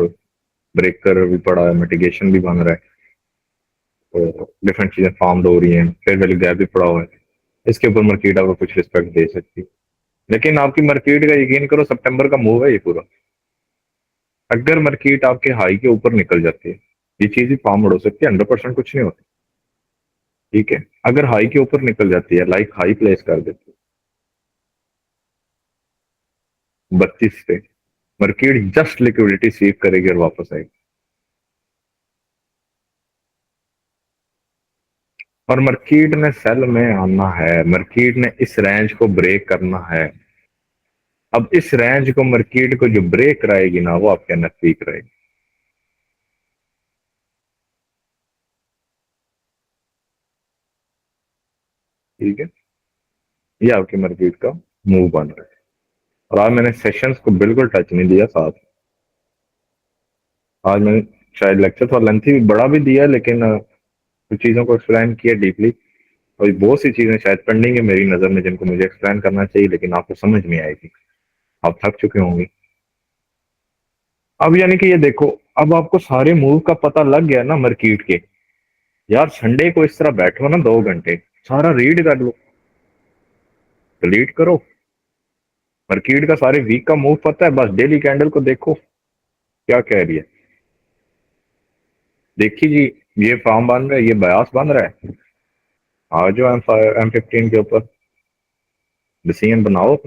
ब्रेकर भी पड़ा है, मिटिगेशन भी बन रहा है, तो डिफरेंट चीजें फॉर्म्ड हो रही हैं, फेयर वैल्यू गैप भी पड़ा हुआ है, इसके ऊपर मार्केट आपको कुछ रिस्पेक्ट दे सकती है। लेकिन आपकी मार्केट का यकीन करो सितंबर का मूव है ये पूरा, अगर मार्केट आपके हाई के ऊपर निकल जाती है ये चीज भी फॉर्म हो सकती है, 100% कुछ नहीं होता, ठीक है, अगर हाई के ऊपर निकल जाती है, लाइक हाई प्लेस कर देती है 32 पे, मार्केट जस्ट लिक्विडिटी स्वीप करेगी और वापस आएगी। और मार्केट ने सेल में आना है, मार्केट ने इस रेंज को ब्रेक करना है। अब इस रेंज को मार्केट को जो ब्रेक कराएगी ना वो आपके नजदीक रहेगी, ठीक है, ये आपकी मार्केट का मूव बन रहा है। और आज मैंने सेशंस को बिल्कुल टच नहीं दिया साथ, आज मैंने शायद लेक्चर थोड़ा लेंथी बड़ा भी दिया, लेकिन कुछ चीजों को एक्सप्लेन किया डीपली, और बहुत सी चीजें शायद पेंडिंग है मेरी नजर में जिनको मुझे एक्सप्लेन करना चाहिए, लेकिन आपको समझ नहीं आएगी, आप थक चुके होंगे। अब यानी कि ये देखो, अब आपको सारे मूव का पता लग गया ना मार्केट के, यार संडे को इस तरह बैठो ना 2 घंटे, सारा रीड कर लो, डिलीट करो, मार्केट का सारे वीक का मूव पता है, बस डेली कैंडल को देखो क्या कह रही है, देखिए जी ये फॉर्म बन रहा है, ये बयास बन रहा है, आ जाओ M15 के ऊपर डिसीजन बनाओ।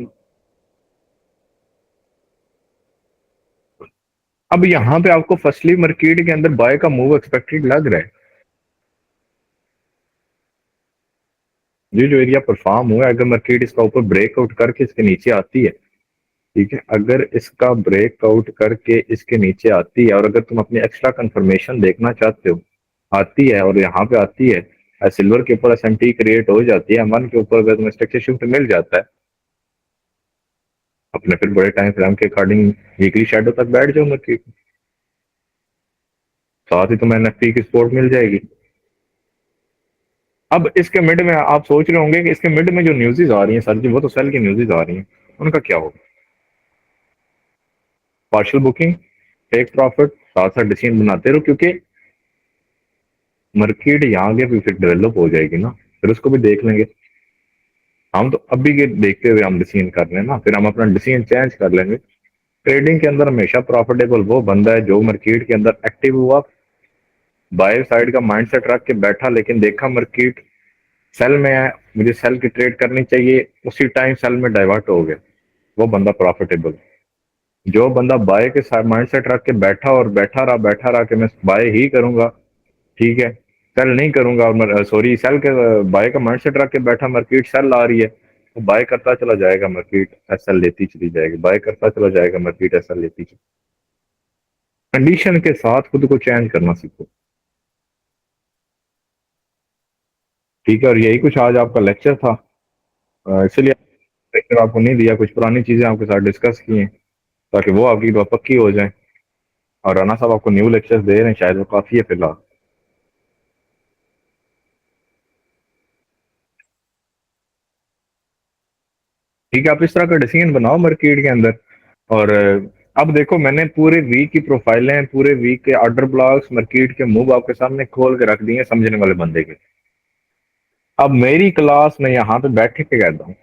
अब यहां पे आपको फर्स्टली मार्केट के अंदर बाय का मूव एक्सपेक्टेड लग रहा है, ये जो एरिया परफॉर्म हुआ है, अगर मार्केट इसका ऊपर ब्रेकआउट करके इसके नीचे आती है, ठीक है, अगर इसका ब्रेकआउट करके इसके नीचे आती है, और अगर तुम अपनी एक्स्ट्रा कंफर्मेशन देखना चाहते हो, आती है और यहाँ पे आती है, सिल्वर के ऊपर एसएमटी क्रिएट हो जाती है, M1 के ऊपर अगर तुम्हें स्ट्रक्चर शिफ्ट मिल जाता है, अपने फिर बड़े टाइम फ्रेम के अकॉर्डिंग वीकली शैडो तक बैठ जाओ मार्केट, साथ ही तुम्हें एनएफटी की सपोर्ट मिल जाएगी। अब इसके मिड में आप सोच रहे होंगे कि इसके मिड में जो न्यूज़ेस आ रही हैं सर जी, वो तो सेल की न्यूज़ेस आ रही हैं, उनका क्या होगा, पार्शियल बुकिंग, टेक प्रॉफिट, साथ साथ डिसीजन बनाते रहो, क्योंकि मार्केट यहाँ आगे भी फिर डेवलप हो जाएगी ना, फिर उसको भी देख लेंगे हम, तो अभी के देखते हुए हम डिसीजन कर रहे हैं ना, फिर हम अपना डिसीजन चेंज कर लेंगे। ट्रेडिंग के अंदर हमेशा प्रॉफिटेबल वो बंदा है जो मार्केट के अंदर एक्टिव हुआ, बाय साइड का माइंडसेट रख के बैठा, लेकिन देखा मार्केट सेल में है, मुझे सेल की ट्रेड करनी चाहिए, उसी टाइम सेल में डाइवर्ट हो गया, वो बंदा प्रॉफिटेबल। जो बंदा बाय के माइंडसेट रख के बैठा और बैठा रहा कि मैं बाय ही करूंगा, ठीक है, सेल नहीं करूंगा, और सॉरी सेल के बाय का माइंडसेट रख के बैठा, मार्केट सेल आ रही है तो बाय करता चला जाएगा, मार्केट एसएल लेती चली जाएगी, बाय करता चला जाएगा, मार्केट एसएल लेती चली। कंडीशन के साथ खुद को चेंज करना सीखो, ठीक है, और यही कुछ आज आपका लेक्चर था, इसलिए लेक्चर आपको नहीं दिया, कुछ पुरानी चीजें आपके साथ डिस्कस की हैं ताकि वो आपकी पक्की हो जाए, और राना साहब आपको न्यू लेक्चर्स दे रहे हैं, शायद वो काफी है फिलहाल। ठीक है, आप इस तरह का डिसीजन बनाओ मार्केट के अंदर। और अब देखो मैंने पूरे वीक की प्रोफाइलें, पूरे वीक के ऑर्डर ब्लॉक्स, मार्केट के मूव आपके सामने खोल के रख दिए समझने वाले बंदे के। अब मेरी क्लास में यहाँ पे बैठे के कहता हूँ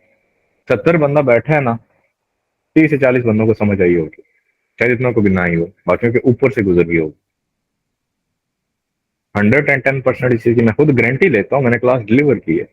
70 बंदा बैठा है ना, 30 से 40 बंदों को समझ आई होगी, शायद इतना को भी ना ही हो, बाकियों के ऊपर से गुजर गई होगी। 110% इस चीज की मैं खुद गारंटी लेता हूँ, मैंने क्लास डिलीवर की है।